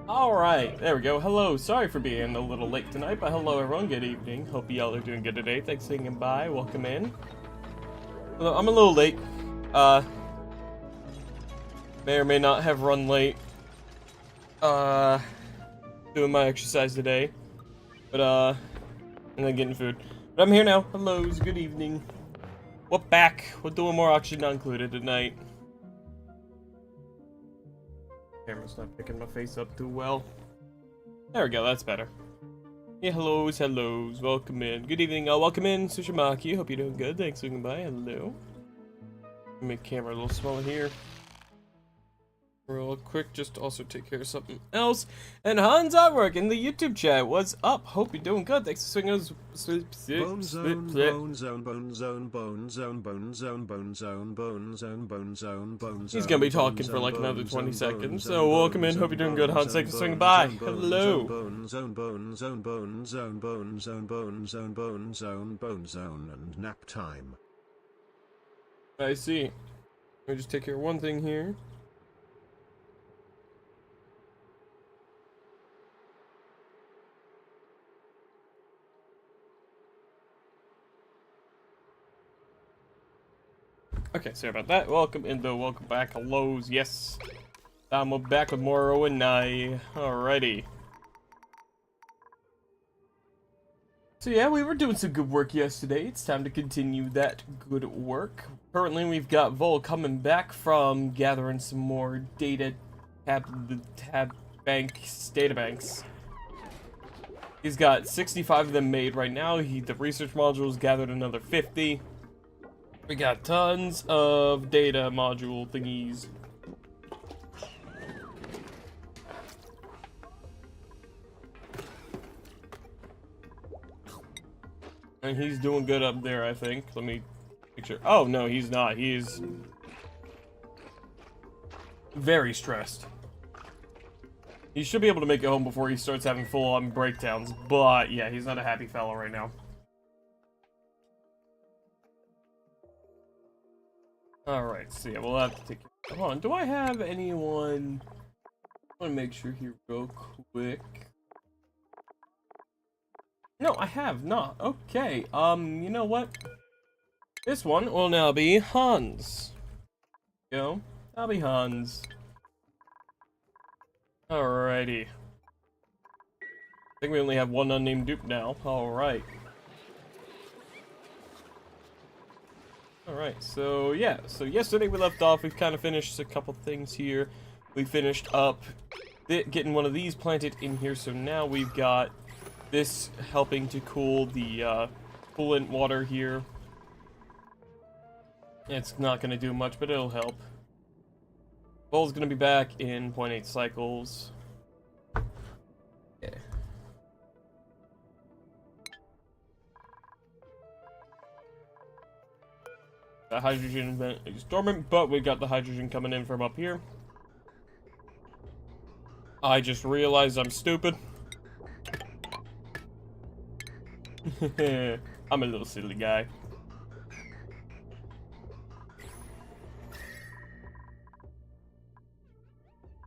Alright, there we go. Hello, sorry for being a little late tonight, but hello everyone, good evening. Hope y'all are doing good today. Thanks for swinging by, welcome in. Well, I'm a little late. May or may not have run late. Doing my exercise today. But, and then getting food. But I'm here now. Hellos, good evening. We're back. We're doing more Oxygen Not Included tonight. Camera's not picking my face up too well. There we go, that's better. Yeah, hellos, welcome in. Good evening, welcome in, Sushimaki. Hope you're doing good. Thanks for swinging by. Hello. Make camera a little smaller here. Real quick, just to also take care of something else. And Hans Artwork in the YouTube chat. What's up? Hope you're doing good. Thanks for swinging us. Bone zone, bone zone, bone zone, bone zone, bone zone, bone zone, bone zone, bone zone, bone zone. He's gonna be talking for like another 20 seconds. So welcome in. Hope you're doing good, Hans. Thanks for swinging by. Hello. Bone zone, bone zone, bone zone, bone zone, bone zone, bone zone, bone zone, and nap time. I see. Let me just take care of one thing here. Okay, sorry about that. Welcome in though, welcome back. Hellos, yes. We're back with more Owenai. Alrighty. So yeah, we were doing some good work yesterday. It's time to continue that good work. Currently, we've got Vol coming back from gathering some more data data banks. He's got 65 of them made right now. The research modules gathered another 50. We got tons of data module thingies. And he's doing good up there, I think. Let me make sure. Oh, no, he's not. He's very stressed. He should be able to make it home before he starts having full-on breakdowns. But, yeah, he's not a happy fellow right now. Alright, so yeah, we'll have to take... Hold on, do I have anyone... I want to make sure here real quick. No, I have not. Okay, you know what? This one will now be Hans. Go. That'll be Hans. Alrighty. I think we only have one unnamed dupe now. Alright. Alright, so yeah, so yesterday we left off, we've kind of finished a couple things here. We finished up getting one of these planted in here, so now we've got this helping to cool the coolant water here. It's not going to do much, but it'll help. Vol's going to be back in 0.8 cycles. Yeah. The hydrogen vent is dormant, but we got the hydrogen coming in from up here. I just realized I'm stupid. I'm a little silly guy.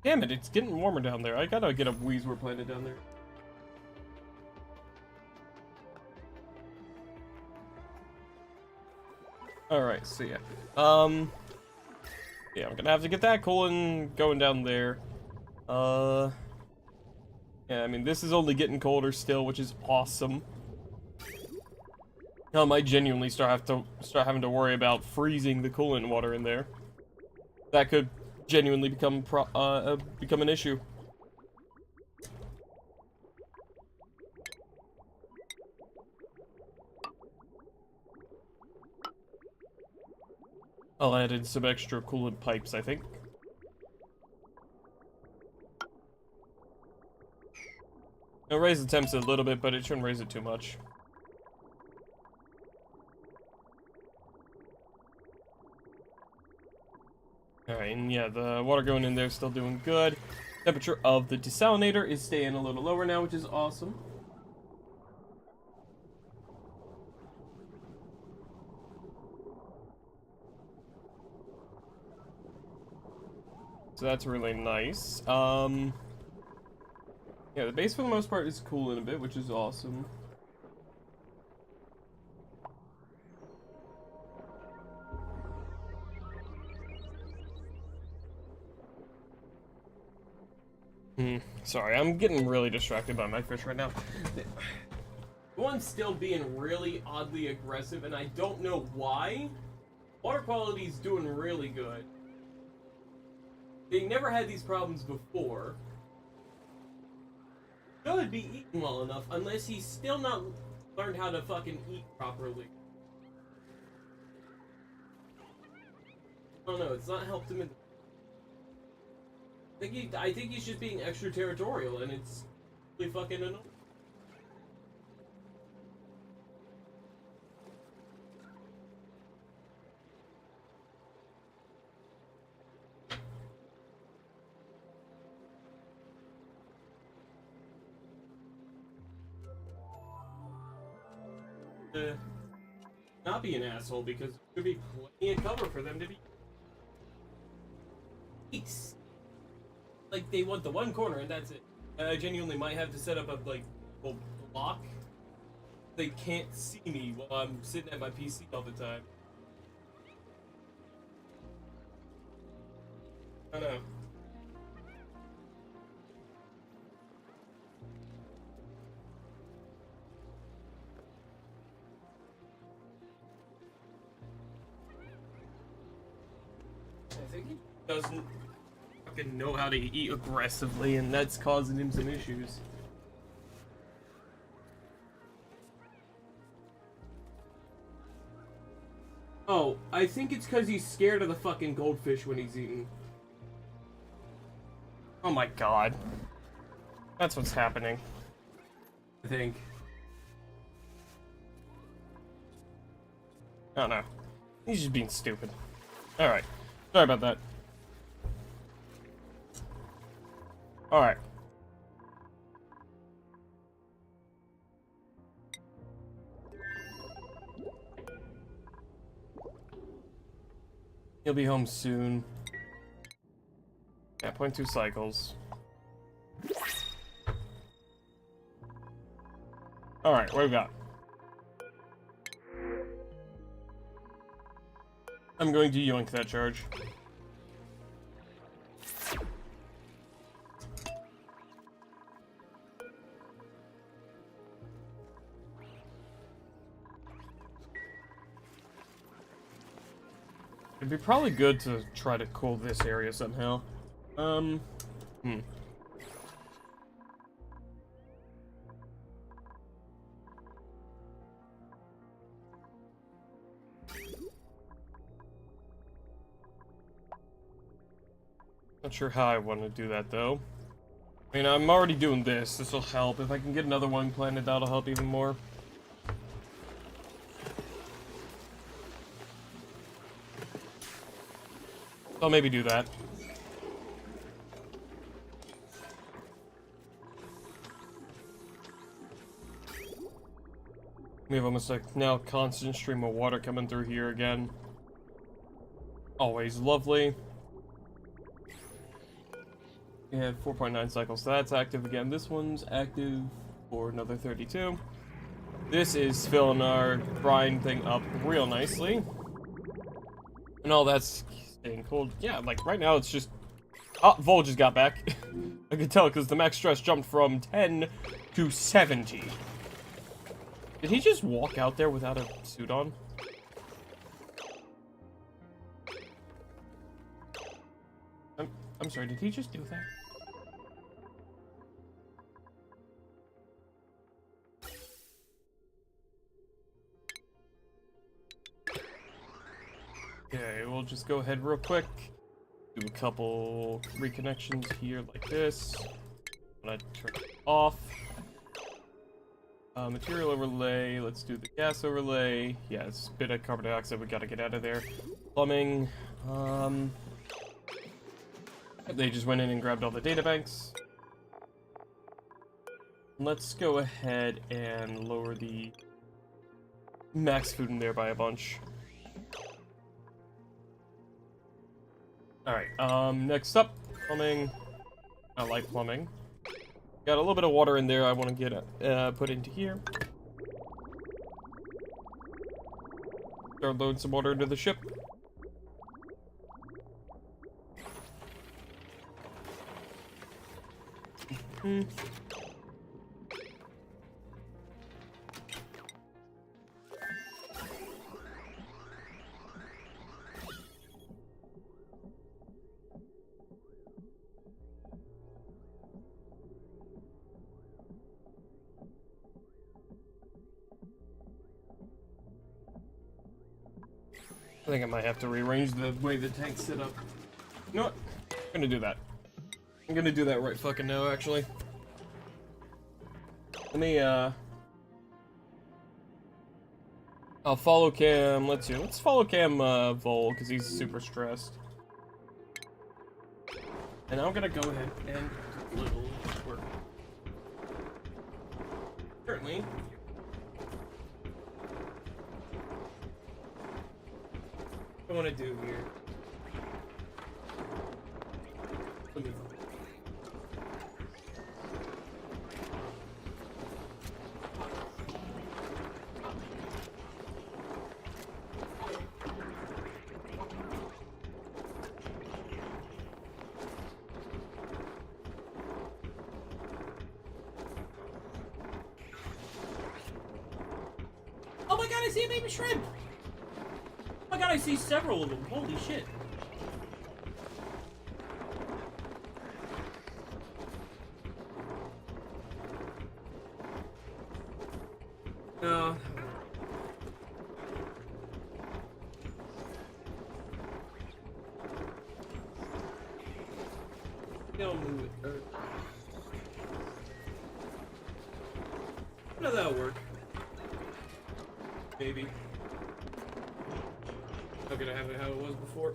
Damn it, it's getting warmer down there. I gotta get a Weezer planted down there. Alright, so yeah. Yeah, I'm gonna have to get that coolant going down there. Yeah, I mean, this is only getting colder still, which is awesome. I might genuinely start having to worry about freezing the coolant water in there. That could genuinely become an issue. I'll add in some extra coolant pipes, I think. It'll raise the temps a little bit, but it shouldn't raise it too much. Alright, and yeah, the water going in there is still doing good. Temperature of the desalinator is staying a little lower now, which is awesome. So that's really nice. Yeah, the base for the most part is cooling a bit, which is awesome. Sorry, I'm getting really distracted by my fish right now. The one's still being really oddly aggressive, and I don't know why. Water quality's doing really good. They never had these problems before. Should be eating well enough, unless he's still not learned how to fucking eat properly. I don't know, it's not helped him in... I think he's just being extraterritorial, and it's really fucking annoying. Not be an asshole, because there could be plenty of cover for them to be. Peace. Like, they want the one corner and that's it. I genuinely might have to set up a, like, a block. They can't see me while I'm sitting at my PC all the time. I don't know. I think he doesn't fucking know how to eat aggressively, and that's causing him some issues. Oh, I think it's because he's scared of the fucking goldfish when he's eating. Oh my god. That's what's happening. I think. Oh no. He's just being stupid. Alright. Sorry about that. Alright. He'll be home soon. Yeah, 0.2 cycles. Alright, what do we got? I'm going to yoink that charge. It'd be probably good to try to cool this area somehow. Not sure how I want to do that though. I mean, I'm already doing this. This will help. If I can get another one planted, that'll help even more. I'll maybe do that. We have almost like now constant stream of water coming through here again. Always lovely. We have 4.9 cycles, so that's active again. This one's active for another 32. This is filling our brine thing up real nicely. And all that's staying cold. Yeah, like right now it's just... Oh, Vol just got back. I could tell because the max stress jumped from 10 to 70. Did he just walk out there without a suit on? I'm sorry, did he just do that? Okay, we'll just go ahead real quick. Do a couple reconnections here like this. I'm gonna turn it off. Material overlay, let's do the gas overlay. Yeah, it's a bit of carbon dioxide, we gotta get out of there. Plumbing, they just went in and grabbed all the data banks. Let's go ahead and lower the max food in there by a bunch. Alright, next up, plumbing. I like plumbing. Got a little bit of water in there I want to get put into here. Start loading some water into the ship. I think I might have to rearrange the way the tank's set up. You know what? I'm gonna do that. I'm gonna do that right fucking now, actually. Let me, I'll follow Cam, let's see, let's follow Cam, Vol, because he's super stressed. And I'm gonna go ahead and do a little work. Currently, what I want to do here. Let me. Oh my god, I see a baby shrimp! Oh my god, I see several of them. Holy shit. No. Don't move it. No, that'll work. Maybe. Not gonna have it how it was before.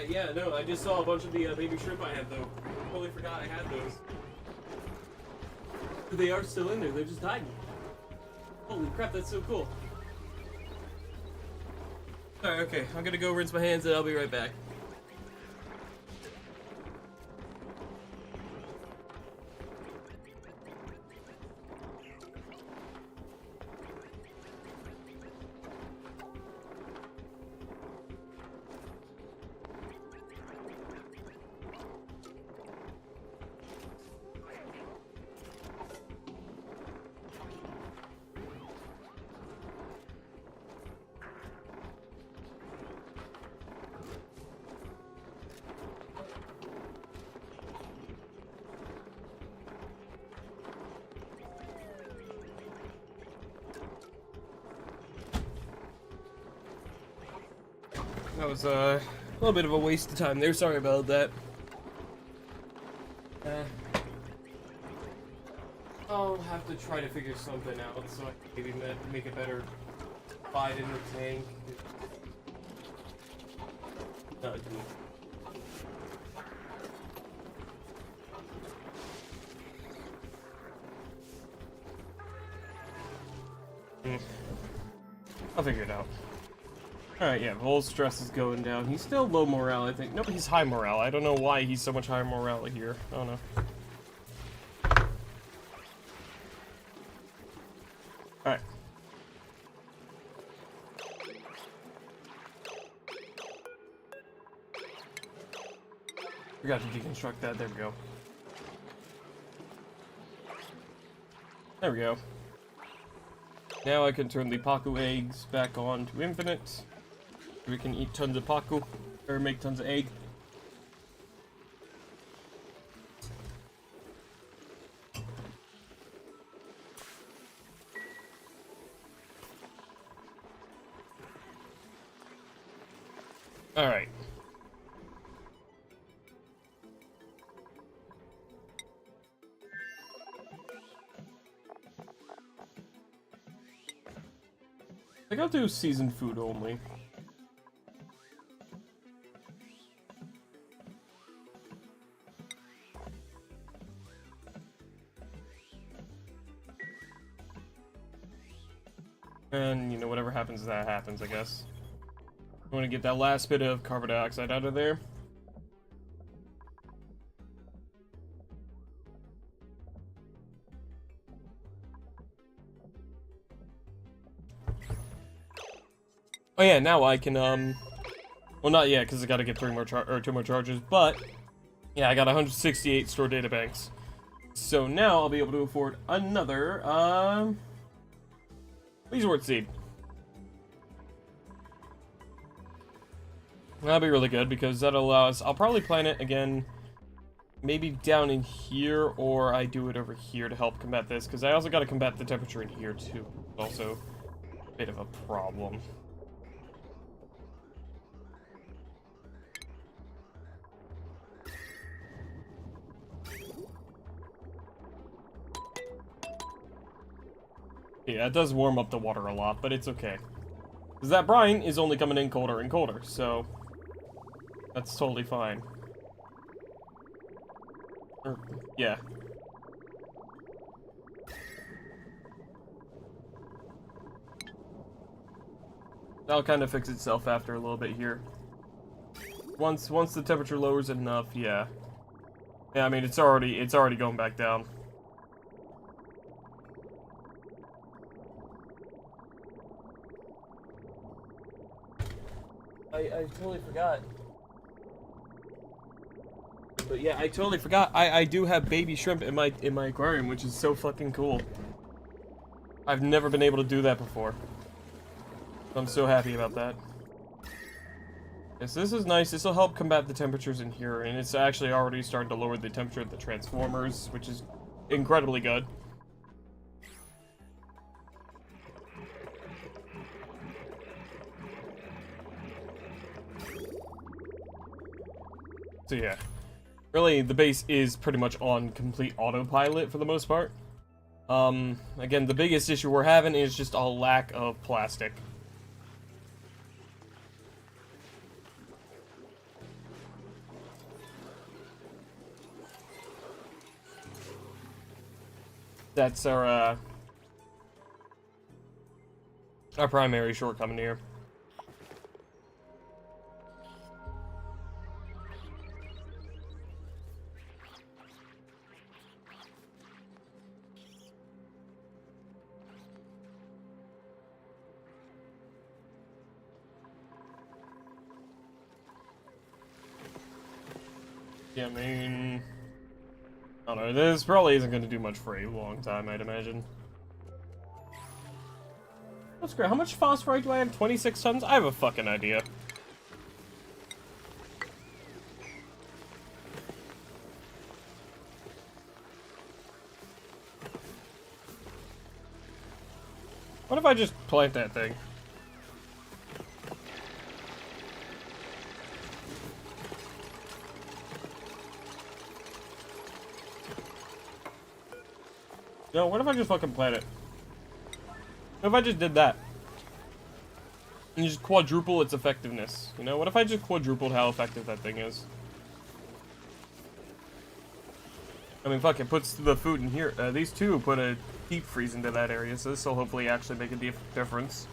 Yeah, no, I just saw a bunch of the baby shrimp I had though. Totally forgot I had those. They are still in there, they're just hiding. Holy crap, that's so cool. Alright, okay, I'm gonna go rinse my hands and I'll be right back. That was a little bit of a waste of time there, sorry about that. I'll have to try to figure something out so I can maybe make a better fight in the tank. I'll figure it out. Alright, yeah, Vol's stress is going down. He's still low morale, I think. No, he's high morale. I don't know why he's so much higher morale here. I don't know. Alright. Forgot to deconstruct that. There we go. There we go. Now I can turn the Paku eggs back on to infinite. We can eat tons of Paku, or make tons of egg. Alright. I think I'll do seasoned food only. And, you know, whatever happens, that happens, I guess. I want to get that last bit of carbon dioxide out of there. Oh yeah, now I can, well, not yet, because I gotta get 2 more charges, but, yeah, I got 168 stored data banks. So now I'll be able to afford another, Leeswort seed. That'll be really good, because that'll allow us, I'll probably plant it again, maybe down in here, or I do it over here to help combat this, because I also gotta combat the temperature in here, too. Also, a bit of a problem. Yeah, it does warm up the water a lot, but it's okay. Because that brine is only coming in colder and colder, so that's totally fine. Yeah. That'll kind of fix itself after a little bit here. Once the temperature lowers enough, yeah. Yeah, I mean it's already going back down. I totally forgot. But yeah, I totally forgot. I do have baby shrimp in my aquarium, which is so fucking cool. I've never been able to do that before. I'm so happy about that. Yes, this is nice. This will help combat the temperatures in here, and it's actually already starting to lower the temperature of the transformers, which is incredibly good. So yeah, really the base is pretty much on complete autopilot for the most part. Again, the biggest issue we're having is just a lack of plastic. That's our primary shortcoming here. Yeah, I mean, I don't know, this probably isn't going to do much for a long time, I'd imagine. That's great. How much phosphorite do I have? 26 tons? I have a fucking idea. What if I just plant that thing? No, what if I just fucking plant it? What if I just did that? And just quadruple its effectiveness? You know, what if I just quadrupled how effective that thing is? I mean, fuck, it puts the food in here. These two put a deep freeze into that area, so this will hopefully actually make a difference.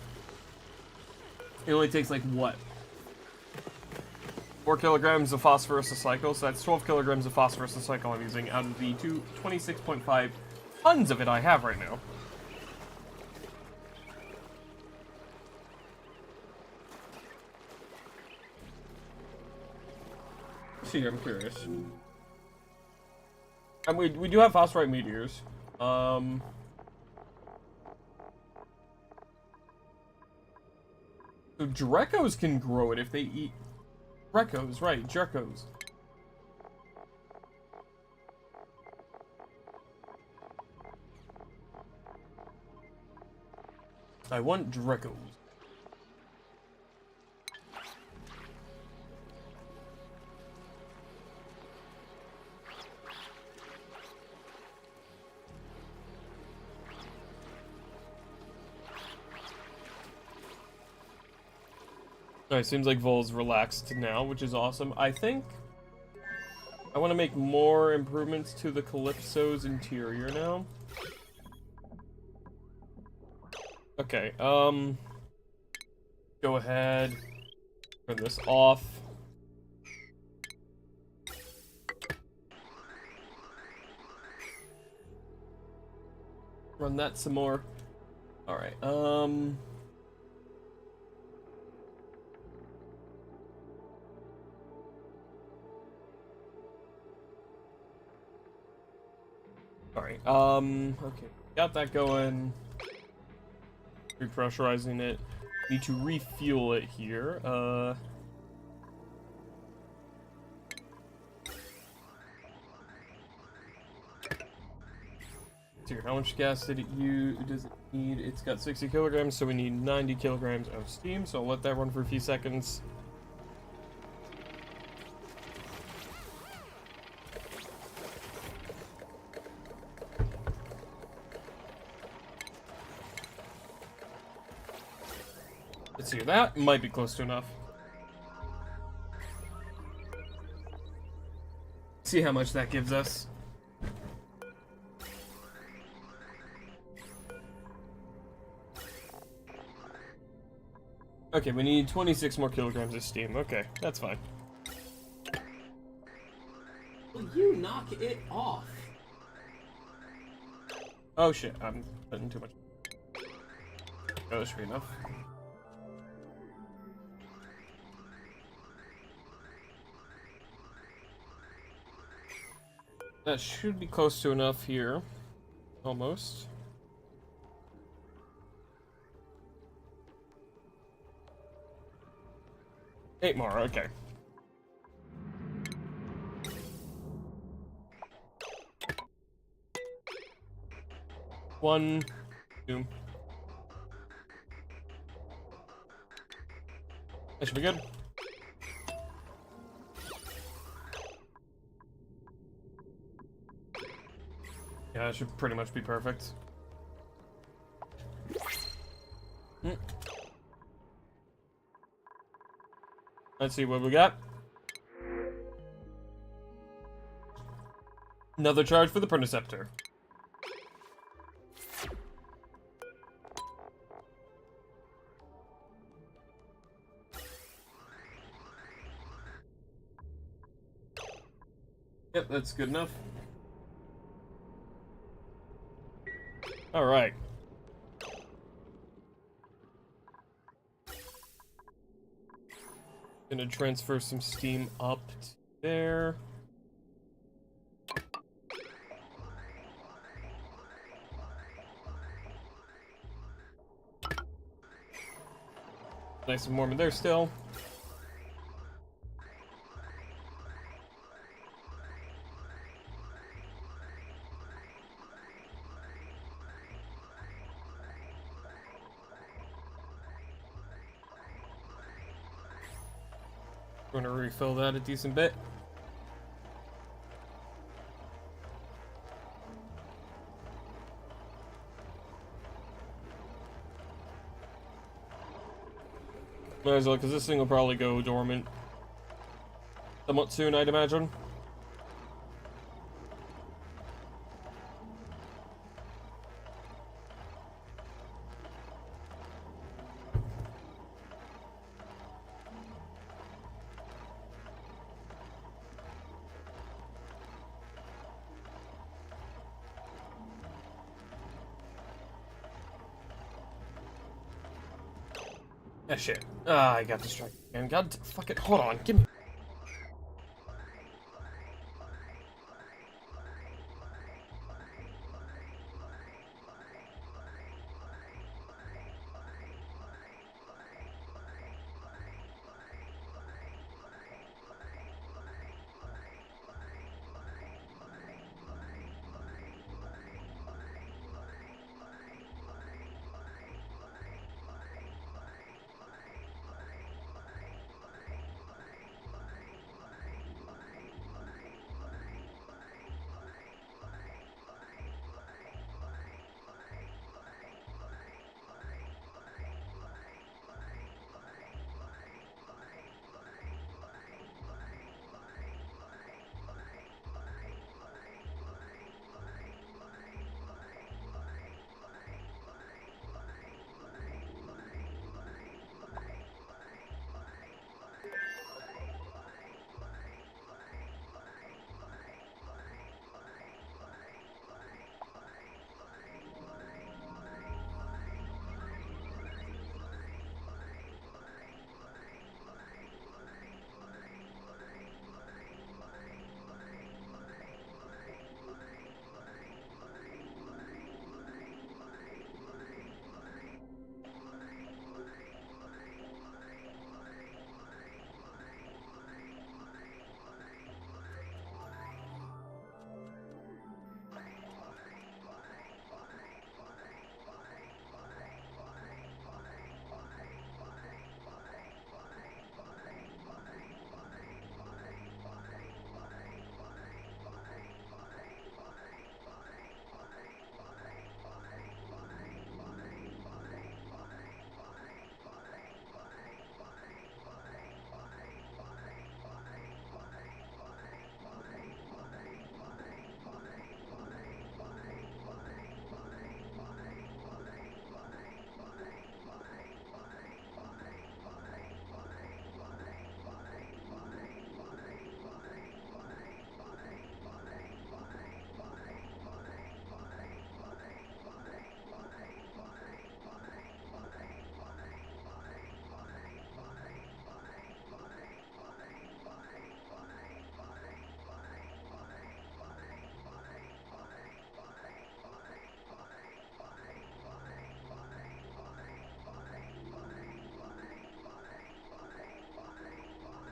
It only takes, like, what? 4 kilograms of phosphorus a cycle, so that's 12 kilograms of phosphorus a cycle I'm using out of the 26.5 tons of it I have right now. See, I'm curious. And we do have phosphorite meteors. So Drekos can grow it if they eat Drekos, right? Drekos. I want Drekos. Alright, seems like Vol's relaxed now, which is awesome. I think I want to make more improvements to the Calypso's interior now. Okay, go ahead, turn this off. Run that some more. Alright, Alright, okay. Got that going. Repressurizing it. Need to refuel it here. Here, how much gas did it use? Does it need? It's got 60 kilograms, so we need 90 kilograms of steam. So I'll let that run for a few seconds. Let's see, that might be close to enough. See how much that gives us. Okay, we need 26 more kilograms of steam. Okay, that's fine. Will you knock it off? Oh shit, I'm putting too much. Oh, that should be enough. That should be close to enough here. Almost. Eight more, okay. One, two. That should be good. Yeah, that should pretty much be perfect. Let's see what we got. Another charge for the Perniceptor. Yep, that's good enough. All right. Gonna transfer some steam up to there. Nice and warm in there still. We're gonna refill that a decent bit. Might as well, because this thing will probably go dormant somewhat soon, I'd imagine. Ah, shit. Ah, I got distracted. Man, God, fuck it. Hold on, give me.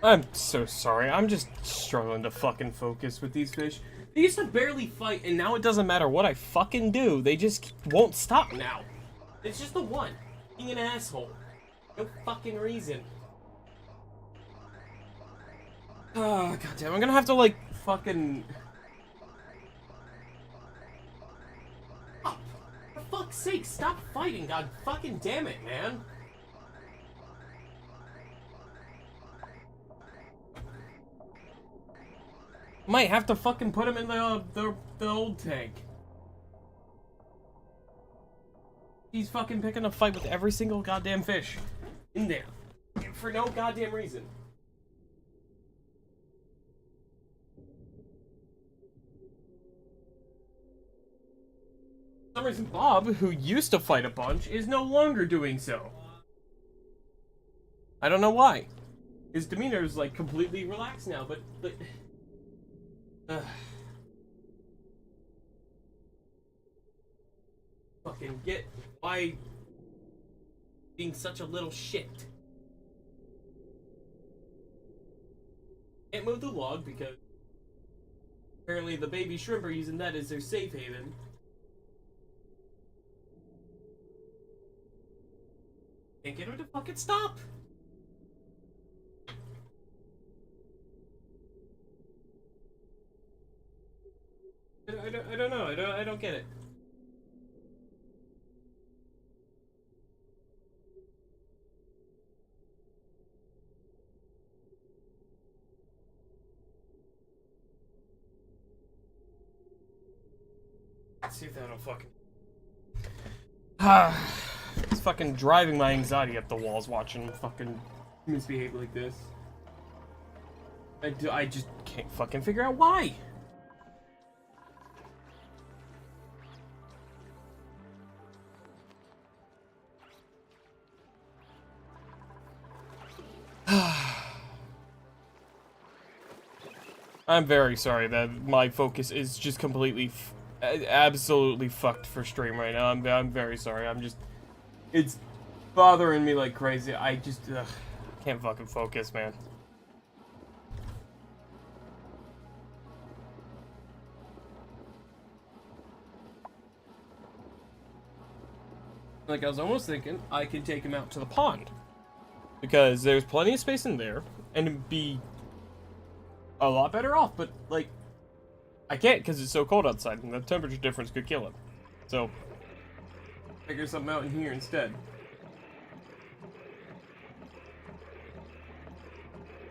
I'm so sorry. I'm just struggling to fucking focus with these fish. They used to barely fight, and now it doesn't matter what I fucking do. They just won't stop now. It's just the one. Being an asshole. No fucking reason. Oh, goddamn. I'm gonna have to, like, fucking... Oh, for fuck's sake, stop fighting. God fucking damn it, man. Might have to fucking put him in the old tank. He's fucking picking a fight with every single goddamn fish in there for no goddamn reason. For some reason, Bob, who used to fight a bunch, is no longer doing so. I don't know why. His demeanor is like completely relaxed now, but fucking get why being such a little shit. Can't move the log because apparently the baby shrimp are using that as their safe haven. Can't get her to fucking stop. I don't know. I don't get it. Let's see if that'll fucking... It's fucking driving my anxiety up the walls watching him fucking misbehave like this. I just can't fucking figure out why. I'm very sorry that my focus is just completely, absolutely fucked for stream right now. I'm very sorry. It's bothering me like crazy. I just can't fucking focus, man. Like, I was almost thinking I could take him out to the pond. Because there's plenty of space in there, and it'd be a lot better off, but, like, I can't because it's so cold outside, and the temperature difference could kill him. So, figure something out in here instead.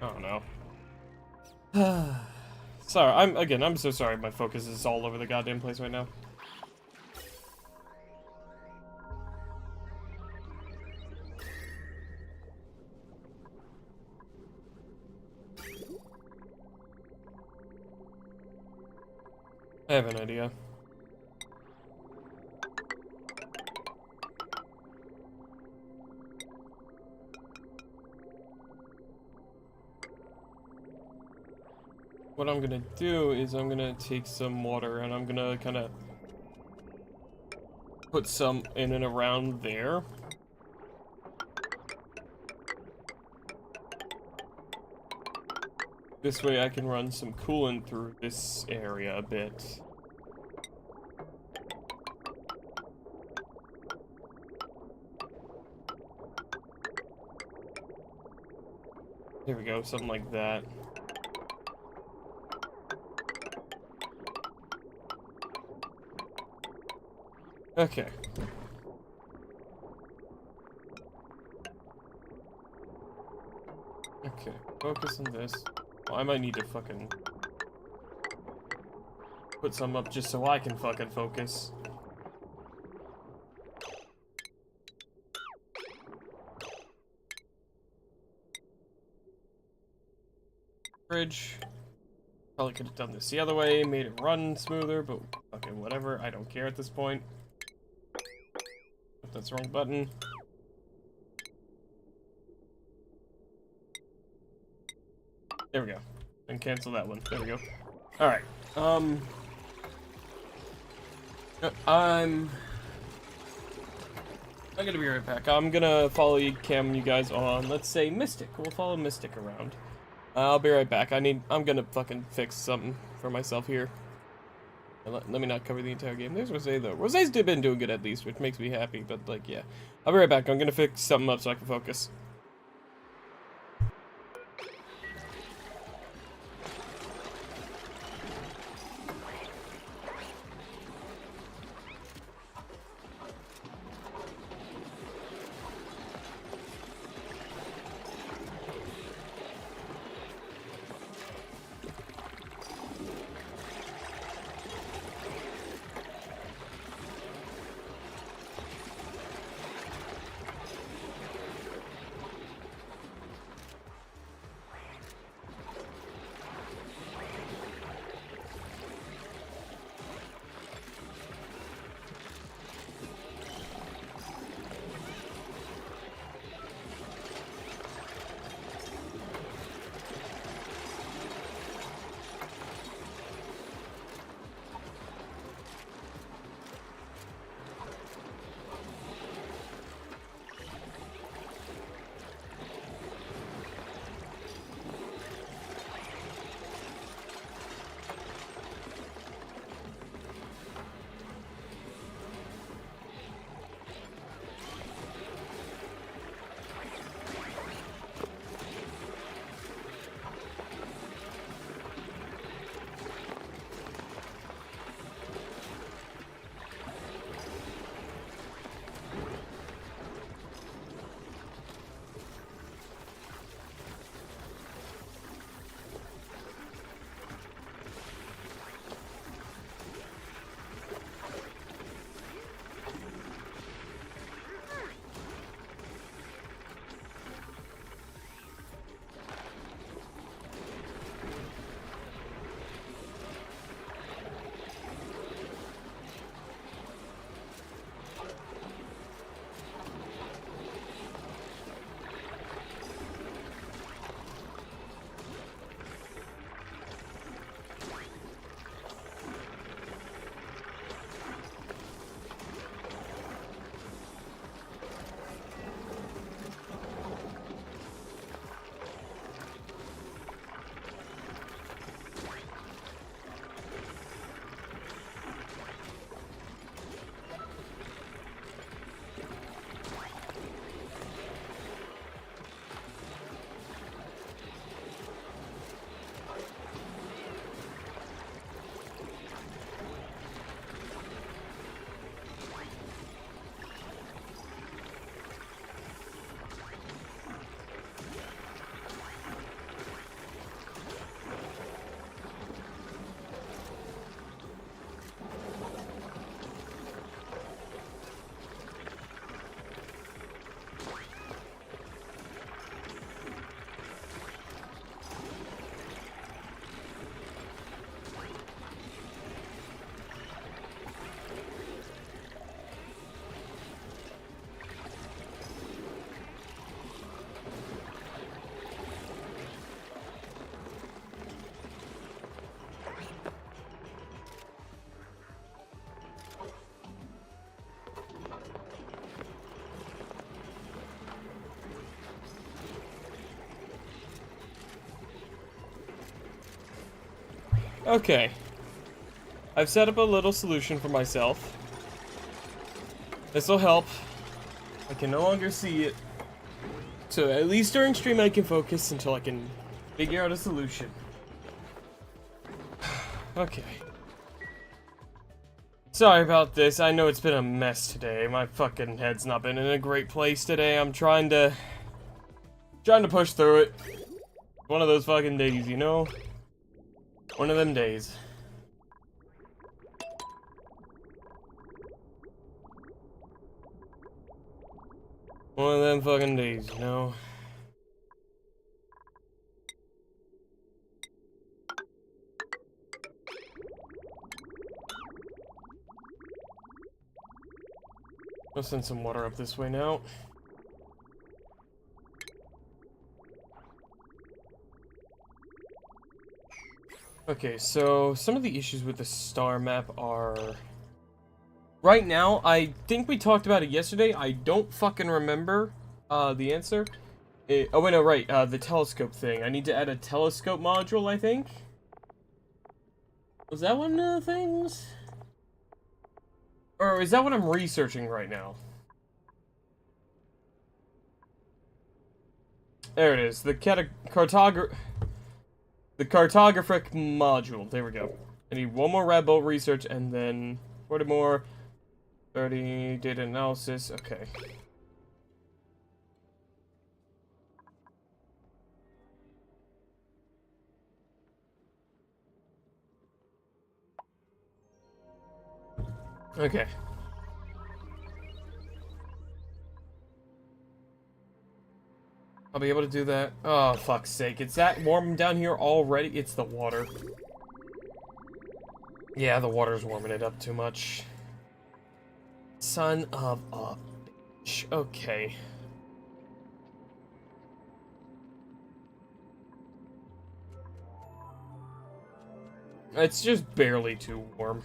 I don't know. Sorry, I'm so sorry my focus is all over the goddamn place right now. I have an idea. What I'm gonna do is I'm gonna take some water and I'm gonna kind of put some in and around there. This way I can run some coolant through this area a bit. There we go, something like that. Okay. Okay, focus on this. Well, I might need to fucking put some up just so I can fucking focus. Fridge. Probably could have done this the other way, made it run smoother, but okay, whatever. I don't care at this point. If that's the wrong button. There we go. And cancel that one. There we go. Alright. I'm gonna be right back. I'm gonna follow you, Cam, you guys on, let's say, Mystic. We'll follow Mystic around. I'll be right back. I'm gonna fucking fix something for myself here. And let me not cover the entire game. There's Rose though. Rose's been doing good at least, which makes me happy. But like, yeah, I'll be right back. I'm gonna fix something up so I can focus. Okay. I've set up a little solution for myself. This will help. I can no longer see it. So at least during stream I can focus until I can figure out a solution. Okay. Sorry about this. I know it's been a mess today. My fucking head's not been in a great place today. I'm trying to push through it. One of those fucking days, you know? One of them days. One of them fucking days, you know? I'll send some water up this way now. Okay, so some of the issues with the star map are... Right now, I think we talked about it yesterday. I don't fucking remember the answer. Oh wait, no, right. The telescope thing. I need to add a telescope module, I think. Was that one of the things? Or is that what I'm researching right now? There it is. The cartographic module. There we go. I need one more red bolt research and then 40 more. 30 data analysis. Okay. Okay. I'll be able to do that. Oh, fuck's sake. It's that warm down here already? It's the water. Yeah, the water's warming it up too much. Son of a bitch. Okay. It's just barely too warm.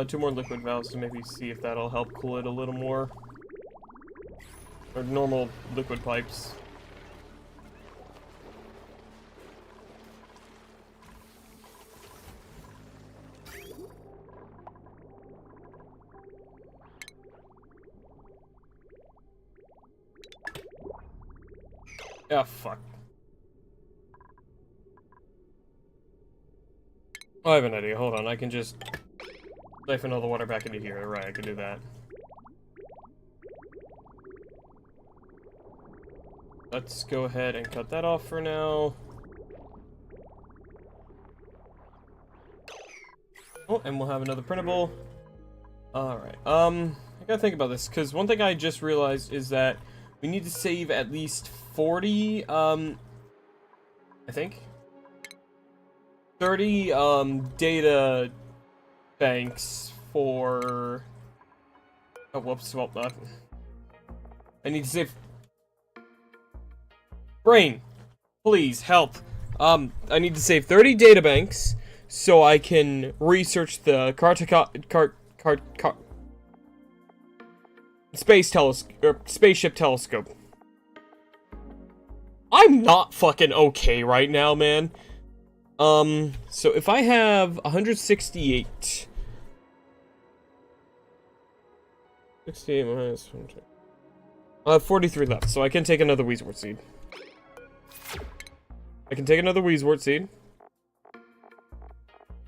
Two more liquid valves to maybe see if that'll help cool it a little more. Or normal liquid pipes. Ah, fuck. Oh, I have an idea. Hold on, I can just siphon all the water back into here. Right, I can do that. Let's go ahead and cut that off for now. Oh, and we'll have another printable. Alright, I gotta think about this, because one thing I just realized is that we need to save at least 40, I think? 30, data banks for... Oh, whoops, well, I need to save... Brain! Please, help! I need to save 30 data banks so I can research the spaceship telescope. I'm not fucking okay right now, man. So if I have 168... 68 minus 100... I have 43 left, so I can take another Weezewort seed. I can take another Weezewort seed.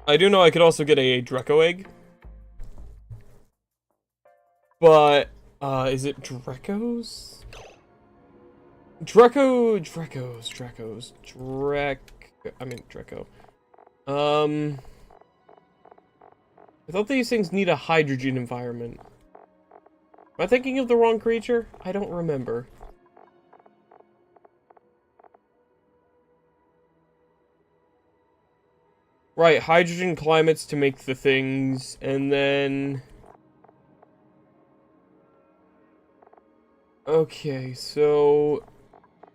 I do know I could also get a Draco egg. But, is it Dracos? Draco... I mean, Draco. I thought these things need a hydrogen environment. Am I thinking of the wrong creature? I don't remember. Right, hydrogen climates to make the things, and then... Okay, so...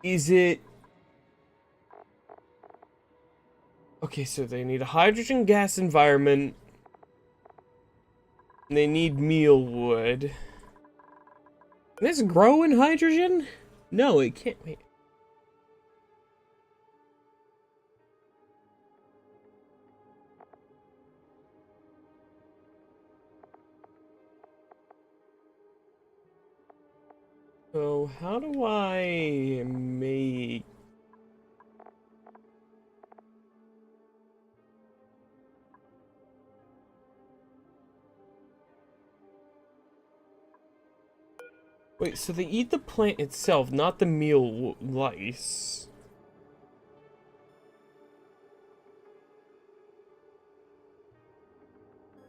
Is it... Okay, so they need a hydrogen gas environment. And they need mealwood. Can this grow in hydrogen? No, it can't. Wait. So, how do I make... Wait, so they eat the plant itself, not the meal lice.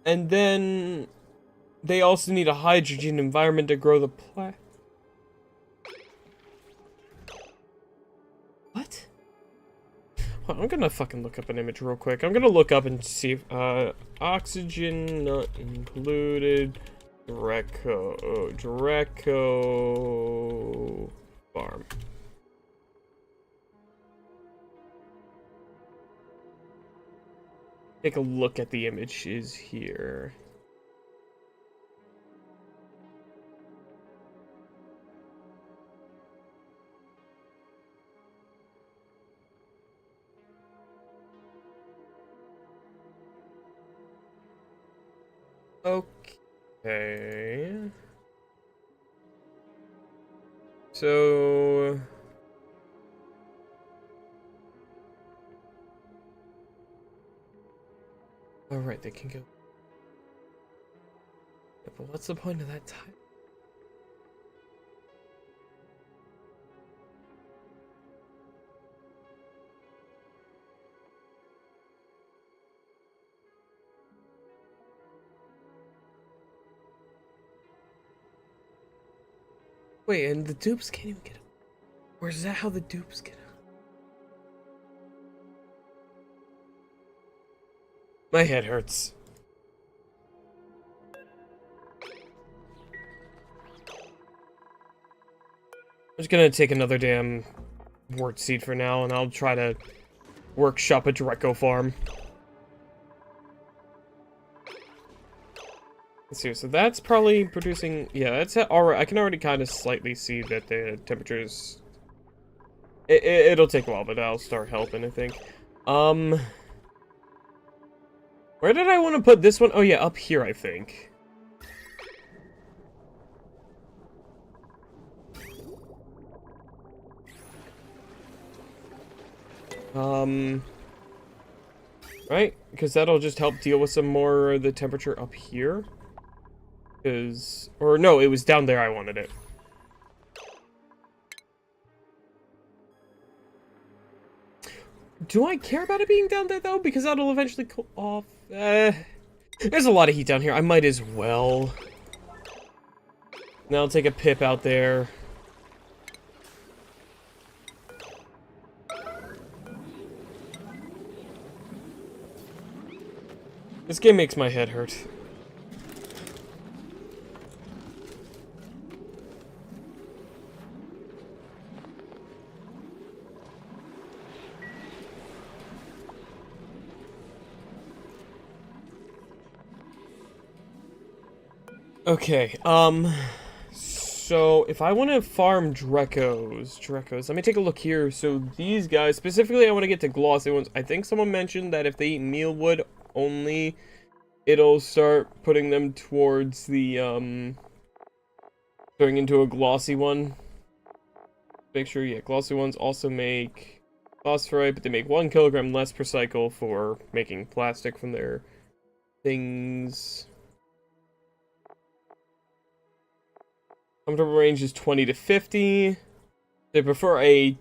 And then... They also need a hydrogen environment to grow the plant. What? Well, I'm gonna fucking look up an image real quick. I'm gonna look up and see if, oxygen not included, Draco farm. Take a look at the images here. Okay. So... Alright, they can go... Yeah, but what's the point of that time? Wait, and the dupes can't even get... Or is that how the dupes get out? My head hurts. I'm just gonna take another damn wart seed for now, and I'll try to workshop a Draco farm. Let's see, so that's probably producing... Yeah, that's alright. I can already kind of slightly see that the temperatures... It'll take a while, but I'll start helping, I think. Where did I want to put this one? Oh yeah, up here, I think. Right? Because that'll just help deal with some more of the temperature up here. Because... Or no, it was down there I wanted it. Do I care about it being down there, though? Because that'll eventually cool off. There's a lot of heat down here. I might as well. Now I'll take a pip out there. This game makes my head hurt. Okay, so if I want to farm Drecos, let me take a look here. So these guys, specifically I want to get to glossy ones. I think someone mentioned that if they eat mealwood only, it'll start putting them towards the, turning into a glossy one. Make sure, yeah, glossy ones also make phosphorite, but they make 1 kilogram less per cycle for making plastic from their things. Comfortable range is 20 to 50. They prefer a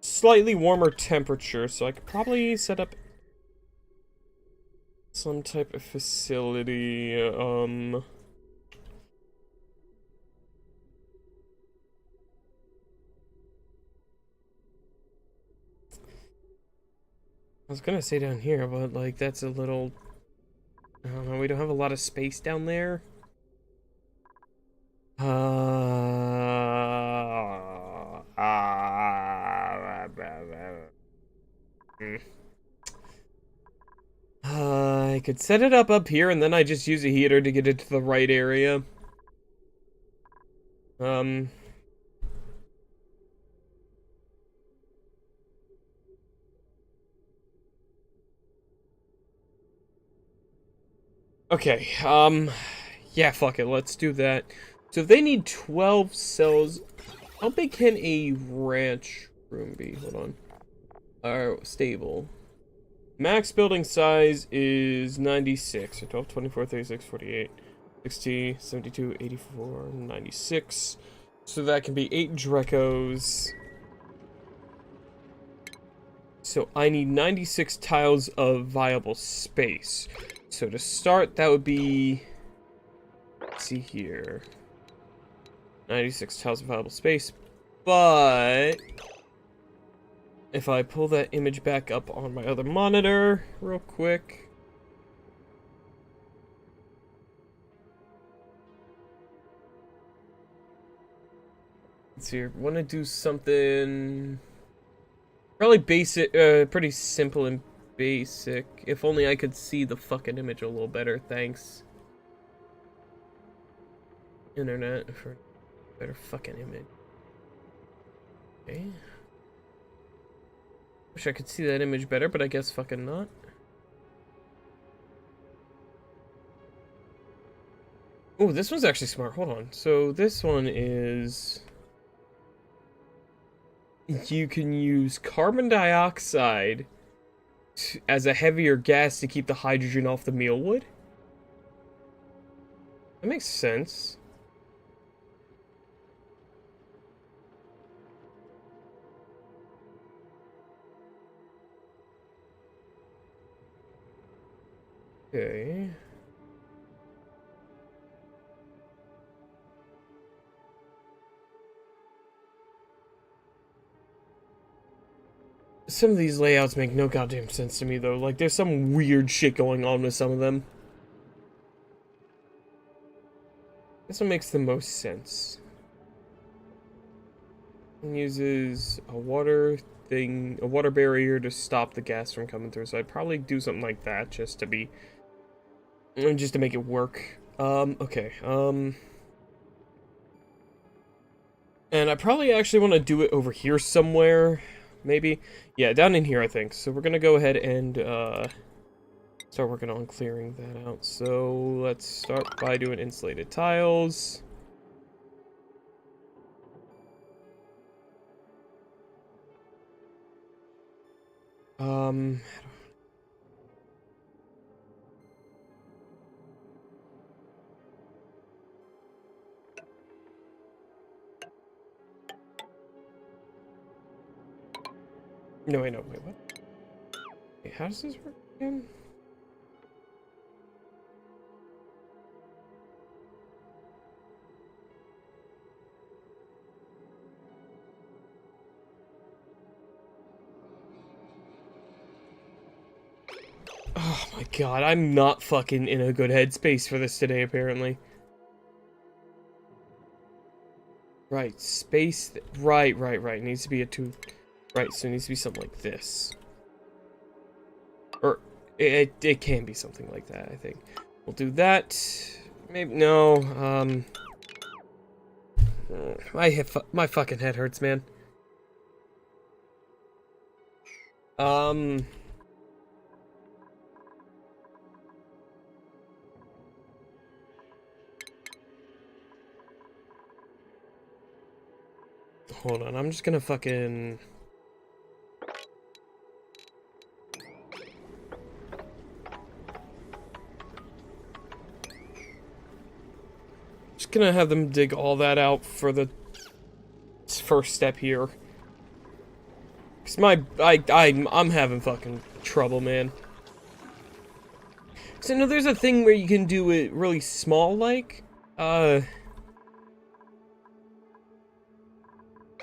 slightly warmer temperature, so I could probably set up some type of facility. I was gonna say down here, but like that's a little... I don't know, we don't have a lot of space down there. I could set it up here, and then I just use a heater to get it to the right area. Okay, yeah, fuck it, let's do that. So they need 12 cells. How big can a ranch room be? Hold on. Stable. Max building size is 96. So 12, 24, 36, 48, 60, 72, 84, 96. So that can be 8 Drecos. So I need 96 tiles of viable space. So to start, that would be... Let's see here. 96 tiles of viable space. But... if I pull that image back up on my other monitor real quick. Let's see here. Want to do something probably basic, pretty simple and basic. If only I could see the fucking image a little better. Thanks, internet, for a better fucking image. Okay. Wish I could see that image better, but I guess fucking not. Oh, this one's actually smart. Hold on. So this one is... You can use carbon dioxide as a heavier gas to keep the hydrogen off the mealwood. That makes sense. Okay. Some of these layouts make no goddamn sense to me, though. Like, there's some weird shit going on with some of them. This one makes the most sense. It uses a water barrier to stop the gas from coming through. So I'd probably do something like that just to make it work. Okay. And I probably actually want to do it over here somewhere. Maybe. Yeah, down in here, I think. So we're gonna go ahead and, start working on clearing that out. So let's start by doing insulated tiles. No, wait, what? Wait, how does this work again? Oh my god, I'm not fucking in a good headspace for this today, apparently. Right, space... Right. It needs to be a two... Right, so it needs to be something like this. Or, it can be something like that, I think. We'll do that. Maybe... No, my fucking head hurts, man. Hold on, I'm just gonna fucking... Just gonna have them dig all that out for the first step here. Cause I'm having fucking trouble, man. So no, there's a thing where you can do it really small, like,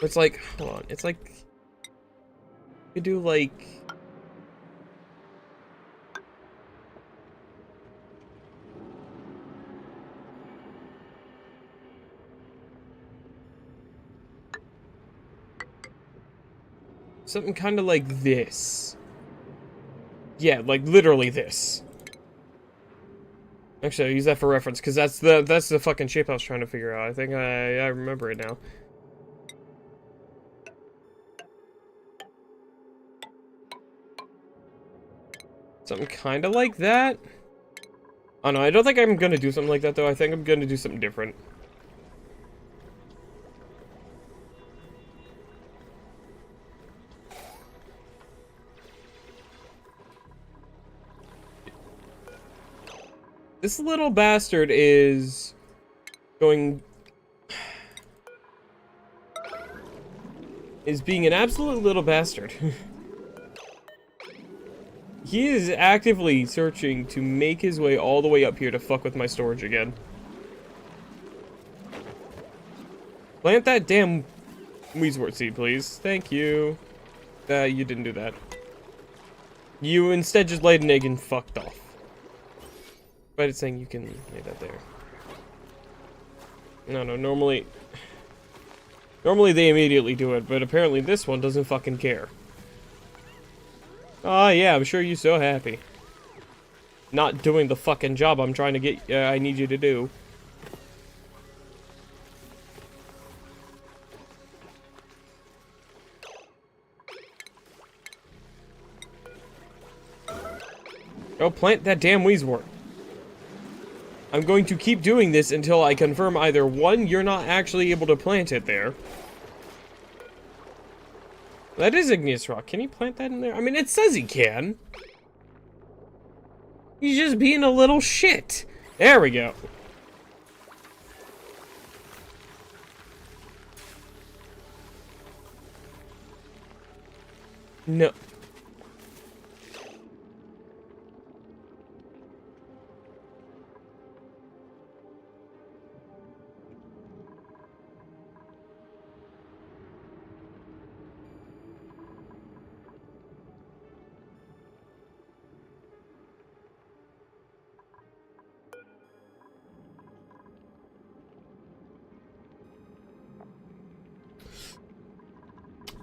it's like, hold on, it's like, you do like, something kind of like this. Yeah, like literally this. Actually, I'll use that for reference because that's the fucking shape I was trying to figure out. I think I remember it now. Something kind of like that. Oh no, I don't think I'm gonna do something like that though. I think I'm gonna do something different. This little bastard is going... is being an absolute little bastard. He is actively searching to make his way all the way up here to fuck with my storage again. Plant that damn Weezwort seed, please. Thank you. You didn't do that. You instead just laid an egg and fucked off. But it's saying you can lay that there. No, normally they immediately do it, but apparently this one doesn't fucking care. Oh yeah, I'm sure you're so happy. Not doing the fucking job I'm trying to get, I need you to do. Go plant that damn Weezwort. I'm going to keep doing this until I confirm either one, you're not actually able to plant it there. That is igneous rock. Can he plant that in there? I mean, it says he can. He's just being a little shit. There we go. No.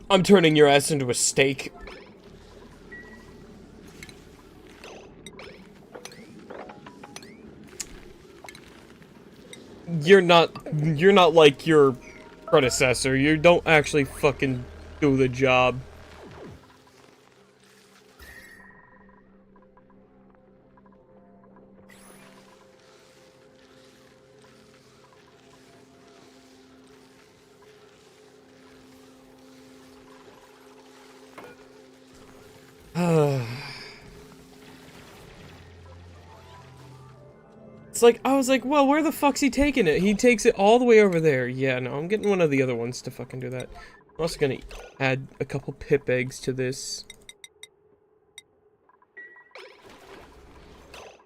I'm turning your ass into a steak. You're not like your predecessor. You don't actually fucking do the job. It's like, I was like, well, where the fuck's he taking it? He takes it all the way over there. Yeah, no, I'm getting one of the other ones to fucking do that. I'm also gonna add a couple pip eggs to this.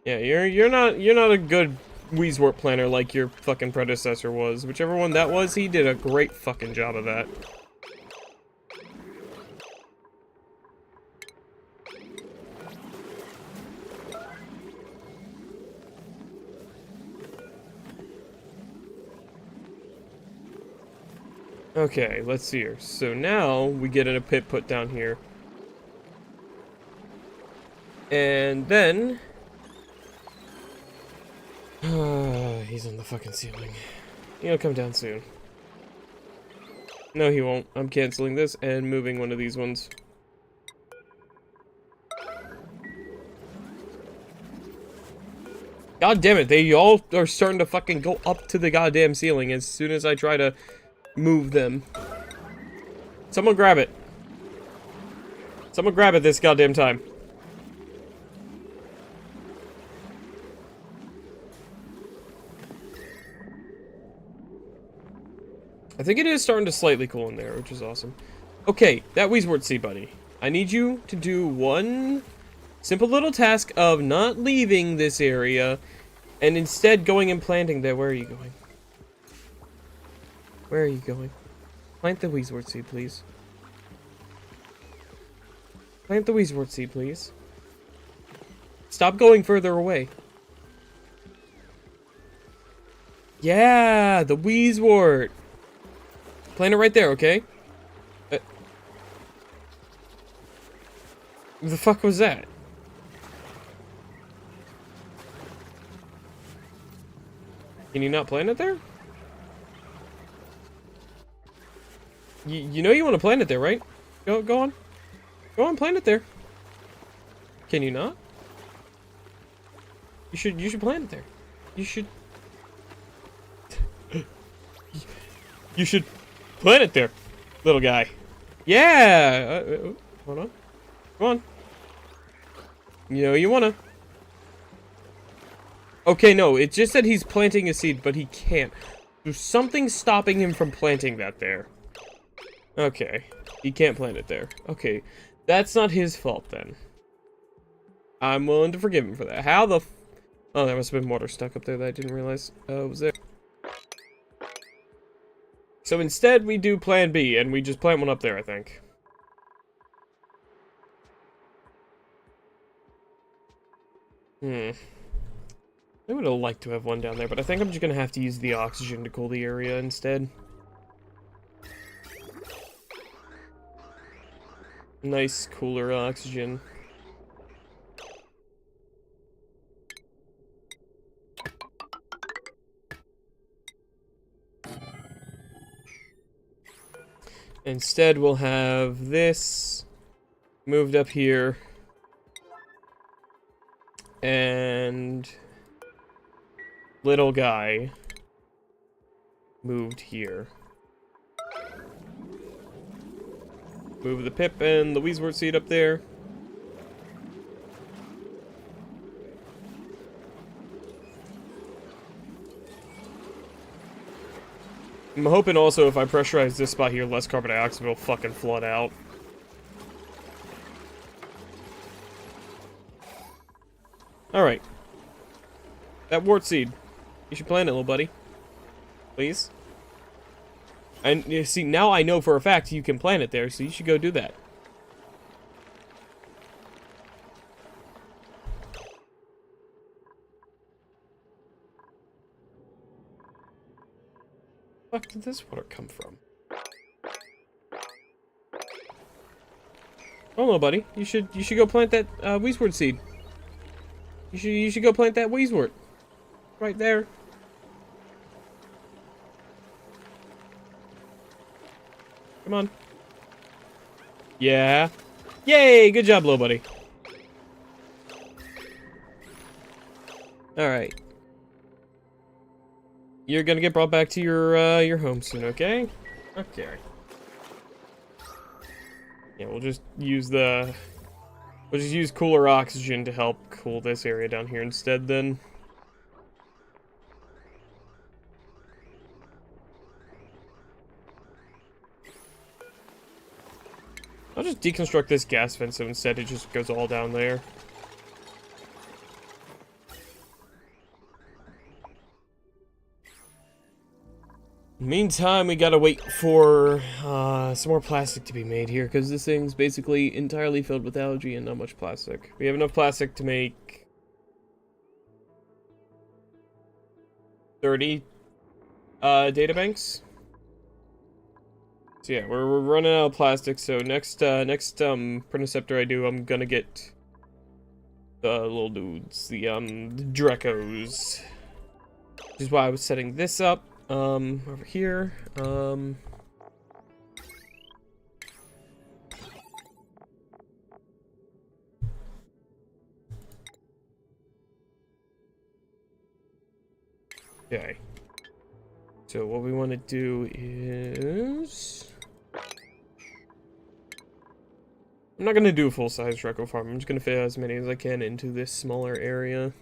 Yeah, you're not a good Weezwort planner like your fucking predecessor was. Whichever one that was, he did a great fucking job of that. Okay, let's see here. So now we get a pit put down here. And then... he's on the fucking ceiling. He'll come down soon. No, he won't. I'm canceling this and moving one of these ones. God damn it, they all are starting to fucking go up to the goddamn ceiling as soon as I try to move them. Someone grab it. Someone grab it this goddamn time. I think it is starting to slightly cool in there, which is awesome. Okay, that Weezwort Seed buddy. I need you to do one simple little task of not leaving this area and instead going and planting there. Where are you going? Where are you going? Plant the Weezwort Seed, please. Plant the Weezwort Seed, please. Stop going further away. Yeah, the Weezwort. Plant it right there, okay? What the fuck was that? Can you not plant it there? You know you want to plant it there, right? Go on. Go on, plant it there. Can you not? You should plant it there. You should... you should plant it there, little guy. Yeah! Hold on. Come on. You know you wanna. Okay, no, it just said he's planting a seed, but he can't. There's something stopping him from planting that there. Okay, he can't plant it there. Okay, that's not his fault then. I'm willing to forgive him for that. How the f— oh, there must have been water stuck up there that I didn't realize was there. So instead, we do plan B, and we just plant one up there, I think. I would have liked to have one down there, but I think I'm just gonna have to use the oxygen to cool the area instead. Nice, cooler oxygen. Instead, we'll have this moved up here. And little guy moved here. Move the pip and the Weezwort seed up there. I'm hoping also if I pressurize this spot here, less carbon dioxide will fucking flood out. Alright. That wart seed. You should plant it, little buddy. Please. And you see, now I know for a fact you can plant it there, so you should go do that. Where the fuck did this water come from? Oh, no, buddy. You should go plant that Weezwort seed. You should go plant that Weezwort. Right there. Come on. Yeah. Yay! Good job, little buddy. Alright. You're gonna get brought back to your home soon, okay? Okay. Yeah, we'll just use cooler oxygen to help cool this area down here instead then. I'll just deconstruct this gas vent so instead it just goes all down there. Meantime, we gotta wait for some more plastic to be made here, because this thing's basically entirely filled with algae and not much plastic. We have enough plastic to make 30 databanks. So yeah, we're running out of plastic, so next Prenticeptor I do, I'm gonna get the little dudes, the Drecos. Which is why I was setting this up. Over here, okay. So what we want to do is... I'm not going to do a full-size Dreco farm. I'm just going to fit as many as I can into this smaller area.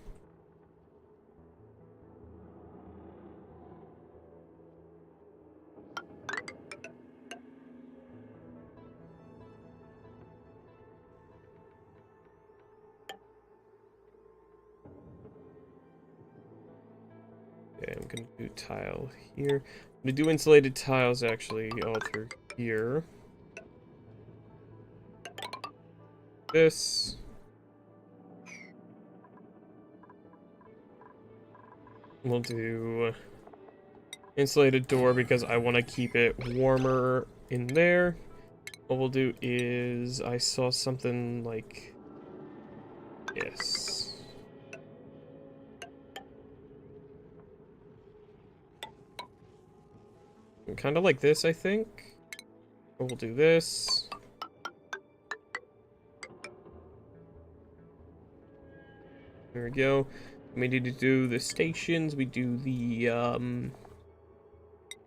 Okay, I'm gonna do tile here. I'm gonna do insulated tiles actually all through here. This. We'll do insulated door because I want to keep it warmer in there. What we'll do is I saw something like this. Kind of like this, I think. We'll do this. There we go. We need to do the stations. We do the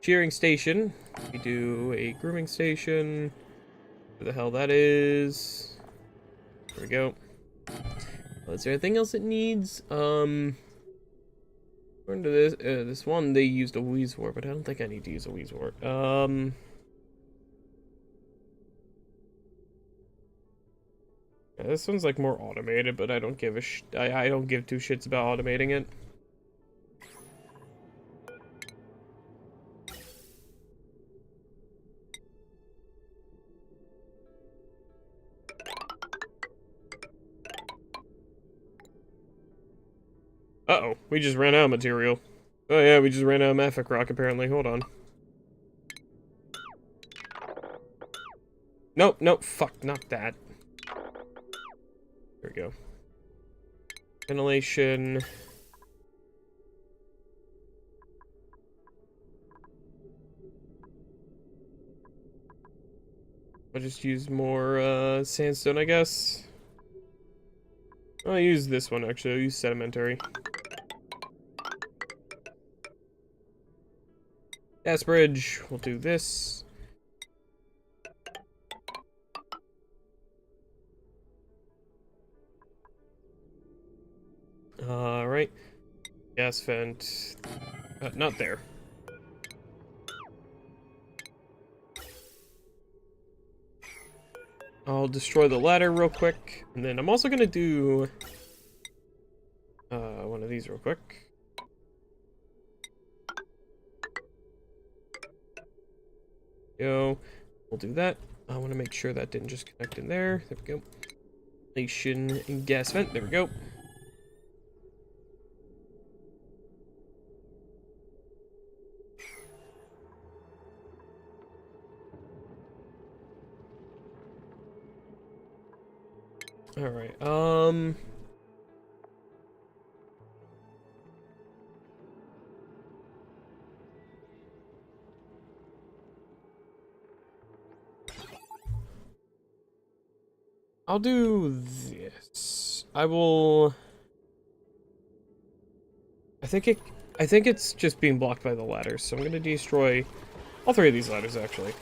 shearing station. We do a grooming station. Where the hell that is? There we go. Is there anything else it needs? According to this one, they used a Weezwort, but I don't think I need to use a Weezwort. Yeah, this one's like more automated, but I don't give I don't give two shits about automating it. Uh-oh, we just ran out of material. Oh yeah, we just ran out of Maffic rock apparently. Hold on. Nope, nope, fuck, not that. There we go. Ventilation. I'll just use more sandstone, I guess. I'll use this one actually. I'll use sedimentary. Gas bridge. We'll do this. Alright. Gas vent. Not there. I'll destroy the ladder real quick. And then I'm also gonna do one of these real quick. Go. We'll do that. I want to make sure that didn't just connect in there. There we go. Ventilation and gas vent. There we go. Alright, I'll do this. I think it's just being blocked by the ladders, so I'm gonna destroy all three of these ladders actually.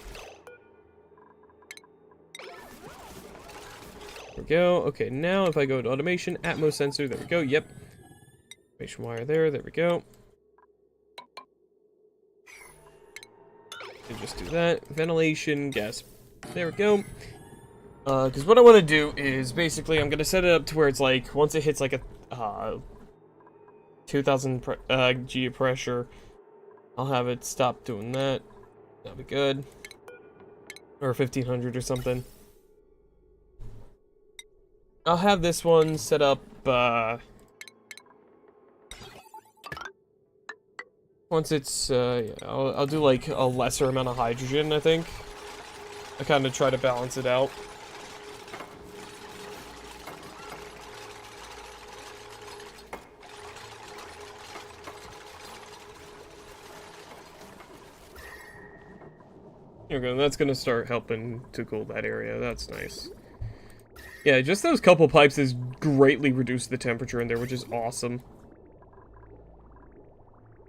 There we go. Okay, now if I go to automation, Atmos sensor, there we go, yep. Automation wire there, there we go. And just do that. Ventilation, gas, there we go. Because what I want to do is basically I'm going to set it up to where it's like, once it hits like a 2000 G of pressure, I'll have it stop doing that. That'll be good. Or 1500 or something. I'll have this one set up, once it's, yeah, I'll do like a lesser amount of hydrogen, I think. I kind of try to balance it out. There we go, that's gonna start helping to cool that area, that's nice. Yeah, just those couple pipes has greatly reduced the temperature in there, which is awesome.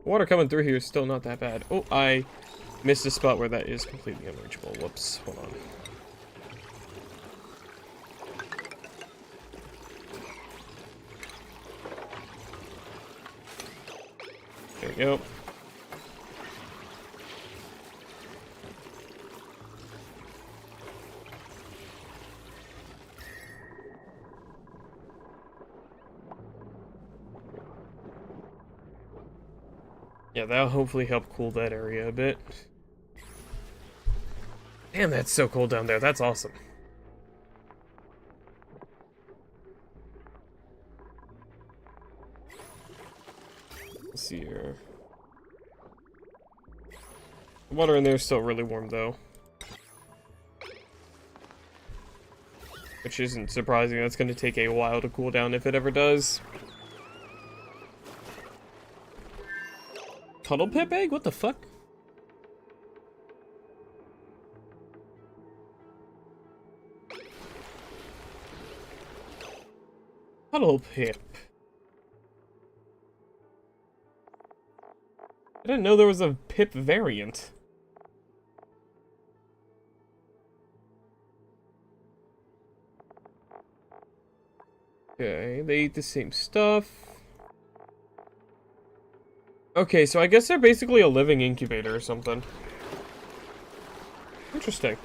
Water coming through here is still not that bad. Oh, I missed a spot where that is completely unreachable. Whoops, hold on. There we go. Yeah, that'll hopefully help cool that area a bit. Damn, that's so cold down there. That's awesome. Let's see here. The water in there is still really warm, though. Which isn't surprising. That's going to take a while to cool down if it ever does. Puddle pip egg? What the fuck? Puddle pip. I didn't know there was a pip variant. Okay, they eat the same stuff. Okay, so I guess they're basically a living incubator or something. Interesting.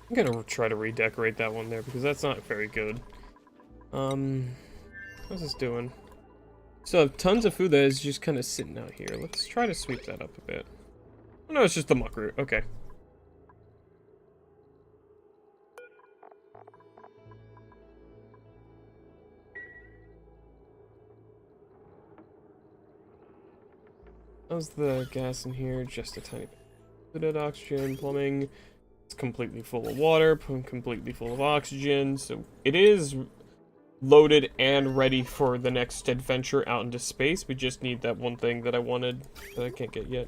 I'm gonna try to redecorate that one there because that's not very good. How's this doing? So I have tons of food that is just kind of sitting out here. Let's try to sweep that up a bit. Oh no, it's just the muck root. Okay. How's the gas in here? Just a tiny bit. Fluid oxygen, plumbing. It's completely full of water, completely full of oxygen. So it is loaded and ready for the next adventure out into space. We just need that one thing that I wanted that I can't get yet.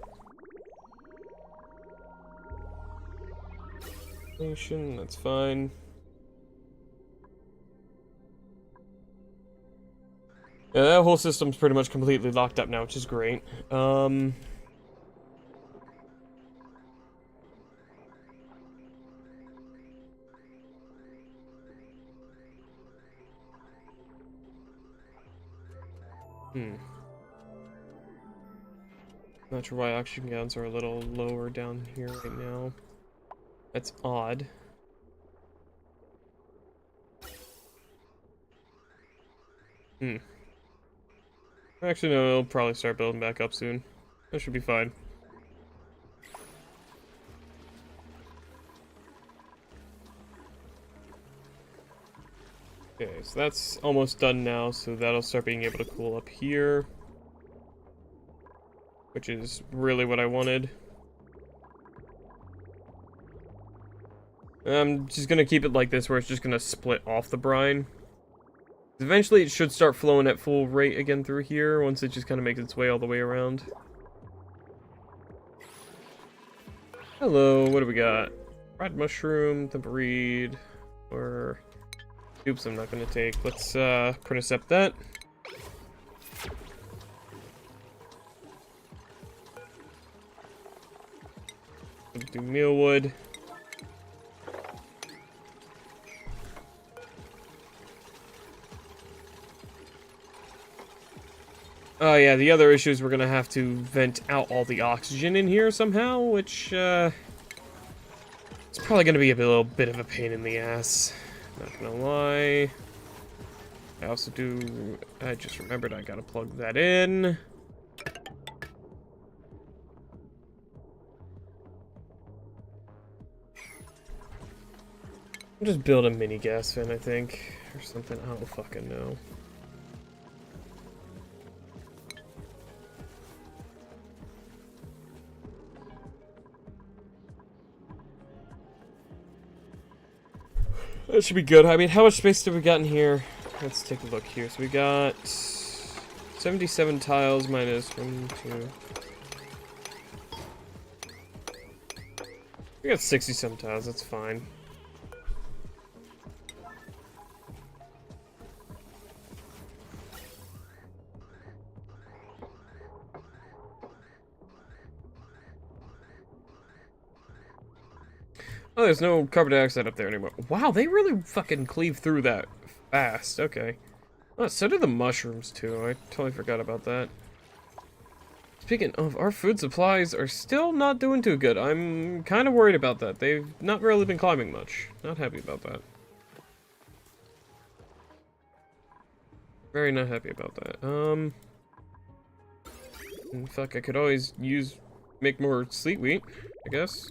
That's fine. Yeah, that whole system's pretty much completely locked up now, which is great. Not sure why oxygen gallons are a little lower down here right now. That's odd. Actually, no, it'll probably start building back up soon. That should be fine. Okay, so that's almost done now, so that'll start being able to cool up here. Which is really what I wanted. I'm just gonna keep it like this, where it's just gonna split off the brine. Eventually it should start flowing at full rate again through here, once it just kind of makes its way all the way around. Hello, what do we got? Fried mushroom, tempered, or... Oops, I'm not gonna take. Let's, printaccept that. Let's do mealwood. Oh yeah, the other issue is we're gonna have to vent out all the oxygen in here somehow, which, it's probably gonna be a little bit of a pain in the ass. Not gonna lie. I just remembered I gotta plug that in. I'll just build a mini gas fan, I think, or something. I don't fucking know. That should be good. I mean, how much space do we got in here? Let's take a look here. So we got 77 tiles minus 1, 2. We got 60-some tiles. That's fine. Oh, there's no carbon dioxide up there anymore. Wow, they really fucking cleave through that fast. Okay. Oh, so do the mushrooms, too. I totally forgot about that. Speaking of, our food supplies are still not doing too good. I'm kind of worried about that. They've not really been climbing much. Not happy about that. Very not happy about that. Fuck, I could always make more sleet wheat, I guess.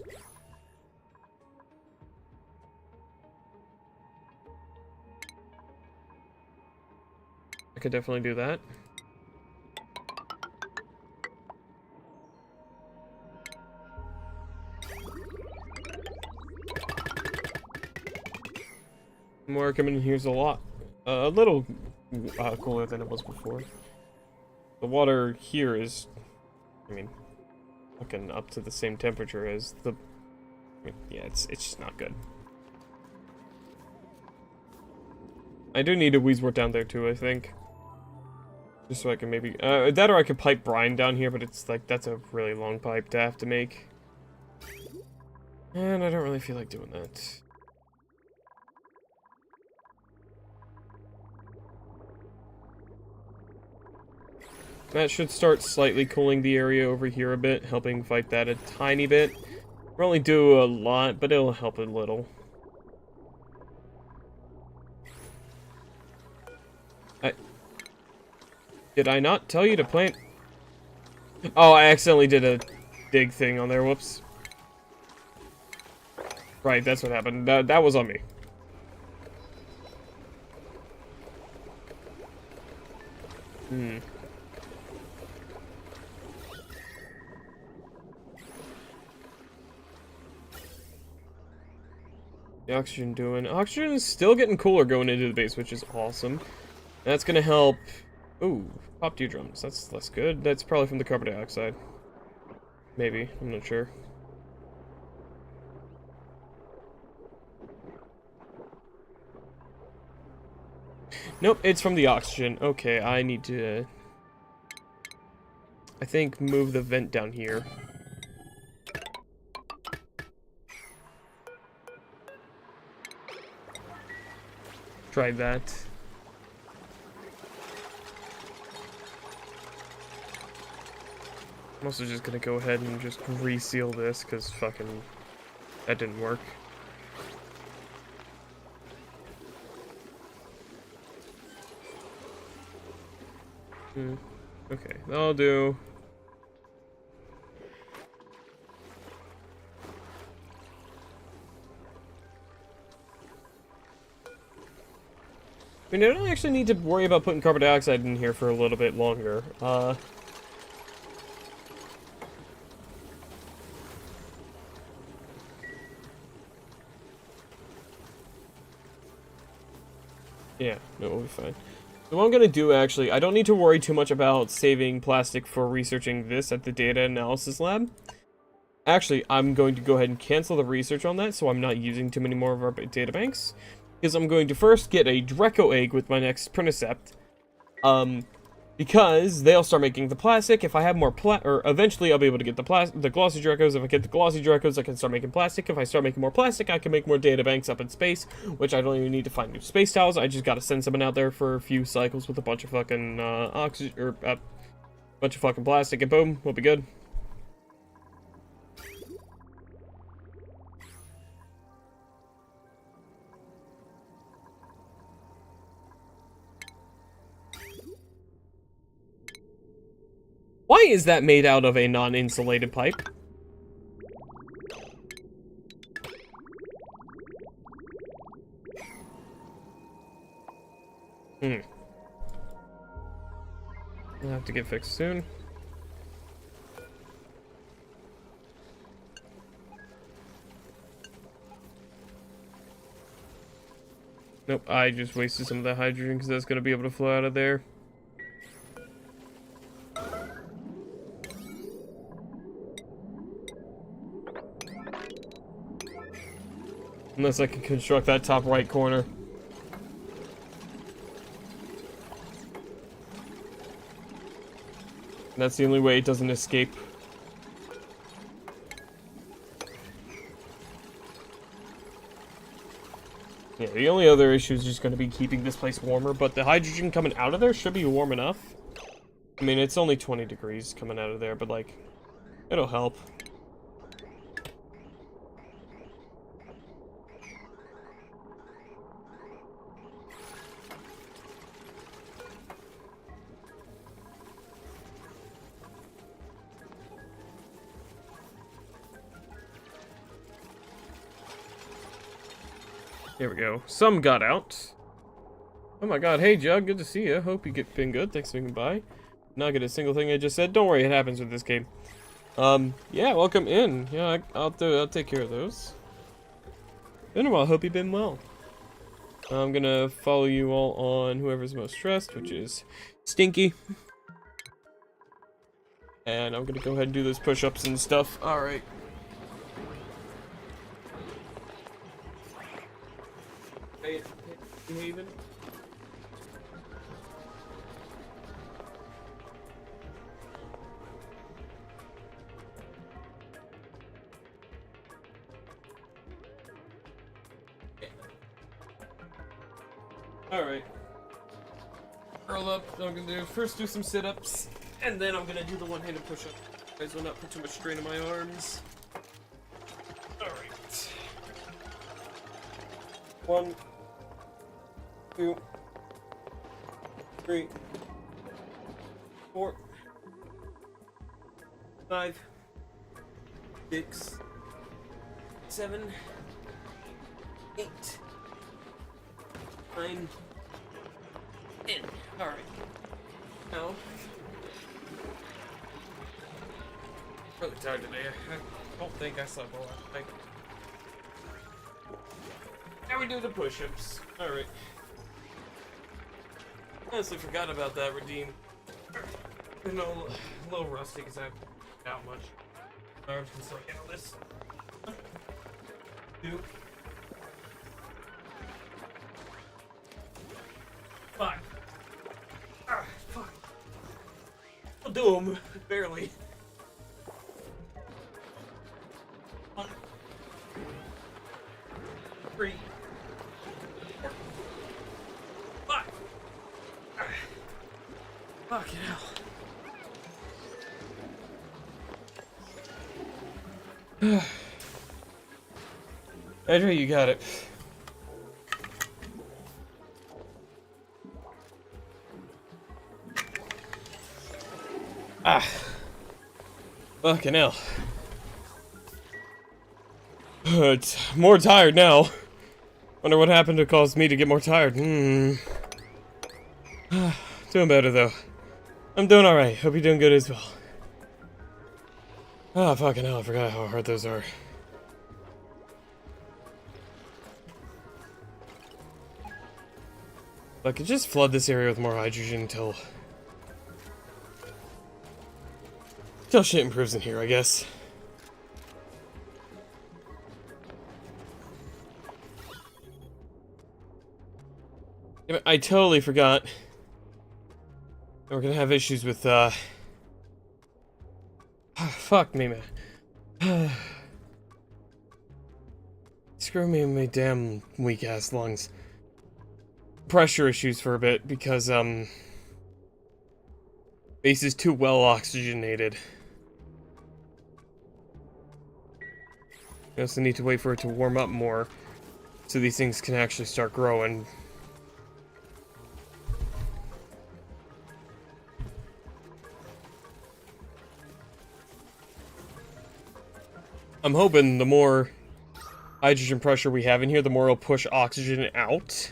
I could definitely do that. More coming in here's a lot. A little cooler than it was before. The water here is, I mean, fucking up to the same temperature as the... I mean, yeah, it's just not good. I do need a Weezewort down there too, I think. Just so I can maybe... that or I could pipe brine down here, but it's like, that's a really long pipe to have to make. And I don't really feel like doing that. That should start slightly cooling the area over here a bit, helping fight that a tiny bit. We'll only do a lot, but it'll help a little. Did I not tell you to plant? Oh, I accidentally did a dig thing on there, whoops. Right, that's what happened. That was on me. The oxygen is still getting cooler going into the base, which is awesome. That's gonna help. Ooh, pop drums. That's less good. That's probably from the carbon dioxide. Maybe, I'm not sure. Nope, it's from the oxygen. Okay, I need to... I think move the vent down here. Try that. I'm also just gonna go ahead and just reseal this, because fucking... that didn't work. Okay, that'll do. I mean, I don't actually need to worry about putting carbon dioxide in here for a little bit longer. Yeah, no, we'll be fine. So what I'm gonna do, actually, I don't need to worry too much about saving plastic for researching this at the data analysis lab. Actually, I'm going to go ahead and cancel the research on that, so I'm not using too many more of our data banks. Because I'm going to first get a Draco egg with my next Prinicept. Because they'll start making the plastic. If I have more or eventually I'll be able to get the glossy Dracos. If I get the glossy Dracos, I can start making plastic. If I start making more plastic, I can make more data banks up in space, which I don't even need to find new space towels. I just gotta send someone out there for a few cycles with a bunch of fucking oxygen or bunch of fucking plastic, and boom, we'll be good. Why is that made out of a non-insulated pipe? I'll have to get fixed soon. Nope, I just wasted some of that hydrogen because that's going to be able to flow out of there. Unless I can construct that top right corner. That's the only way it doesn't escape. Yeah, the only other issue is just going to be keeping this place warmer, but the hydrogen coming out of there should be warm enough. I mean, it's only 20 degrees coming out of there, but, like, it'll help. Here we go. Some got out. Oh my god, hey Jug, good to see you. Hope you been good. Thanks for coming by. Not get a single thing I just said. Don't worry, it happens with this game. Yeah, welcome in. Yeah, I'll take care of those. Been a while, hope you've been well. I'm gonna follow you all on whoever's most stressed, which is Stinky. And I'm gonna go ahead and do those push-ups and stuff. Alright. Haven. Alright. Roll up. I'm gonna first do some sit-ups, and then I'm gonna do the one-handed push-up. Guys will not put too much strain on my arms. Alright. 1, 2, 3, 4, 5, 6, 7, 8, 9, 10. Alright. Now, really tired today. I don't think I slept well last night. Now we do the push-ups. Alright. Honestly forgot about that, Redeem. You know, a little rusty because I haven't out much. My arms can still handle this. 2, 5, do them, barely. 1, 3, 4, 5. Fucking hell. Andrew, you got it. Ah. Fucking hell. It's more tired now. Wonder what happened to cause me to get more tired. Doing better though. I'm doing alright. Hope you're doing good as well. Ah, fucking hell, I forgot how hard those are. I could just flood this area with more hydrogen until shit improves in here, I guess. Damn it, I totally forgot. We're gonna have issues with, fuck me, man. Screw me in my damn weak-ass lungs. Pressure issues for a bit, because, base is too well oxygenated. We also need to wait for it to warm up more, so these things can actually start growing. I'm hoping the more hydrogen pressure we have in here, the more it'll push oxygen out.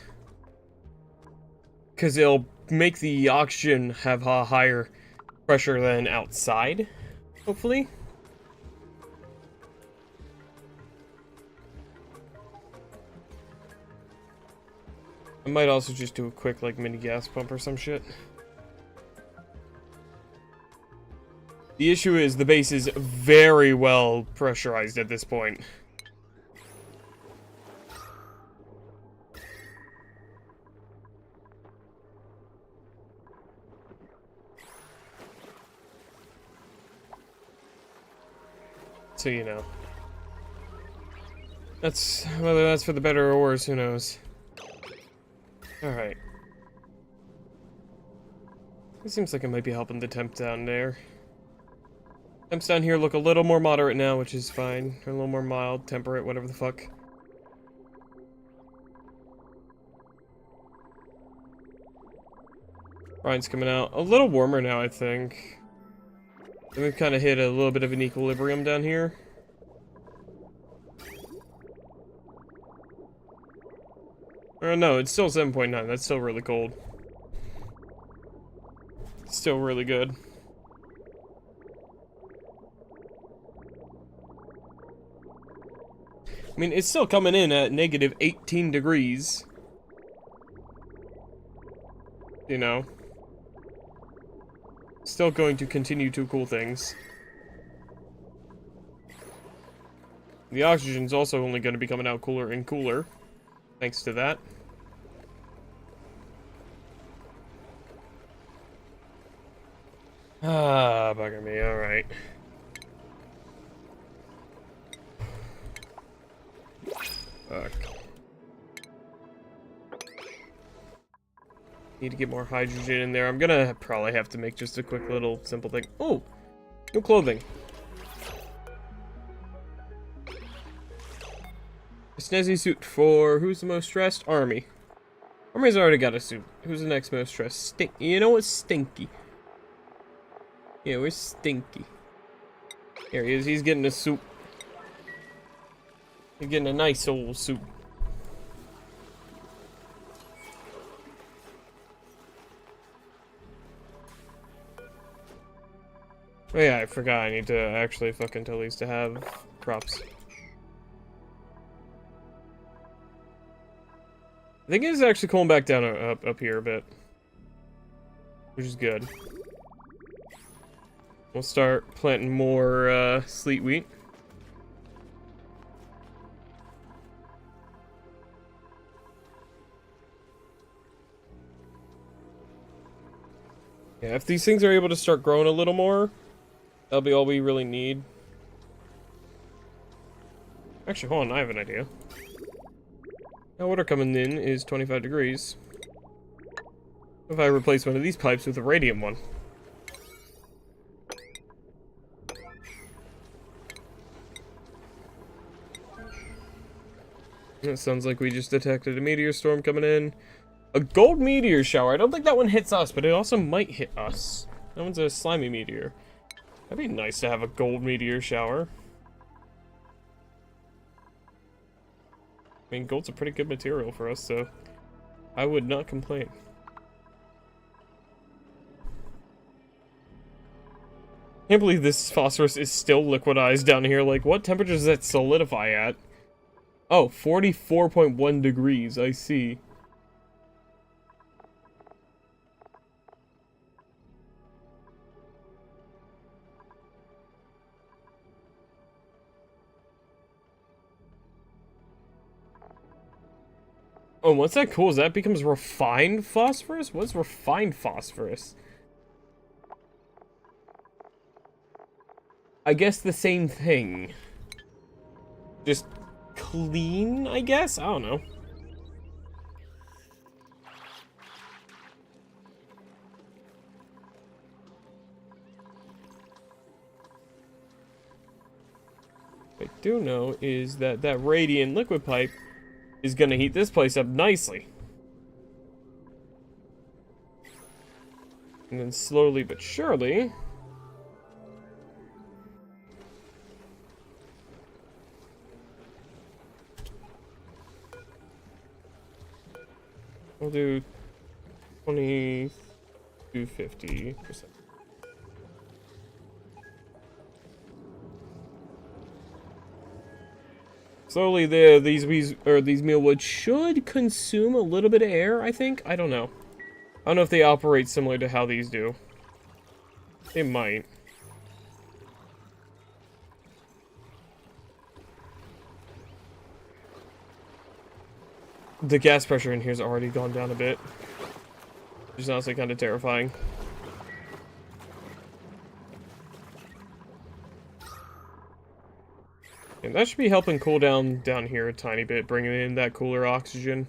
Because it'll make the oxygen have a higher pressure than outside, hopefully. I might also just do a quick, like, mini gas pump or some shit. The issue is the base is very well pressurized at this point. So, you know. That's, whether that's for the better or worse, who knows. Alright. It seems like it might be helping the temp down there. Temps down here look a little more moderate now, which is fine. Or a little more mild, temperate, whatever the fuck. Brian's coming out a little warmer now, I think. And we've kind of hit a little bit of an equilibrium down here. No, it's still 7.9. That's still really cold. Still really good. I mean, it's still coming in at negative 18 degrees. You know. Still going to continue to cool things. The oxygen's also only going to be coming out cooler and cooler. Thanks to that. Ah, bugger me, alright. Fuck. Need to get more hydrogen in there. I'm gonna probably have to make just a quick little simple thing. Oh! New clothing. A snazzy suit for who's the most stressed? Army. Army's already got a suit. Who's the next most stressed? You know what's Stinky? Yeah, where's Stinky? There he is. He's getting a suit. He's getting a nice old suit. Oh yeah, I forgot. I need to actually fucking tell these to have props. I think it's actually cooling back down up here a bit, which is good. We'll start planting more sleet wheat. Yeah, if these things are able to start growing a little more, that'll be all we really need. Actually, hold on, I have an idea. Now, water coming in is 25 degrees. If I replace one of these pipes with a radiant one. It sounds like we just detected a meteor storm coming in. A gold meteor shower. I don't think that one hits us, but it also might hit us. That one's a slimy meteor. That'd be nice to have a gold meteor shower. I mean, gold's a pretty good material for us, so I would not complain. Can't believe this phosphorus is still liquidized down here. Like, what temperature does that solidify at? Oh, 44.1 degrees, I see. Oh, once that cools, that becomes refined phosphorus? What's refined phosphorus? I guess the same thing. Just clean, I guess? I don't know. What I do know is that that radiant liquid pipe is gonna heat this place up nicely. And then slowly but surely... we'll do 20 to 50%. Slowly, these mealwoods should consume a little bit of air, I think. I don't know. I don't know if they operate similar to how these do. They might. The gas pressure in here has already gone down a bit. Which is honestly kind of terrifying. And that should be helping cool down here a tiny bit, bringing in that cooler oxygen.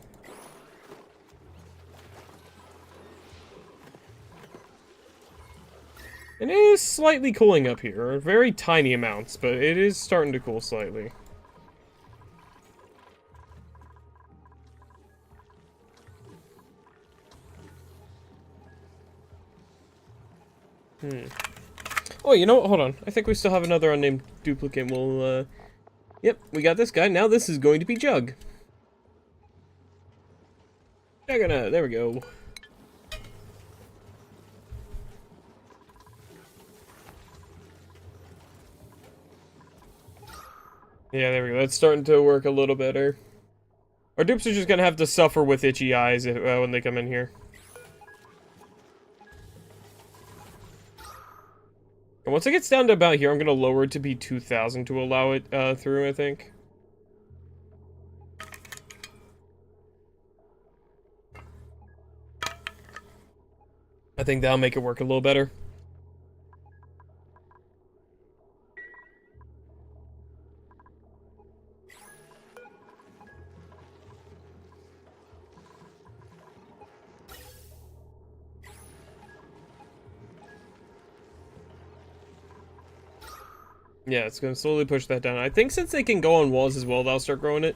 And it is slightly cooling up here. Very tiny amounts, but it is starting to cool slightly. Oh, you know what? Hold on. I think we still have another unnamed duplicate. We'll, yep, we got this guy. Now this is going to be Jug. There we go. Yeah, there we go. That's starting to work a little better. Our dupes are just gonna have to suffer with itchy eyes when they come in here. And once it gets down to about here, I'm gonna lower it to be 2,000 to allow it through, I think. I think that'll make it work a little better. Yeah, it's gonna slowly push that down. I think since they can go on walls as well, they'll start growing it.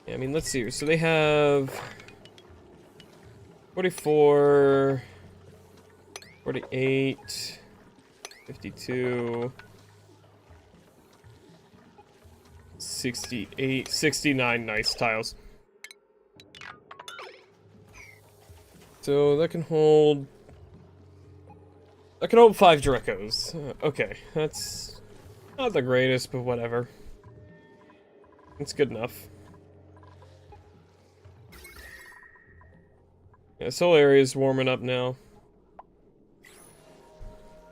Yeah, I mean, let's see. So they have 44, 48, 52, 68, 69 nice tiles. So that can hold 5 Drekos. Okay, that's not the greatest, but whatever. It's good enough. Yeah, this whole area is warming up now.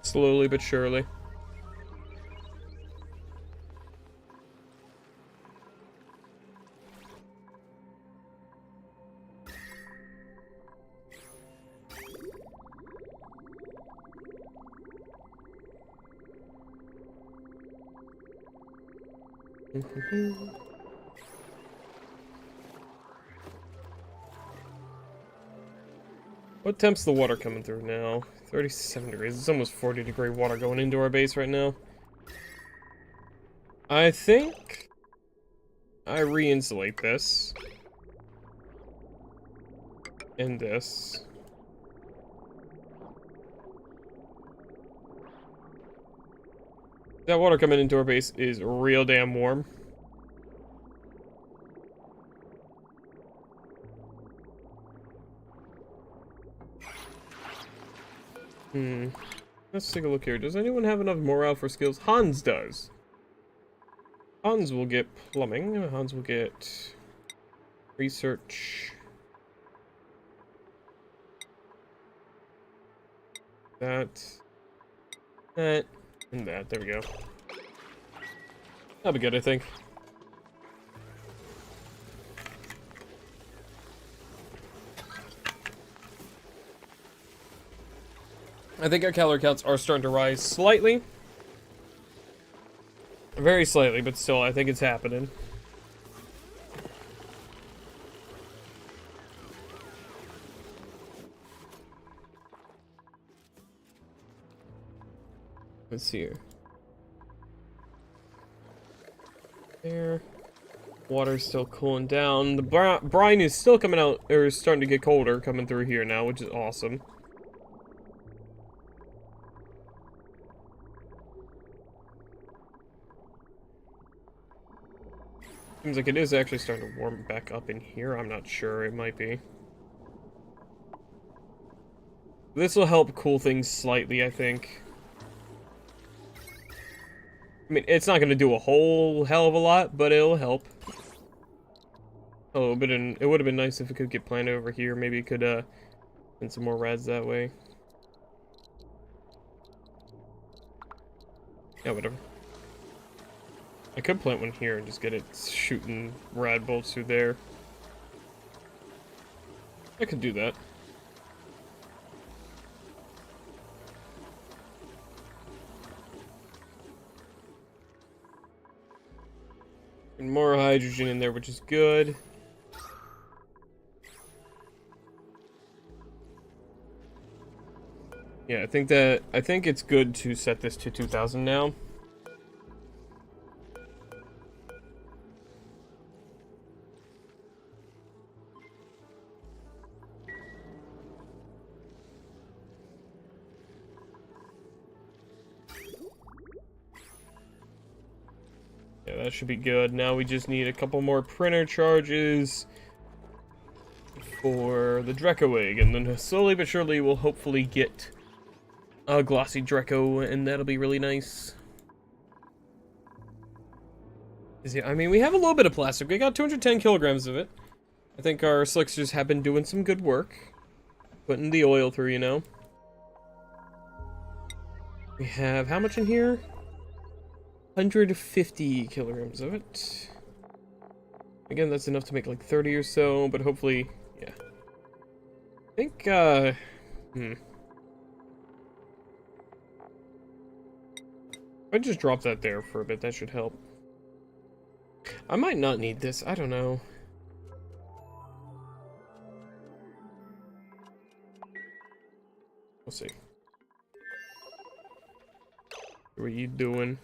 Slowly but surely. What temp's the water coming through now? 37 degrees. It's almost 40-degree water going into our base right now. I think I re-insulate this. And this. That water coming into our base is real damn warm. Let's take a look here. Does anyone have enough morale for skills? Hans does. Hans will get plumbing. Hans will get research. That. And that. There we go. That'll be good, I think. I think our calorie counts are starting to rise slightly. Very slightly, but still, I think it's happening. Let's see here. There. Water's still cooling down. The brine is still coming out, or starting to get colder coming through here now, which is awesome. Seems like it is actually starting to warm back up in here. I'm not sure. It might be. This will help cool things slightly, I think. I mean, it's not going to do a whole hell of a lot, but it'll help. Oh, but it would have been nice if it could get planted over here. Maybe it could, send some more rads that way. Yeah, whatever. I could plant one here and just get it shooting rad bolts through there. I could do that. And more hydrogen in there, which is good. Yeah, I think it's good to set this to 2000 now. Yeah, that should be good. Now we just need a couple more printer charges for the Dreco egg, and then slowly but surely we'll hopefully get a glossy Dreco, and that'll be really nice. I mean, we have a little bit of plastic. We got 210 kilograms of it. I think our slicksters have been doing some good work. Putting the oil through, you know. We have how much in here? 150 kilograms of it. Again, that's enough to make like 30 or so, but hopefully, yeah. I think, If I just drop that there for a bit, that should help. I might not need this, I don't know. We'll see. What are you doing?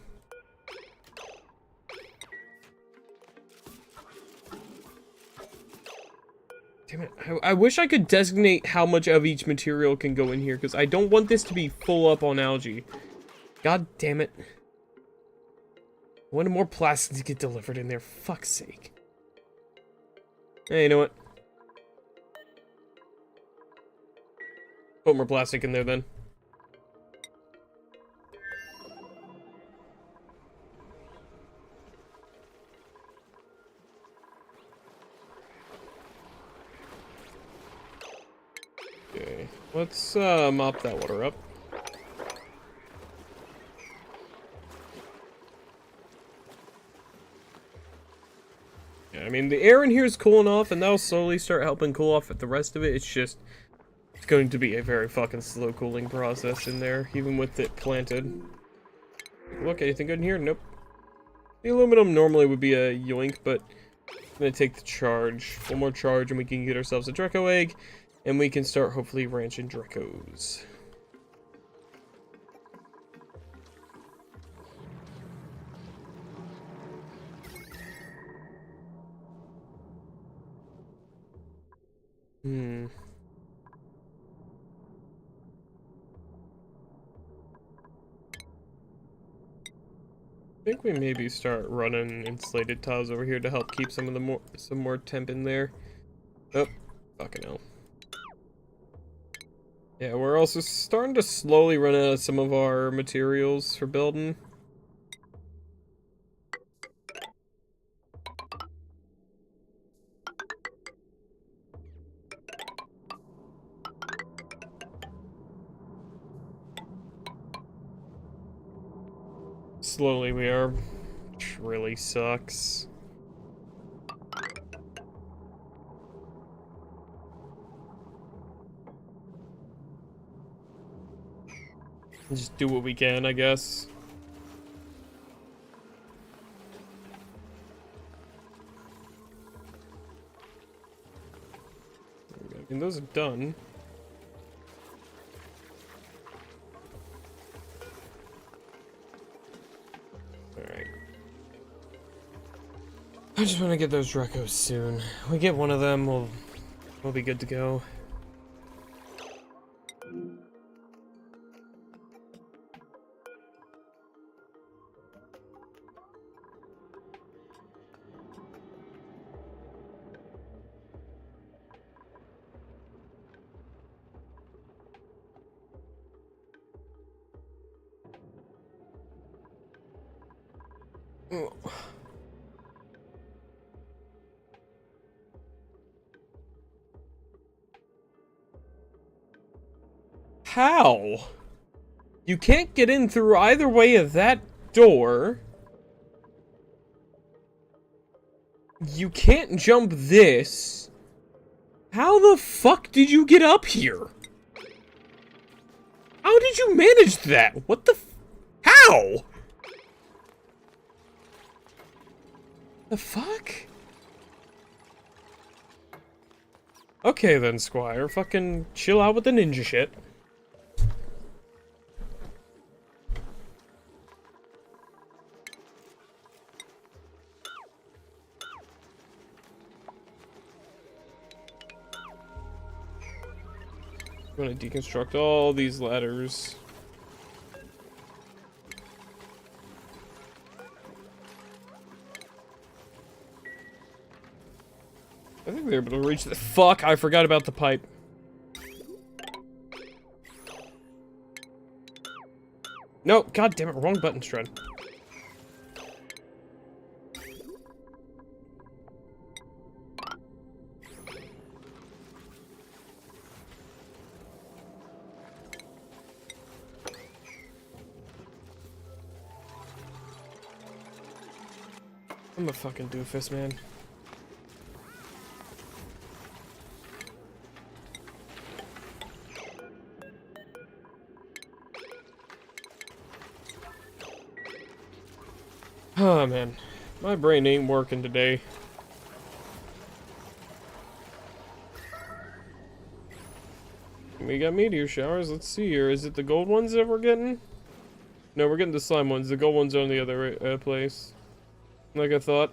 Damn it. I wish I could designate how much of each material can go in here, because I don't want this to be full up on algae. God damn it. I wanted more plastic to get delivered in there, fuck's sake. Hey, you know what? Put more plastic in there then. Okay, let's mop that water up. Yeah, I mean, the air in here is cooling off, and that'll slowly start helping cool off the rest of it. It's just, it's going to be a very fucking slow cooling process in there, even with it planted. Look, anything good in here? Nope. The aluminum normally would be a yoink, but I'm gonna take the charge. One more charge and we can get ourselves a Draco egg, and we can start hopefully ranching Dracos. I think we maybe start running insulated tiles over here to help keep some of the some more temp in there. Oh, fucking hell. Yeah, we're also starting to slowly run out of some of our materials for building. Slowly we are, which really sucks. Just do what we can, I guess. I mean, those are done. Alright. I just want to get those Dracos soon. We get one of them, we'll be good to go. How? You can't get in through either way of that door. You can't jump this. How the fuck did you get up here? How did you manage that? What the how? The fuck? Okay then, Squire. Fucking chill out with the ninja shit. I'm gonna deconstruct all these ladders. I think they're able to reach the— fuck, I forgot about the pipe. No, god damn it, wrong button, Strud. I'm a fucking doofus, man. Oh man, my brain ain't working today. We got meteor showers. Let's see here. Is it the gold ones that we're getting? No, we're getting the slime ones. The gold ones are in the other place. Like I thought.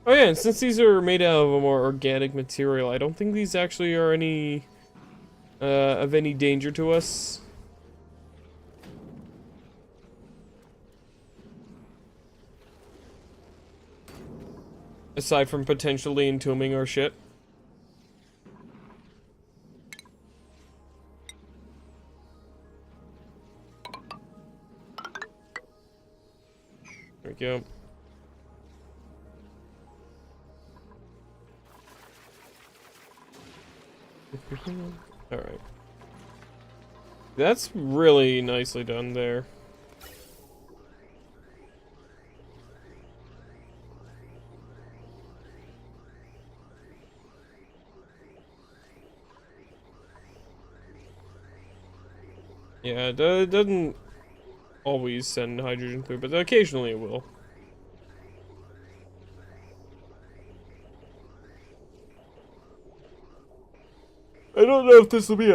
Oh yeah, and since these are made out of a more organic material, I don't think these actually are any of any danger to us. Aside from potentially entombing our shit. There we go. Alright. That's really nicely done there. Yeah, it doesn't always send hydrogen through, but occasionally it will. I don't know if this will be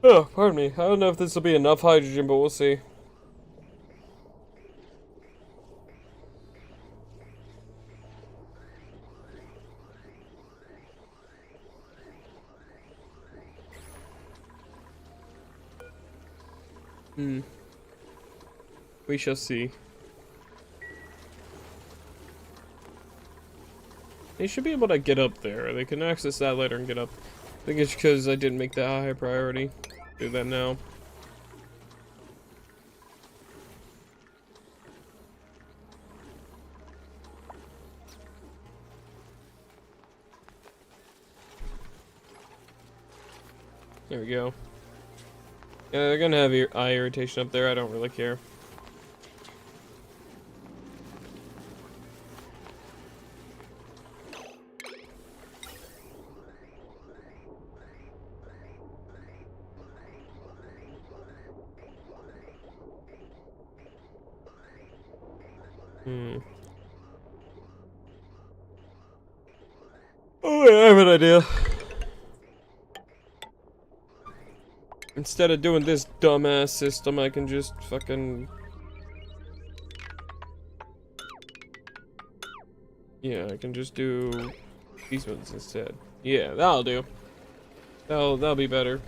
oh, pardon me. I don't know if this will be enough hydrogen, but we'll see. We shall see. They should be able to get up there. They can access that later and get up. I think it's because I didn't make that high priority. Do that now. There we go. Yeah, they're gonna have eye irritation up there. I don't really care. Oh, yeah, I have an idea. Instead of doing this dumbass system, I can just fucking... Yeah, I can just do these ones instead. Yeah, that'll do. That'll be better.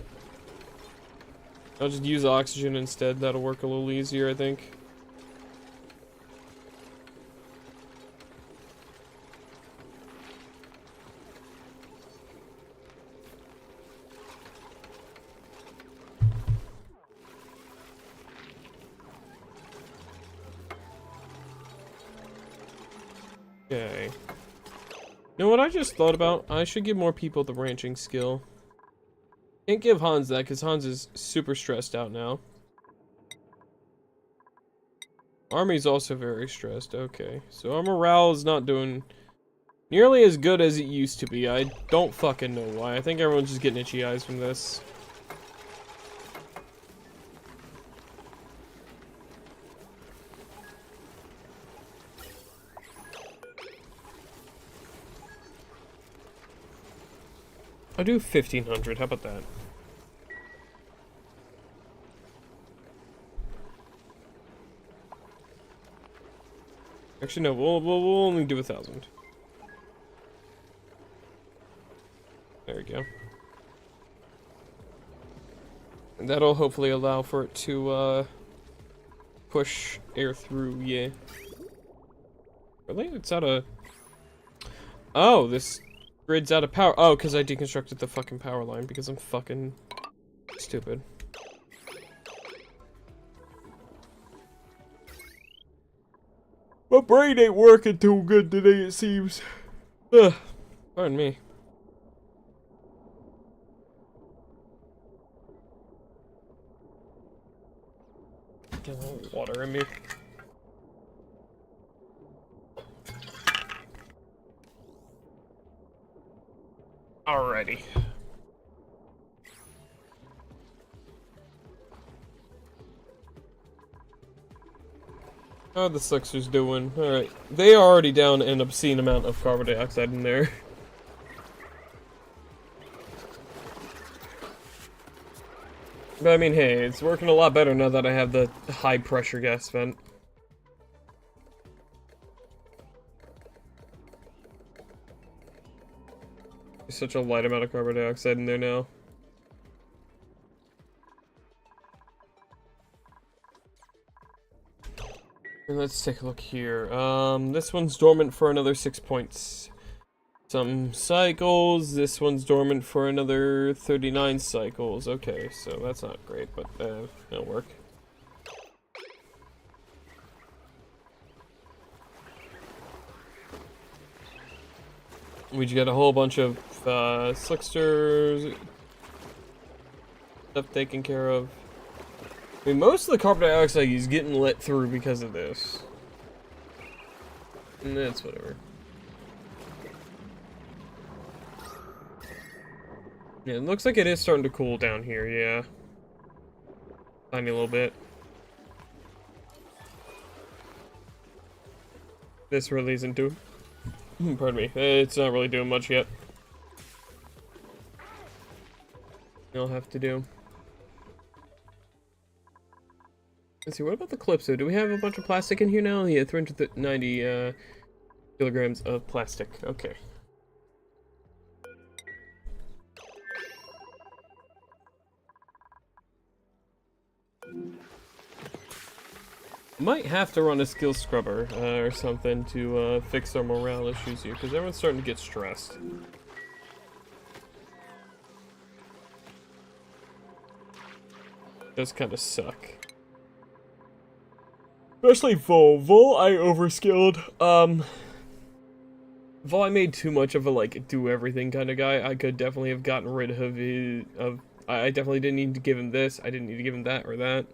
I'll just use oxygen instead. That'll work a little easier, I think. Okay. You know what I just thought about? I should give more people the ranching skill. Can't give Hans that because Hans is super stressed out now. Army's also very stressed. Okay, so our morale is not doing nearly as good as it used to be. I don't fucking know why. I think everyone's just getting itchy eyes from this. I'll do 1,500. How about that? Actually, no. We'll only do 1,000. There we go. And that'll hopefully allow for it to push air through. Yeah. Really? It's out of. Oh, this grid's out of power. Oh, because I deconstructed the fucking power line because I'm fucking stupid. My brain ain't working too good today, it seems. Ugh. Pardon me. Get a little water in me. Alrighty. How are the Sixers doing? Alright. They are already down an obscene amount of carbon dioxide in there. But I mean, hey, it's working a lot better now that I have the high pressure gas vent. There's such a light amount of carbon dioxide in there now. And let's take a look here. This one's dormant for another 6 points. Some cycles. This one's dormant for another 39 cycles. Okay, so that's not great, but it'll work. We just got a whole bunch of slicksters stuff taken care of. I mean, most of the carbon dioxide is getting let through because of this. And that's whatever. Yeah, it looks like it is starting to cool down here, yeah. Tiny little bit. This really isn't doing... Pardon me. It's not really doing much yet. You'll have to do. Let's see, what about the Calypso? Do we have a bunch of plastic in here now? Yeah, 390 kilograms of plastic. Okay. Might have to run a skill scrubber or something to fix our morale issues here, because everyone's starting to get stressed. Does kind of suck. Especially Vol. Vol, I overskilled. Vol, I made too much of a, like, do-everything kind of guy. I could definitely have gotten rid of his... I definitely didn't need to give him this. I didn't need to give him that or that.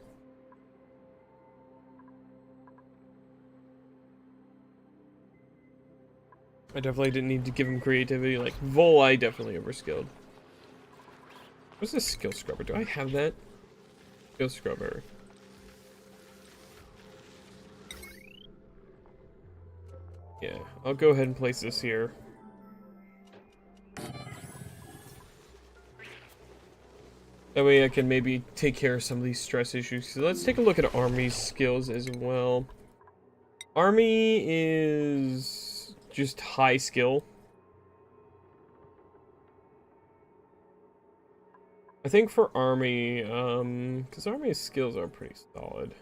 I definitely didn't need to give him creativity. Like, Vol, I definitely overskilled. What's this skill scrubber? Do I have that? Skill scrubber. Yeah, I'll go ahead and place this here. That way I can maybe take care of some of these stress issues. So let's take a look at Army's skills as well. Army is just high skill. I think for Army, because Army's skills are pretty solid.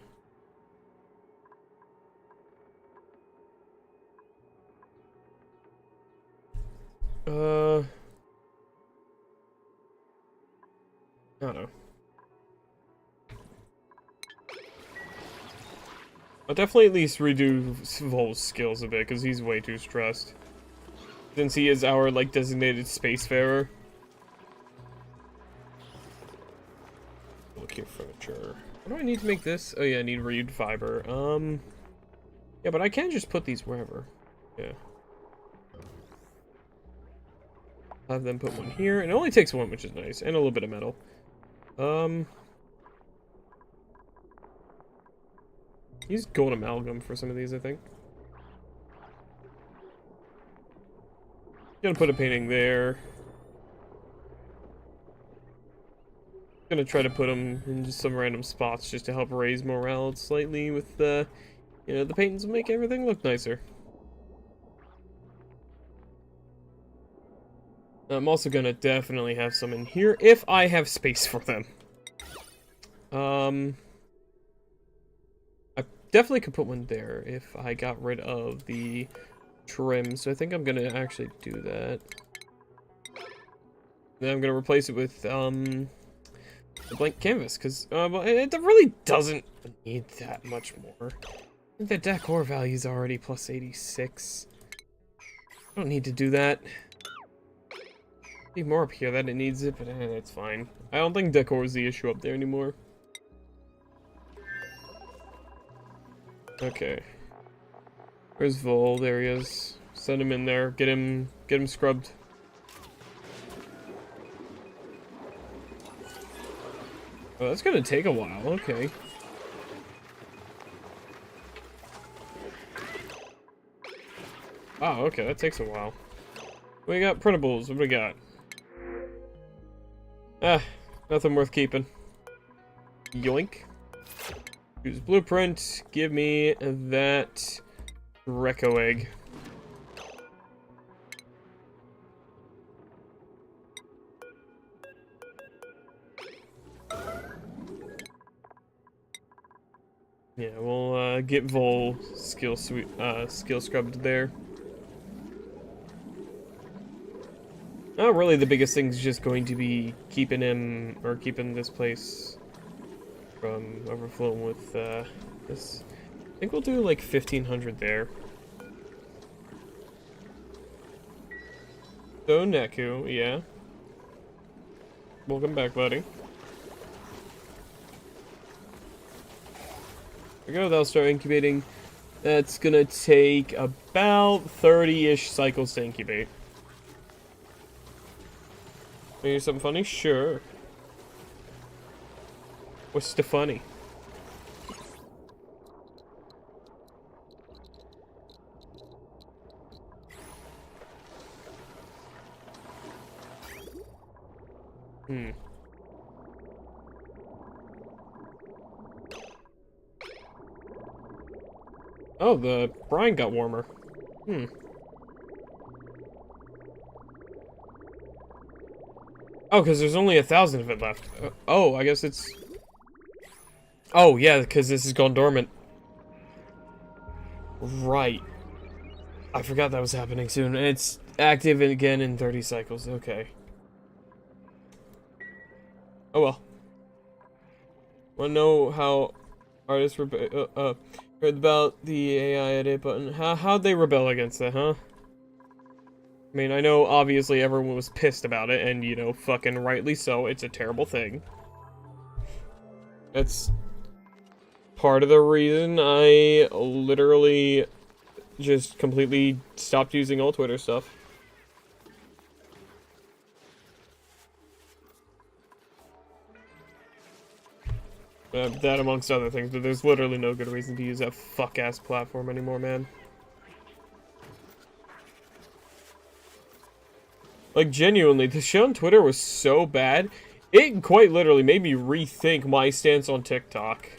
I don't know. I'll definitely at least redo Vol's skills a bit, because he's way too stressed. Since he is our, like, designated spacefarer. Look here, furniture. What do I need to make this? Oh yeah, I need reed fiber. Yeah, but I can just put these wherever. Yeah. Have them put one here, and it only takes one, which is nice, and a little bit of metal. Use gold amalgam for some of these, I think. Gonna put a painting there. Gonna try to put them in just some random spots just to help raise morale slightly with the, you know, the paintings will make everything look nicer. I'm also gonna definitely have some in here if I have space for them. I definitely could put one there if I got rid of the trim, so I think I'm gonna actually do that. Then I'm gonna replace it with the blank canvas, because well, it really doesn't need that much more. I think the decor value is already plus 86. I don't need to do that. Need more up here that it needs it, but it's fine. I don't think decor is the issue up there anymore. Okay. Where's Vol? There he is. Send him in there. Get him scrubbed. Oh, that's gonna take a while. Okay. Oh, okay. That takes a while. We got printables. What do we got? Ah, nothing worth keeping. Yoink. Use blueprint. Give me that Reco egg. Yeah, we'll get Vol skill scrubbed there. Oh, really, the biggest thing is just going to be keeping him, or keeping this place from overflowing with this. I think we'll do like 1,500 there. So, Neku, yeah. Welcome back, buddy. There we go, that'll start incubating. That's gonna take about 30-ish cycles to incubate. Maybe something funny? Sure. What's the funny? Hmm. Oh, the brine got warmer. Hmm. Oh, because there's only 1,000 of it left. Oh, I guess it's... Oh, yeah, because this has gone dormant. Right. I forgot that was happening soon. It's active again in 30 cycles. Okay. Oh, well. Wanna know how artists heard about the AI edit button? How'd they rebel against it, huh? I mean, I know obviously everyone was pissed about it, and, you know, fucking rightly so. It's a terrible thing. That's part of the reason I literally just completely stopped using all Twitter stuff. That amongst other things, but there's literally no good reason to use that fuck-ass platform anymore, man. Like, genuinely, the shit on Twitter was so bad, it quite literally made me rethink my stance on TikTok.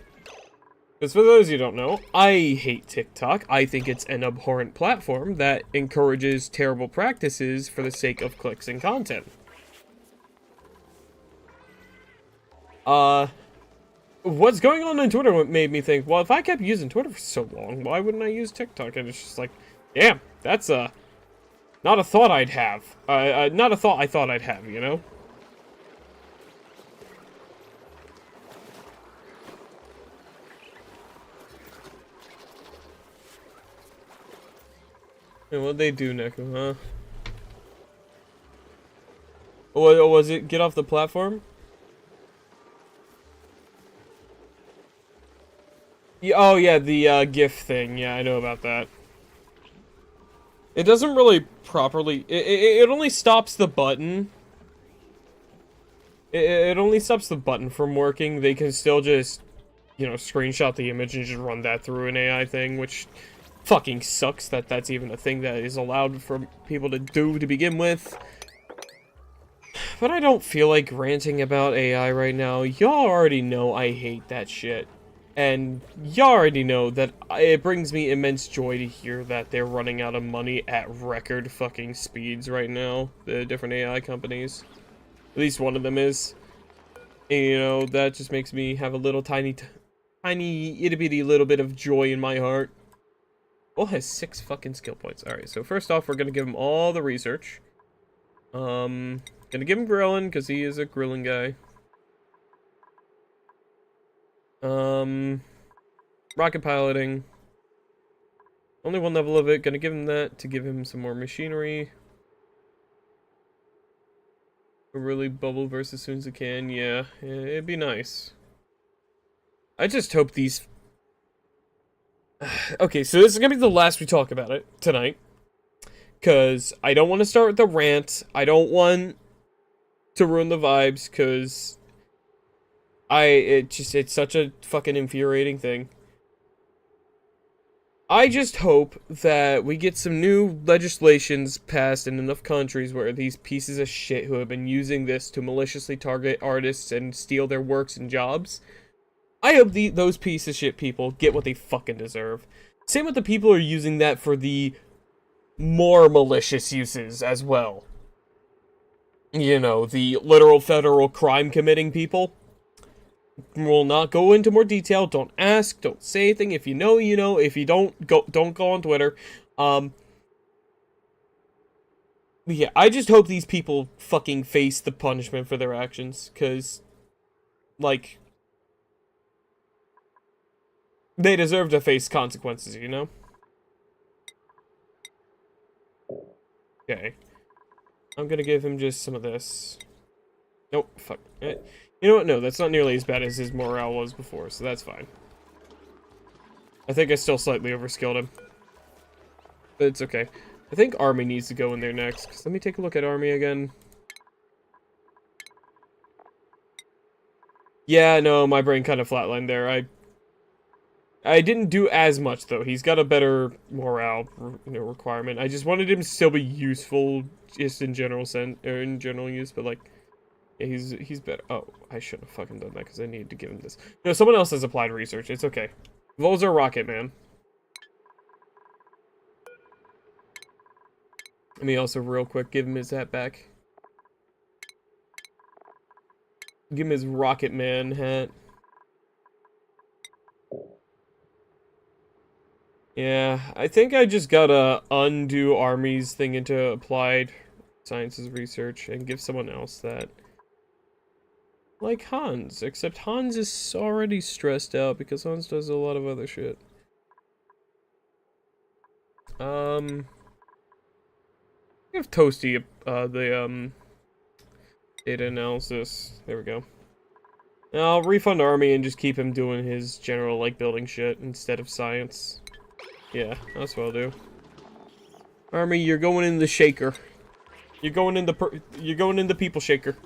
Because for those of you who don't know, I hate TikTok. I think it's an abhorrent platform that encourages terrible practices for the sake of clicks and content. What's going on Twitter made me think, well, if I kept using Twitter for so long, why wouldn't I use TikTok? And it's just like, damn, that's not a thought I'd have. Not a thought I thought I'd have, you know? And what'd they do, Neko, huh? What was it? Get off the platform? Yeah, oh yeah, the GIF thing. Yeah, I know about that. It doesn't really properly... It only stops the button. It only stops the button from working. They can still just, you know, screenshot the image and just run that through an AI thing, which fucking sucks that that's even a thing that is allowed for people to do to begin with. But I don't feel like ranting about AI right now. Y'all already know I hate that shit. And y'all already know that it brings me immense joy to hear that they're running out of money at record fucking speeds right now. The different AI companies. At least one of them is. And, you know, that just makes me have a little tiny itty bitty little bit of joy in my heart. Bull has 6 fucking skill points. Alright, so first off, we're gonna give him all the research. Gonna give him grilling, because he is a grilling guy. Rocket piloting. Only 1 level of it. Gonna give him that to give him some more machinery. Really bubble burst as soon as it can. Yeah, it'd be nice. I just hope these... Okay, so this is gonna be the last we talk about it tonight. Because I don't want to start with the rant. I don't want to ruin the vibes, because... it's such a fucking infuriating thing. I just hope that we get some new legislations passed in enough countries where these pieces of shit who have been using this to maliciously target artists and steal their works and jobs, I hope those piece of shit people get what they fucking deserve. Same with the people who are using that for the more malicious uses as well. You know, the literal federal crime committing people. We'll not go into more detail. Don't ask. Don't say anything. If you know, you know. If you don't go on Twitter. Yeah, I just hope these people fucking face the punishment for their actions, because, like, they deserve to face consequences, you know? Okay. I'm gonna give him just some of this. Nope, fuck. You know what? No, that's not nearly as bad as his morale was before, so that's fine. I think I still slightly overskilled him. But it's okay. I think Army needs to go in there next. 'Cause let me take a look at Army again. Yeah, no, my brain kind of flatlined there. I didn't do as much though. He's got a better morale, requirement. I just wanted him to still be useful, just in general sense, or in general use. But like, yeah, he's better. Oh, I shouldn't have fucking done that because I needed to give him this. No, someone else has applied research. It's okay. Vol's our rocket man. Let me also real quick give him his hat back. Give him his rocket man hat. Yeah, I think I just gotta undo Army's thing into applied sciences research and give someone else that. Like Hans, except Hans is already stressed out because Hans does a lot of other shit. Give Toasty the data analysis. There we go. Now I'll refund Army and just keep him doing his general like building shit instead of science. Yeah, that's what I'll do. Army, you're going in the shaker. You're going in the people shaker.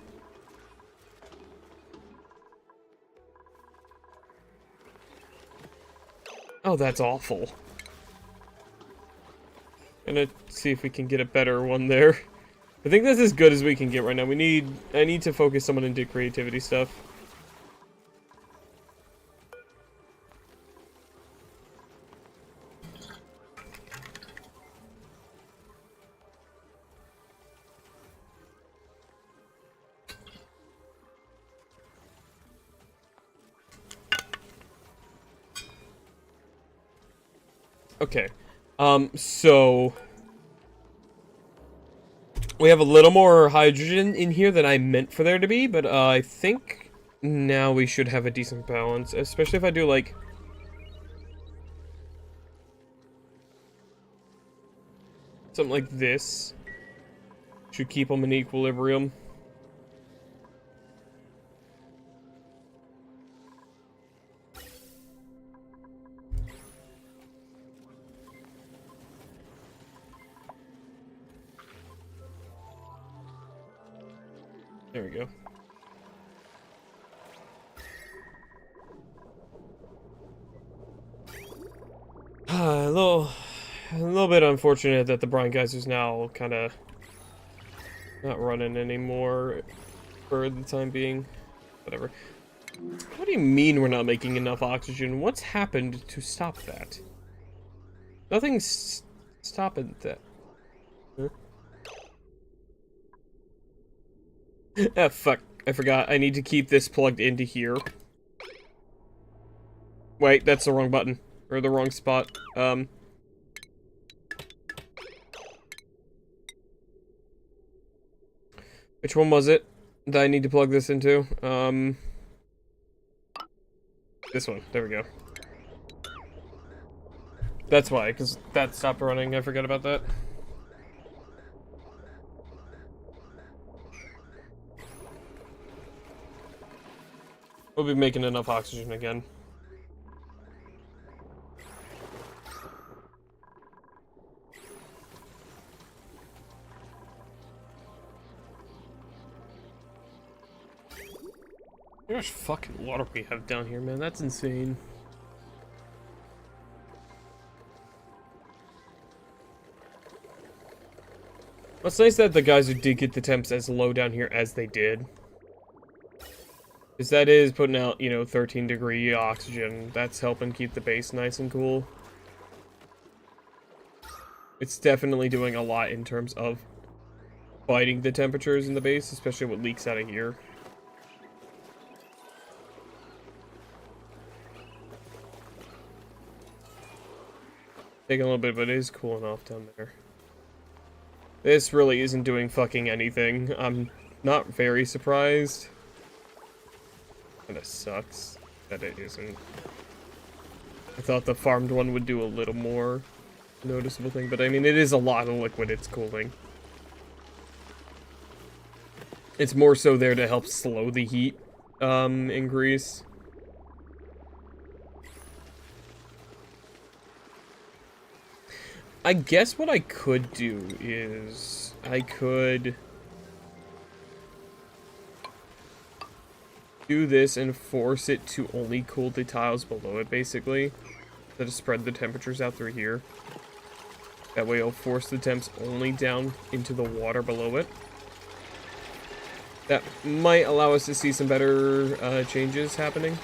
Oh, that's awful. Gonna see if we can get a better one there. I think that's as good as we can get right now. I need to focus someone into creativity stuff. Okay. So we have a little more hydrogen in here than I meant for there to be, but I think now we should have a decent balance, especially if I do like something like this. Should keep them in equilibrium. There we go. A little bit unfortunate that the Brine Geyser's now kind of not running anymore for the time being. Whatever. What do you mean we're not making enough oxygen? What's happened to stop that? Nothing's stopping that. Huh? Ah, fuck. I forgot. I need to keep this plugged into here. Wait, that's the wrong button. Or the wrong spot. Which one was it that I need to plug this into? This one. There we go. That's why, because that stopped running. I forgot about that. We'll be making enough oxygen again. How much fucking water we have down here, man? That's insane. It's nice that the guys who did get the temps as low down here as they did. Because that is putting out, you know, 13-degree oxygen. That's helping keep the base nice and cool. It's definitely doing a lot in terms of fighting the temperatures in the base, especially what leaks out of here. Taking a little bit, but it is cooling off down there. This really isn't doing fucking anything. I'm not very surprised. Kinda sucks that it isn't. I thought the farmed one would do a little more noticeable thing, but I mean, it is a lot of liquid it's cooling. It's more so there to help slow the heat increase. I guess what I could do is I could do this and force it to only cool the tiles below it, basically. So to spread the temperatures out through here. That way it'll force the temps only down into the water below it. That might allow us to see some better changes happening.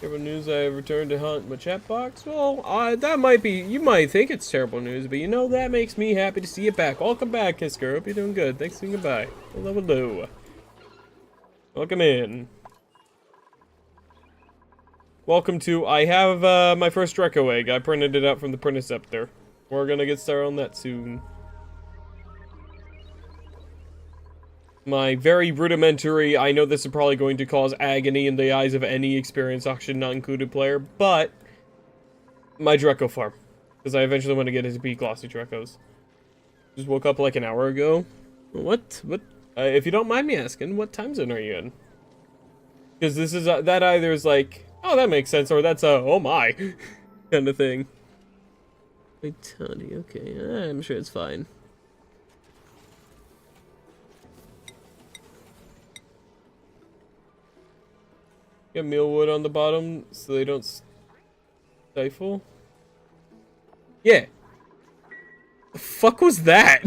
Terrible news, I have returned to haunt my chat box. Well, that might be, you might think it's terrible news, but you know, that makes me happy to see you back. Welcome back, Kisker. Hope you're doing good. Thanks for goodbye. Hello, hello. Welcome in. Welcome to, I have my first Draco egg. I printed it out from the Printiceptor. We're gonna get started on that soon. My very rudimentary, I know this is probably going to cause agony in the eyes of any experienced auction not included player, but my Draco farm. Because I eventually want to get into big glossy Dracos. Just woke up like an hour ago. What? If you don't mind me asking, what time zone are you in? Because this is, that either is like, oh, that makes sense, or that's a, oh my, kind of thing. Vitality, okay, I'm sure it's fine. Get mealwood on the bottom so they don't stifle. Yeah. The fuck was that?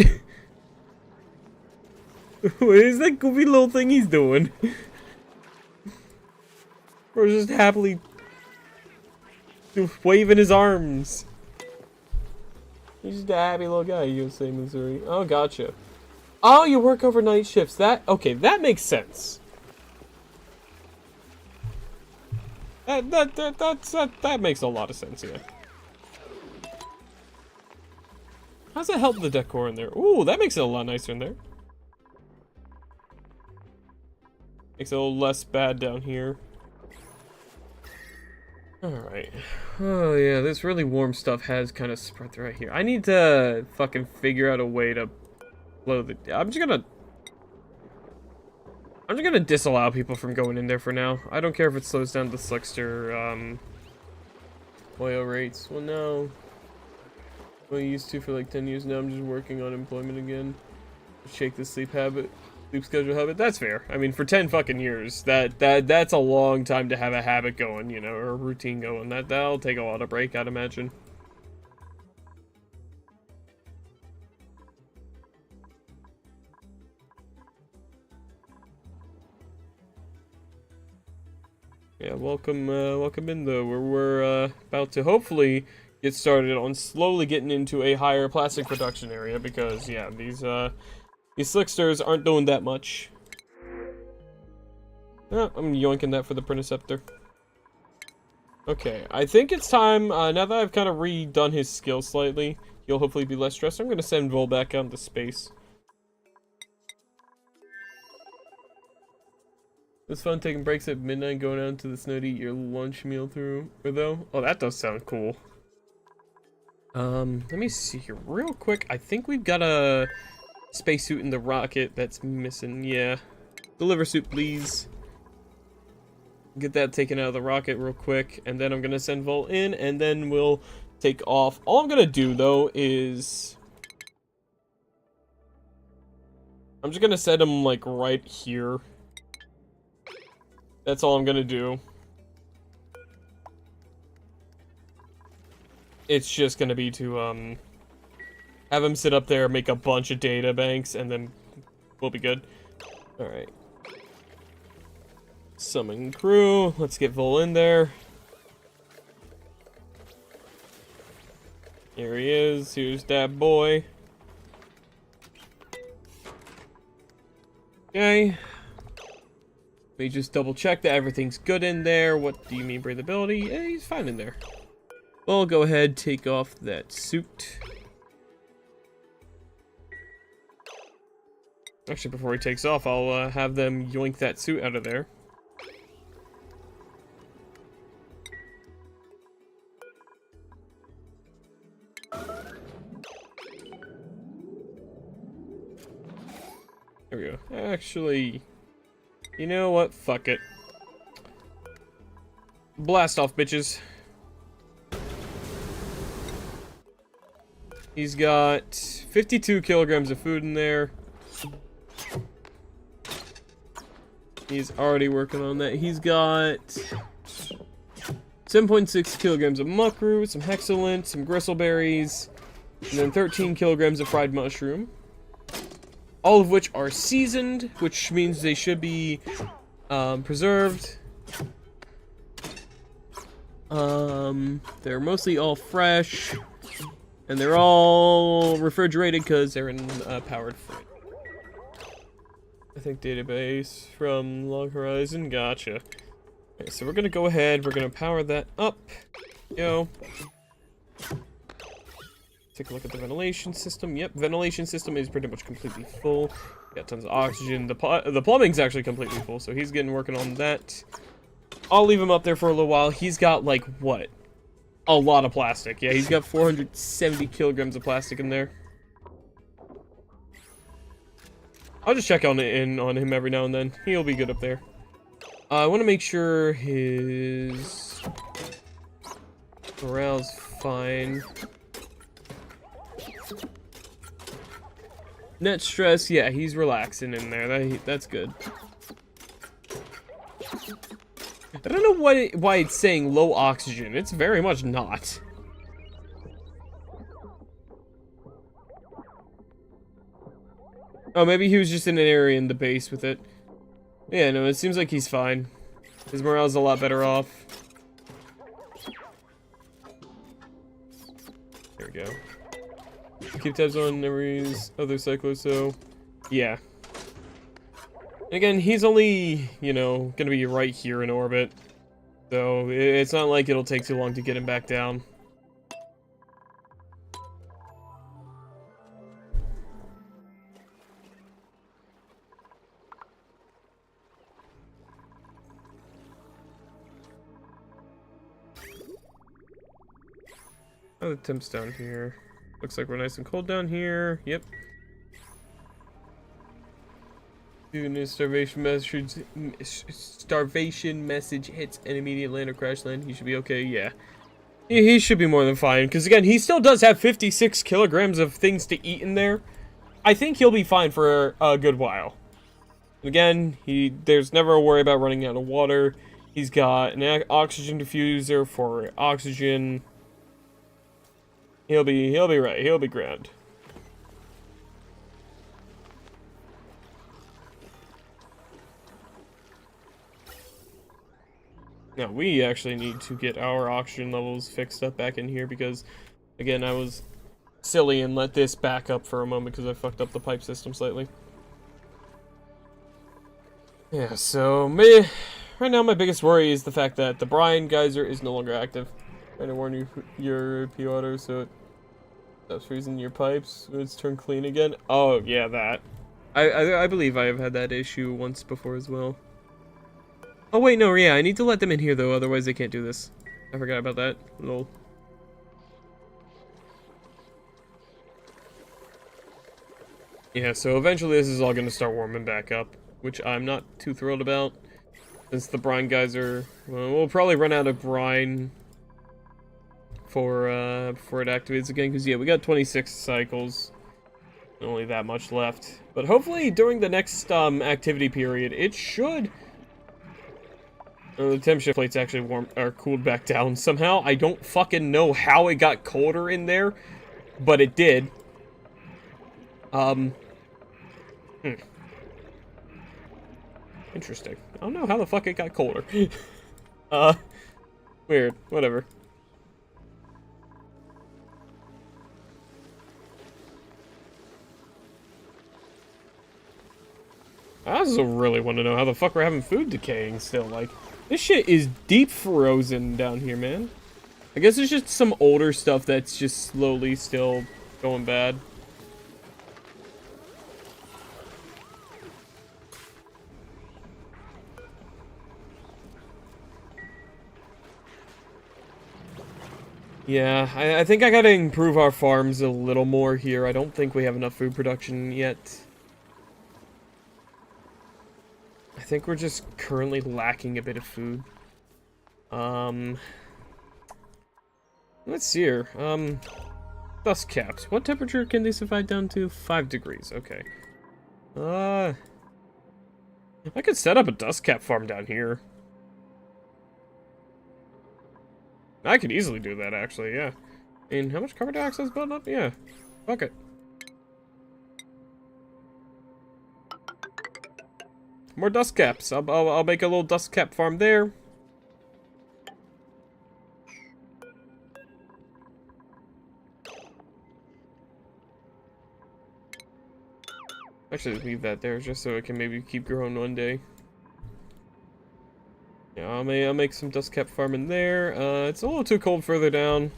What is that goofy little thing he's doing? Or just happily waving his arms. He's just a happy little guy, you say, Missouri. Oh, gotcha. Oh, you work overnight shifts. That, okay, that makes sense. That makes a lot of sense, yeah. How's that help the decor in there? Ooh, that makes it a lot nicer in there. Makes it a little less bad down here. Alright. Oh yeah, this really warm stuff has kind of spread through right here. I need to fucking figure out a way to blow the... I'm just gonna disallow people from going in there for now. I don't care if it slows down the Slickster, oil rates. Well, no. Well, I used to for like 10 years now. I'm just working on employment again. Shake the sleep schedule habit. That's fair. I mean, for 10 fucking years, that's a long time to have a habit going, you know, or a routine going. That'll take a lot of break, I'd imagine. Yeah, welcome in though. We're about to hopefully get started on slowly getting into a higher plastic production area because yeah, these slicksters aren't doing that much. Oh, I'm yoinking that for the Printiceptor. Okay, I think it's time, now that I've kind of redone his skill slightly, he'll hopefully be less stressed. I'm gonna send Vol back out into space. It's fun taking breaks at midnight, going out into the snow to eat your lunch meal through, or though? Oh, that does sound cool. Let me see here real quick. I think we've got a spacesuit in the rocket that's missing. Yeah. Deliver suit, please. Get that taken out of the rocket real quick, and then I'm gonna send Vol in, and then we'll take off. All I'm gonna do, though, is... I'm just gonna set him, like, right here. That's all I'm gonna do. It's just gonna be to, have him sit up there, make a bunch of data banks, and then we'll be good. Alright. Summon crew. Let's get Vol in there. Here he is. Here's that boy. Okay. Let me just double check that everything's good in there. What do you mean breathability? Yeah, he's fine in there. Well, go ahead, take off that suit. Actually, before he takes off, I'll have them yoink that suit out of there. There we go. Actually... You know what? Fuck it. Blast off, bitches. He's got 52 kilograms of food in there. He's already working on that. He's got 7.6 kilograms of muckroot, some hexalent, some gristleberries, and then 13 kilograms of fried mushroom. All of which are seasoned, which means they should be preserved. They're mostly all fresh, and they're all refrigerated because they're in powered fridge. I think database from Long Horizon. Gotcha. Okay, so we're gonna go ahead. We're gonna power that up. Go. Take a look at the ventilation system. Yep, ventilation system is pretty much completely full. Got tons of oxygen. The plumbing's actually completely full, so he's working on that. I'll leave him up there for a little while. He's got, like, what? A lot of plastic. Yeah, he's got 470 kilograms of plastic in there. I'll just check on him every now and then. He'll be good up there. I want to make sure his morale's fine. Net stress, yeah, he's relaxing in there. That's good. I don't know why it's saying low oxygen. It's very much not. Oh, maybe he was just in an area in the base with it. Yeah, no, it seems like he's fine. His morale's a lot better off. There we go. Keep tabs on every other cycler, so yeah. Again, he's only, you know, gonna be right here in orbit, so it's not like it'll take too long to get him back down. Oh, the temp's down here. Looks like we're nice and cold down here. Yep. Even if starvation message hits an immediate land or crash land, he should be okay. Yeah. He should be more than fine. Because again, he still does have 56 kilograms of things to eat in there. I think he'll be fine for a good while. Again, there's never a worry about running out of water. He's got an oxygen diffuser for oxygen. He'll be right. He'll be grand. Now, we actually need to get our oxygen levels fixed up back in here because, again, I was silly and let this back up for a moment because I fucked up the pipe system slightly. Yeah, so, right now my biggest worry is the fact that the brine geyser is no longer active. Trying to warn you, your P-water, so it stops freezing your pipes when it's turned clean again. Oh, yeah, that. I believe I have had that issue once before as well. Oh, wait, no, yeah, I need to let them in here, though, otherwise they can't do this. I forgot about that. Lol. Yeah, so eventually this is all going to start warming back up, which I'm not too thrilled about. Since the brine geyser, well, we'll probably run out of brine before it activates again, because yeah, we got 26 cycles, only that much left. But hopefully during the next activity period, it should. The temp shift plate's actually cooled back down somehow. I don't fucking know how it got colder in there, but it did. Interesting. I don't know how the fuck it got colder. Weird. Whatever. I also really want to know how the fuck we're having food decaying still. Like, this shit is deep frozen down here, man. I guess it's just some older stuff that's just slowly still going bad. Yeah, I think I gotta improve our farms a little more here. I don't think we have enough food production yet. I think we're just currently lacking a bit of food. Let's see here. Dust caps. What temperature can they survive down to? 5 degrees. Okay. I could set up a dust cap farm down here. I could easily do that, actually, yeah. And how much carbon dioxide is building up? Yeah. Fuck it. More dust caps. I'll make a little dust cap farm there. Actually, leave that there just so it can maybe keep growing one day. Yeah, I'll make some dust cap farm in there. It's a little too cold further down.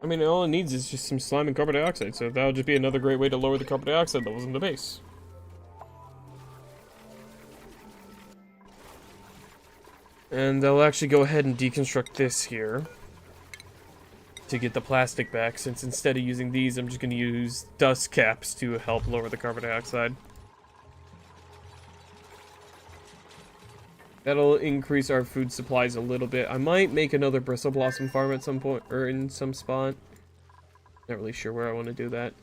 I mean, all it needs is just some slime and carbon dioxide, so that'll just be another great way to lower the carbon dioxide levels in the base. And they'll actually go ahead and deconstruct this here to get the plastic back, since instead of using these, I'm just going to use dust caps to help lower the carbon dioxide. That'll increase our food supplies a little bit. I might make another bristle blossom farm at some point, or in some spot. Not really sure where I want to do that.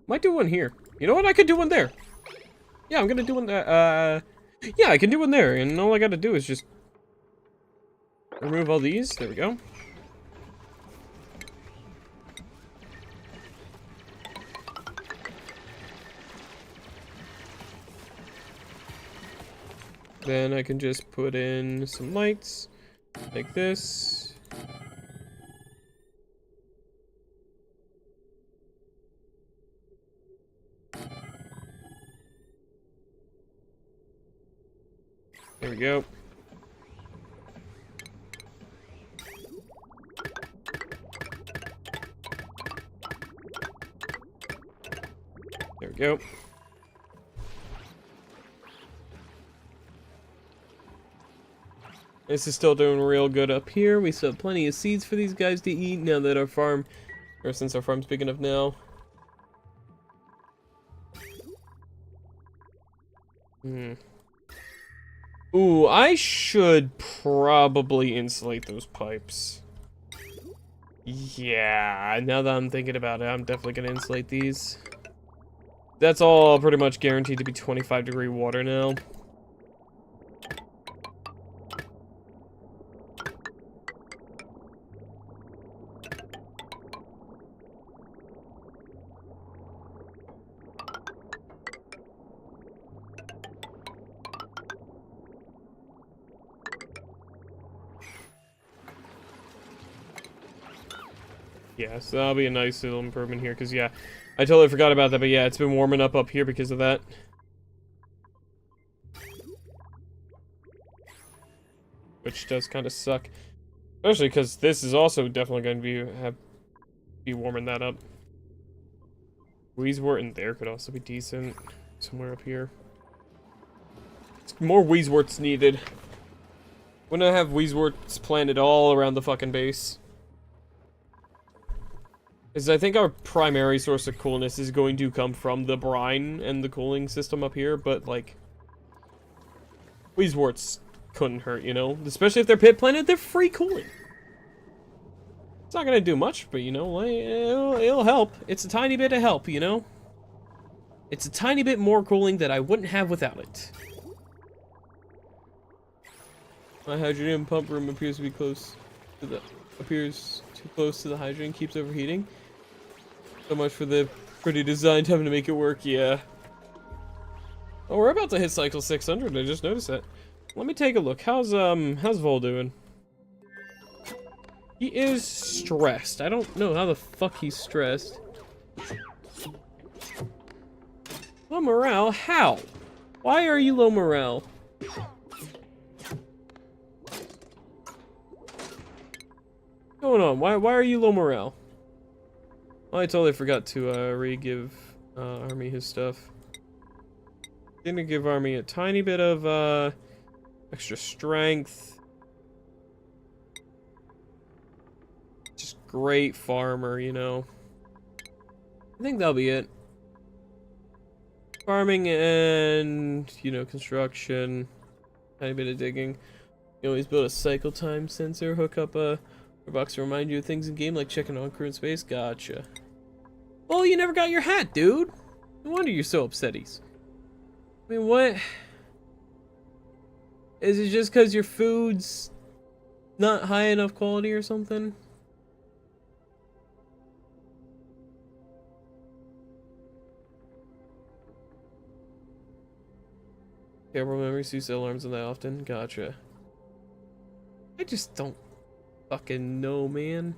Might do one here. You know what? I could do one there. Yeah, I'm gonna do one there. Yeah, I can do one there, and all I gotta do is just remove all these. There we go. Then I can just put in some lights, like this. There we go. There we go. This is still doing real good up here. We still have plenty of seeds for these guys to eat now that our farm, or since our farm's big enough now. Ooh, I should probably insulate those pipes. Yeah, now that I'm thinking about it, I'm definitely gonna insulate these. That's all pretty much guaranteed to be 25-degree water now. Yeah, so that'll be a nice little improvement here, because, yeah, I totally forgot about that, but yeah, it's been warming up here because of that. Which does kind of suck. Especially because this is also definitely going to be warming that up. Wheezewort in there could also be decent. Somewhere up here. More Wheezeworts needed. When I have Wheezeworts planted all around the fucking base. Because I think our primary source of coolness is going to come from the brine and the cooling system up here, but, like, Wheezeworts couldn't hurt, you know? Especially if they're pit planted, they're free cooling. It's not gonna do much, but, you know, like, it'll help. It's a tiny bit of help, you know? It's a tiny bit more cooling that I wouldn't have without it. My hydrogen pump room appears to be close to the... appears too close to the hydrogen, keeps overheating. So much for the pretty design having to make it work, yeah. Oh, we're about to hit cycle 600, I just noticed that. Let me take a look. How's Vol doing? He is stressed. I don't know how the fuck he's stressed. Low morale? How? Why are you low morale? What's going on? Why are you low morale? Oh, I totally forgot to re-give Army his stuff. Gonna give Army a tiny bit of extra strength. Just great farmer, you know. I think that'll be it. Farming and, you know, construction. Tiny bit of digging. You always build a cycle time sensor, hook up a box to remind you of things in game, like checking on crew in space. Gotcha. Well, you never got your hat, dude. No wonder you're so upsetties. I mean, what? Is it just because your food's not high enough quality or something? Terrible memories, use alarms on that often. Gotcha. I just don't fucking know, man.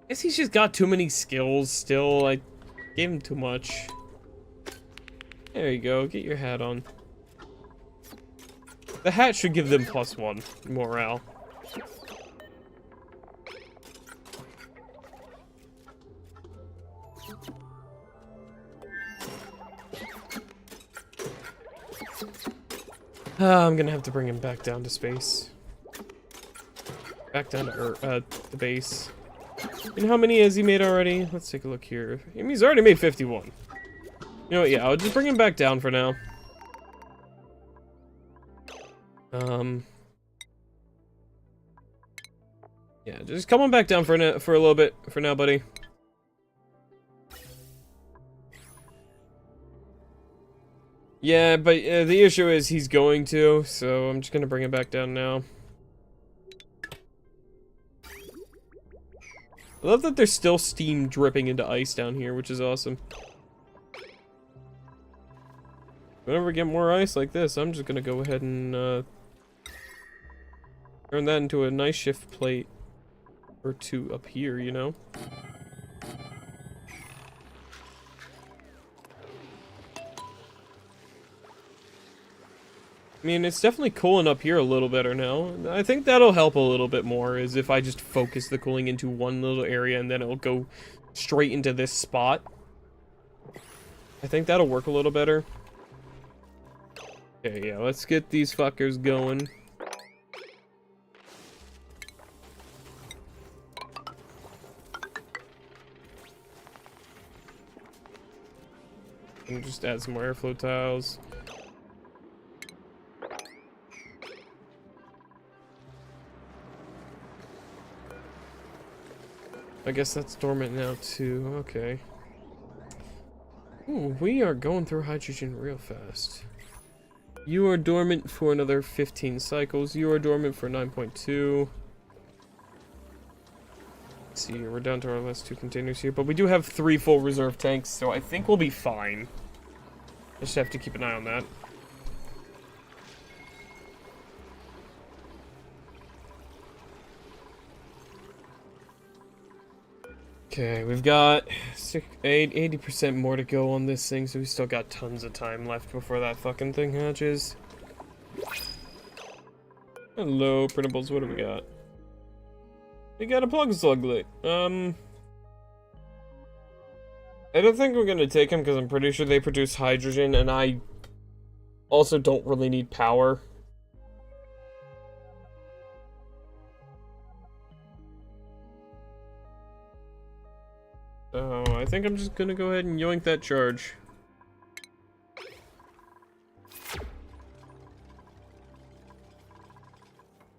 Guess he's just got too many skills still. I gave him too much. There you go. Get your hat on. The hat should give them +1 morale. I'm gonna have to bring him back down to space. Back down to Earth, the base. And how many has he made already? Let's take a look here. I mean, he's already made 51. You know what, yeah, I'll just bring him back down for now. Yeah, just come on back down for a little bit for now, buddy. Yeah, but the issue is he's going to, so I'm just gonna bring him back down now. I love that there's still steam dripping into ice down here, which is awesome. Whenever we get more ice like this, I'm just gonna go ahead and turn that into a nice shift plate or two up here, you know? I mean, it's definitely cooling up here a little better now. I think that'll help a little bit more, is if I just focus the cooling into one little area and then it'll go straight into this spot. I think that'll work a little better. Okay, yeah, let's get these fuckers going. And just add some more airflow tiles. I guess that's dormant now too. Okay. Ooh, we are going through hydrogen real fast. You are dormant for another 15 cycles. You are dormant for 9.2. Let's see, we're down to our last 2 containers here, but we do have 3 full reserve tanks, so I think we'll be fine. Just have to keep an eye on that. Okay, we've got 80% more to go on this thing, so we still got tons of time left before that fucking thing hatches. Hello, printables, what do we got? We got a plug sluglet. I don't think we're gonna take them because I'm pretty sure they produce hydrogen, and I also don't really need power. So I think I'm just gonna go ahead and yoink that charge.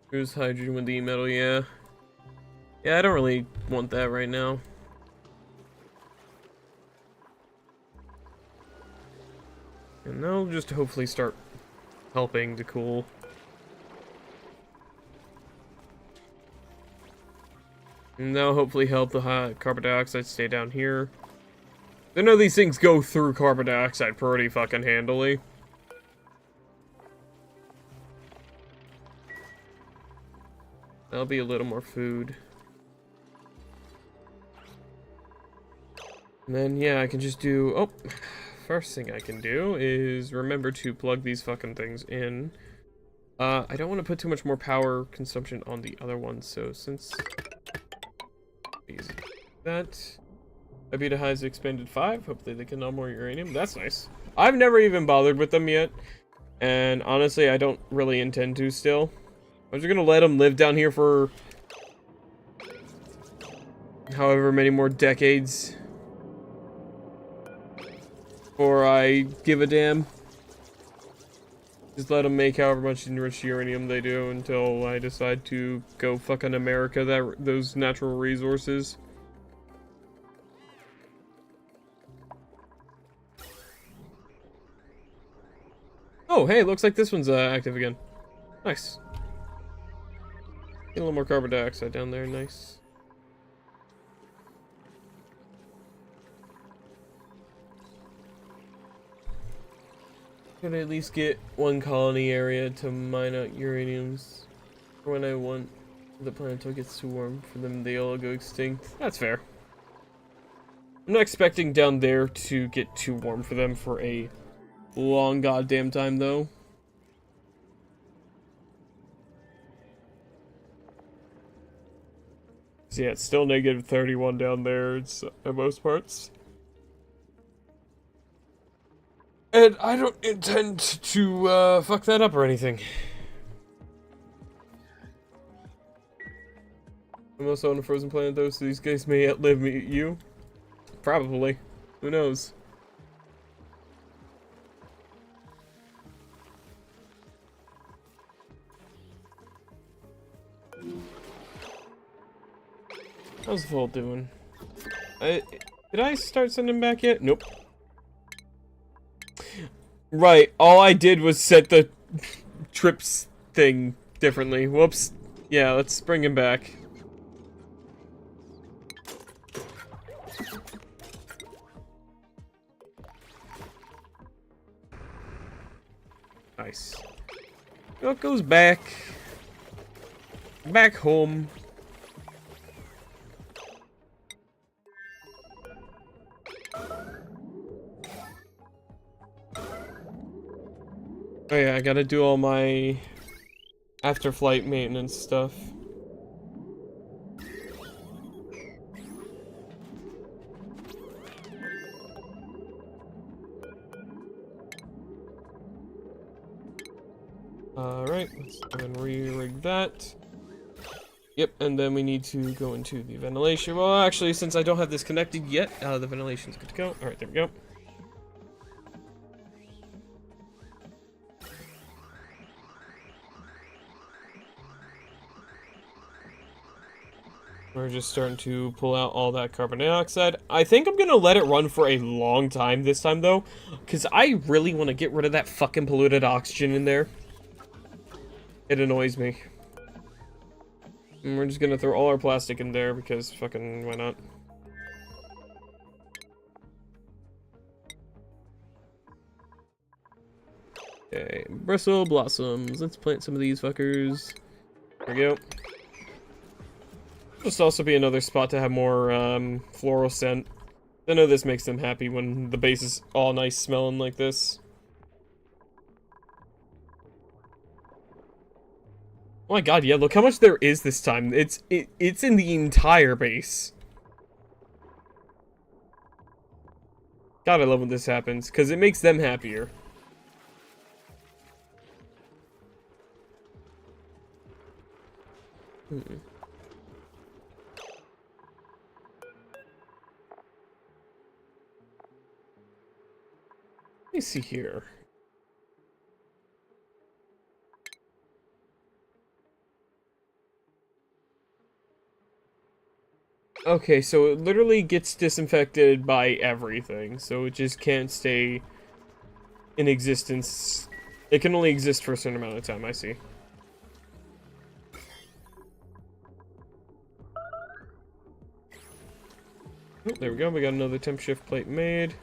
Here's hydrogen with the metal, yeah. Yeah, I don't really want that right now. And they'll just hopefully start helping to cool. And that'll hopefully help the carbon dioxide stay down here. I know these things go through carbon dioxide pretty fucking handily. That'll be a little more food. And then, yeah, I can just do... Oh, first thing I can do is remember to plug these fucking things in. I don't want to put too much more power consumption on the other ones, so since... that... Abita has expanded 5. Hopefully they can null more uranium. That's nice. I've never even bothered with them yet. And honestly, I don't really intend to still. I'm just gonna let them live down here for... however many more decades. Or I give a damn. Just let them make however much enriched uranium they do until I decide to go fucking America those natural resources. Oh, hey, looks like this one's active again. Nice. Get a little more carbon dioxide down there, nice. Could at least get one colony area to mine out uraniums for when I want the planet until it gets too warm for them they all go extinct. That's fair. I'm not expecting down there to get too warm for them for a long goddamn time though. So yeah, it's still negative 31 down there at most parts. And I don't intend to fuck that up or anything. I'm also on a frozen planet though, so these guys may outlive you. Probably. Who knows? How's the vault doing? Did I start sending back yet? Nope. Right, all I did was set the trips thing differently. Whoops. Yeah, let's bring him back. Nice. It goes back. Back home. Oh yeah, I gotta do all my after flight maintenance stuff. Alright, let's go ahead and re-rig that. Yep, and then we need to go into the ventilation. Well, actually, since I don't have this connected yet, the ventilation's good to go. Alright, there we go. We're just starting to pull out all that carbon dioxide. I think I'm gonna let it run for a long time this time, though, because I really want to get rid of that fucking polluted oxygen in there. It annoys me. And we're just gonna throw all our plastic in there because fucking why not? Okay, bristle blossoms. Let's plant some of these fuckers. There we go. Just also be another spot to have more floral scent. I know this makes them happy when the base is all nice smelling like this. Oh my god, yeah, look how much there is this time. It's in the entire base. God, I love when this happens, because it makes them happier. Let me see here. Okay, so it literally gets disinfected by everything, so it just can't stay in existence. It can only exist for a certain amount of time, I see. Oh, there we go, we got another temp shift plate made.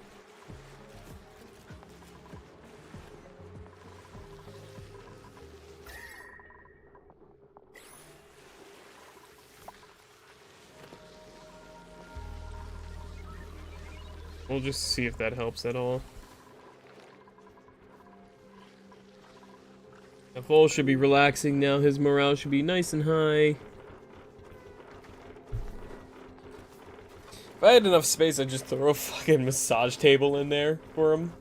We'll just see if that helps at all. The Vol should be relaxing now. His morale should be nice and high. If I had enough space, I'd just throw a fucking massage table in there for him.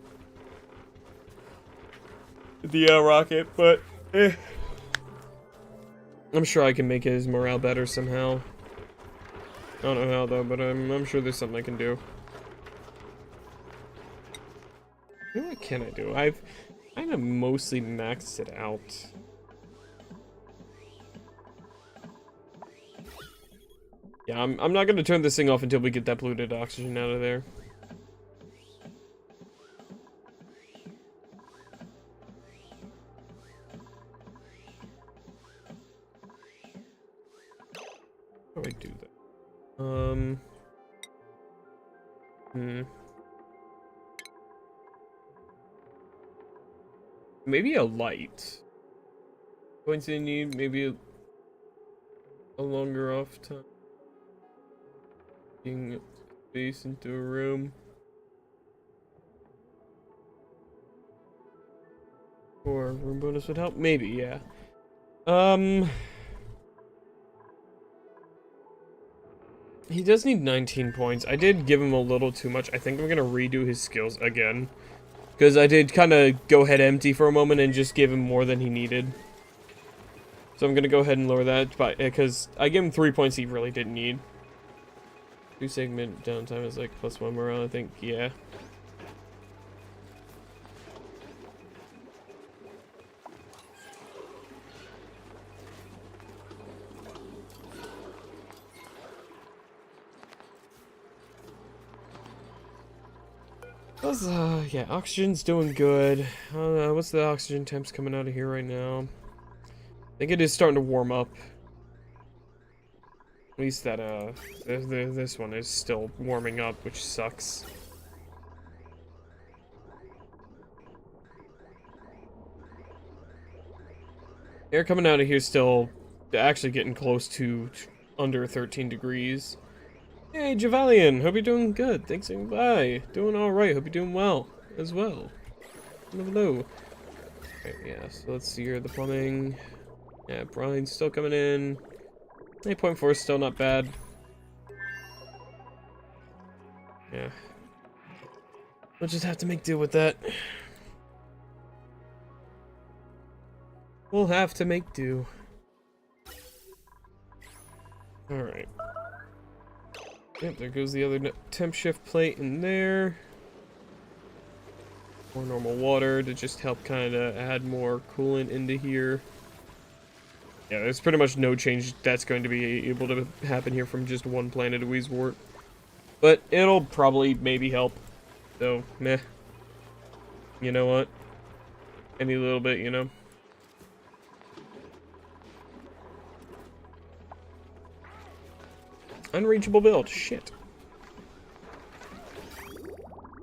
The rocket, but I'm sure I can make his morale better somehow. I don't know how though, but I'm sure there's something I can do. What can I do? I've kind of mostly maxed it out. Yeah, I'm not gonna turn this thing off until we get that polluted oxygen out of there. How do I do that? Maybe a light. Going to need maybe a longer off time. Being space into a room. Or room bonus would help? Maybe, yeah. He does need 19 points. I did give him a little too much. I think I'm gonna redo his skills again. Because I did kind of go head empty for a moment and just give him more than he needed. So I'm gonna go ahead and lower that, because I gave him 3 points he really didn't need. 2 segment downtime is like +1 morale, I think, yeah. Yeah, oxygen's doing good. What's the oxygen temps coming out of here right now? I think it is starting to warm up. At least that, this one is still warming up, which sucks. Air coming out of here still actually getting close to under 13 degrees. Hey, Javalian, hope you're doing good. Thanks for saying bye. Doing alright, hope you're doing well as well. Hello. Alright, yeah, so let's see here, the plumbing. Yeah, Brian's still coming in. 8.4 is still not bad. Yeah. We'll just have to make do with that. We'll have to make do. Alright. Yep, there goes the other temp shift plate in there. More normal water to just help kind of add more coolant into here. Yeah, there's pretty much no change that's going to be able to happen here from just one planet of Weezewort. But it'll probably maybe help. So, meh. You know what? Any little bit, you know? Unreachable build. Shit.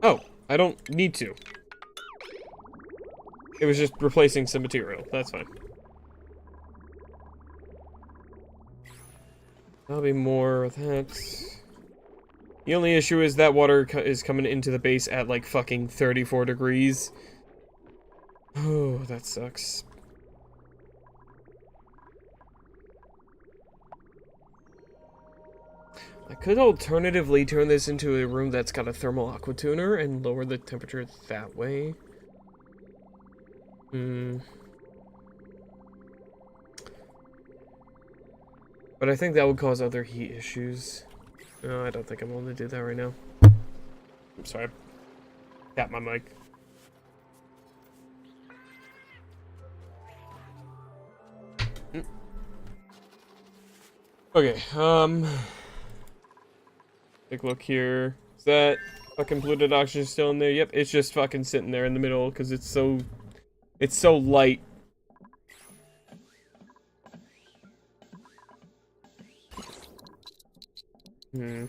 Oh, I don't need to. It was just replacing some material. That's fine. That'll be more of that. The only issue is that water is coming into the base at like fucking 34 degrees. Oh, that sucks. I could alternatively turn this into a room that's got a thermal aqua tuner and lower the temperature that way. But I think that would cause other heat issues. No, I don't think I'm able to do that right now. I'm sorry. I tapped my mic. Okay, take a look here. Is that fucking polluted oxygen still in there? Yep, it's just fucking sitting there in the middle because it's so light. I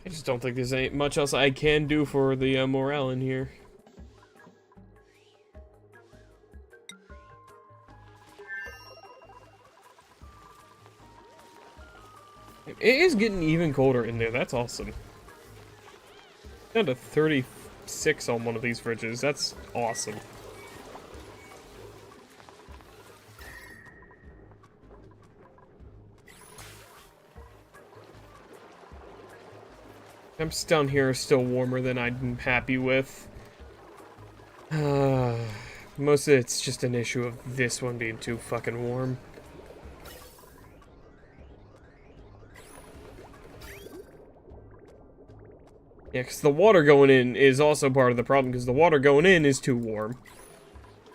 just don't think there's any much else I can do for the morale in here. It is getting even colder in there. That's awesome. Down to 36 on one of these fridges. That's awesome. Temps down here are still warmer than I'm happy with. Most of it's just an issue of this one being too fucking warm. Yeah, because the water going in is also part of the problem, because the water going in is too warm.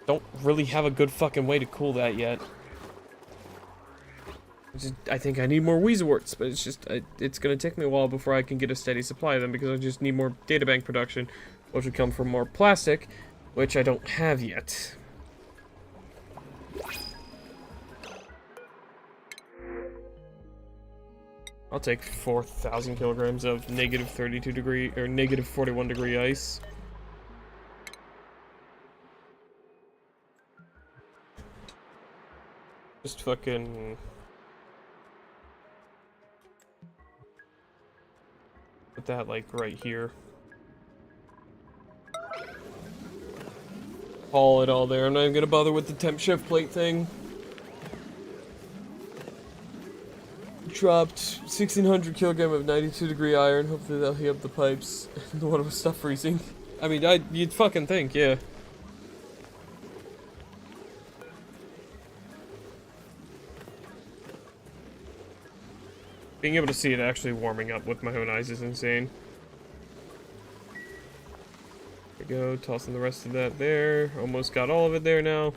Don't really have a good fucking way to cool that yet. I think I need more Weezeworts, but it's just, it's gonna take me a while before I can get a steady supply of them, because I just need more databank production, which would come from more plastic, which I don't have yet. I'll take 4,000 kilograms of negative 32 degree, or negative 41 degree ice. Just fucking... put that, like, right here. Haul it all there. I'm not even gonna bother with the temp shift plate thing. Dropped 1,600 kilogram of 92 degree iron. Hopefully that'll heat up the pipes. The water will stop freezing. I mean, you'd fucking think, yeah. Being able to see it actually warming up with my own eyes is insane. There we go, tossing the rest of that there. Almost got all of it there now.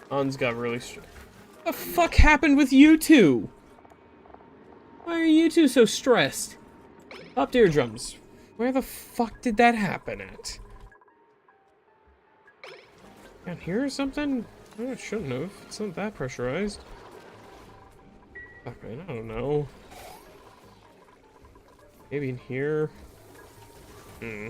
Hans got really stressed. What the fuck happened with you two? Why are you two so stressed? Up eardrums. Where the fuck did that happen at? Down here or something? Oh, it shouldn't have. It's not that pressurized. Fuck, man, I don't know. Maybe in here? Hmm.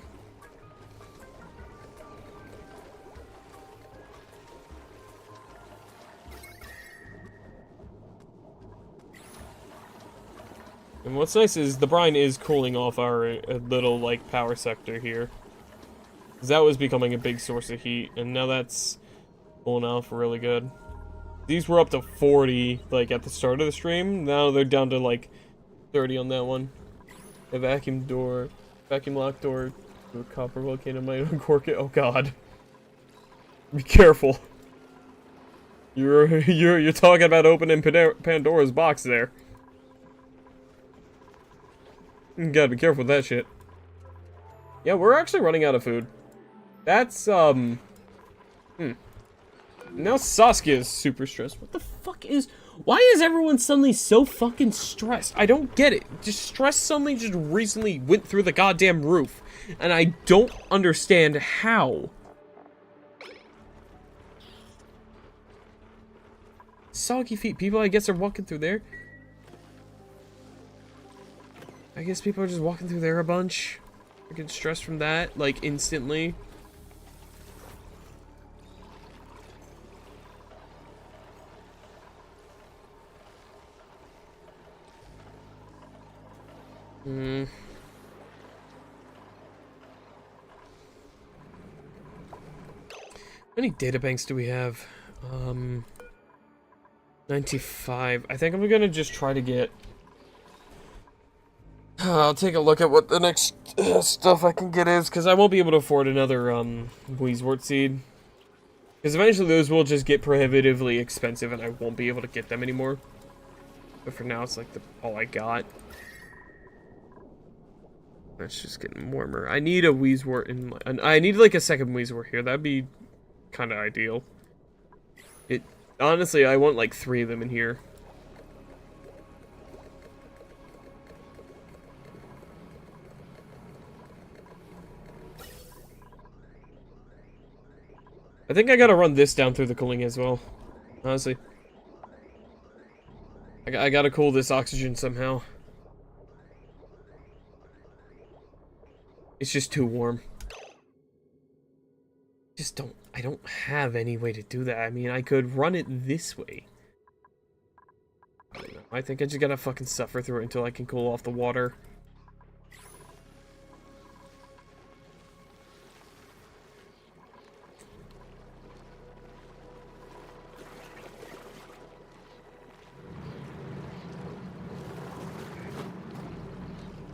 And what's nice is the brine is cooling off our little, like, power sector here. 'Cause that was becoming a big source of heat, and now that's cooling off really good. These were up to 40, like, at the start of the stream. Now they're down to, like, 30 on that one. A vacuum lock door to a copper volcano might uncork it. Oh god. Be careful. You're talking about opening Pandora's box there. You gotta be careful with that shit. Yeah, we're actually running out of food. That's, Now Saskia is super stressed. What the fuck is... Why is everyone suddenly so fucking stressed? I don't get it. Just stress suddenly just recently went through the goddamn roof. And I don't understand how. Soggy feet. People, I guess, are walking through there. I guess people are just walking through there a bunch. I get stressed from that, like, instantly. How many databanks do we have? 95. I think I'm gonna just try to get... I'll take a look at what the next stuff I can get is, because I won't be able to afford another Weezewort seed. Because eventually those will just get prohibitively expensive and I won't be able to get them anymore. But for now it's like all I got. It's just getting warmer. I need a Weezewort in I need like a second Weezewort here. That'd be kind of ideal. Honestly, I want like 3 of them in here. I think I gotta run this down through the cooling as well. Honestly. I gotta cool this oxygen somehow. It's just too warm. I don't have any way to do that. I mean, I could run it this way. I don't know. I think I just gotta fucking suffer through it until I can cool off the water.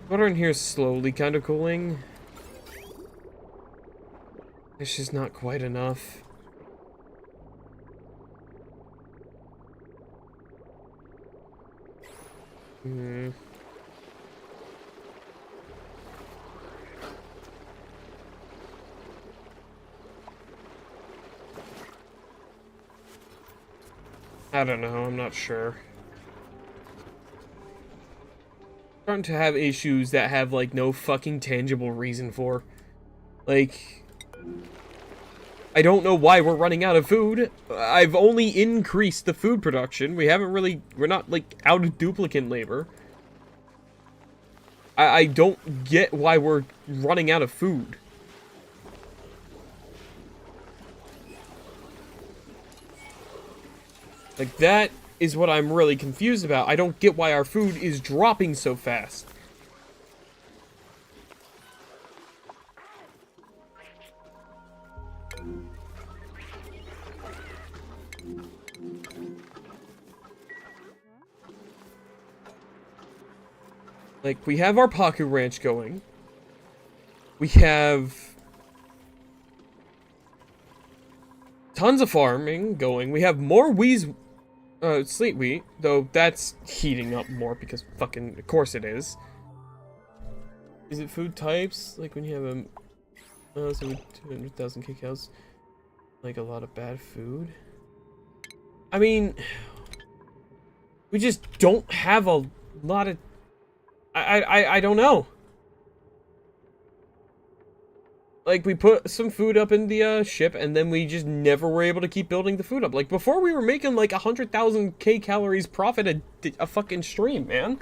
Water in here is slowly kind of cooling. It's just not quite enough. Hmm. I don't know, I'm not sure. Starting to have issues that have, like, no fucking tangible reason for. Like, I don't know why we're running out of food. I've only increased the food production. We're not, like, out of duplicate labor. I don't get why we're running out of food. Like, that is what I'm really confused about. I don't get why our food is dropping so fast. Like, we have our Paku Ranch going. We have tons of farming going. We have more sleet wheat, though that's heating up more because fucking, of course it is. Is it food types? Like when you have a, so 200,000 kcows, like a lot of bad food? I mean, we just don't have a lot of, I don't know. Like, we put some food up in the ship, and then we just never were able to keep building the food up. Like, before we were making, like, 100,000 calories profit a fucking stream, man.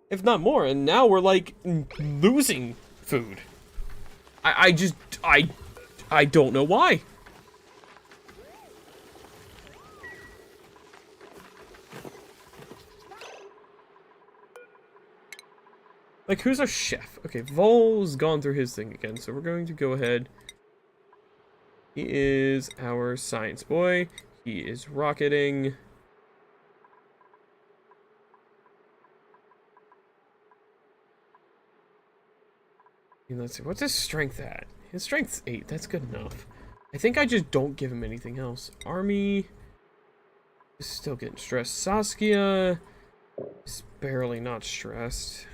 If not more, and now we're, like, losing food. I don't know why. Like, who's our chef? Okay, Vol's gone through his thing again, so we're going to go ahead. He is our science boy. He is rocketing. And let's see, what's his strength at? His strength's 8, that's good enough. I think I just don't give him anything else. Army is still getting stressed. Saskia is barely not stressed.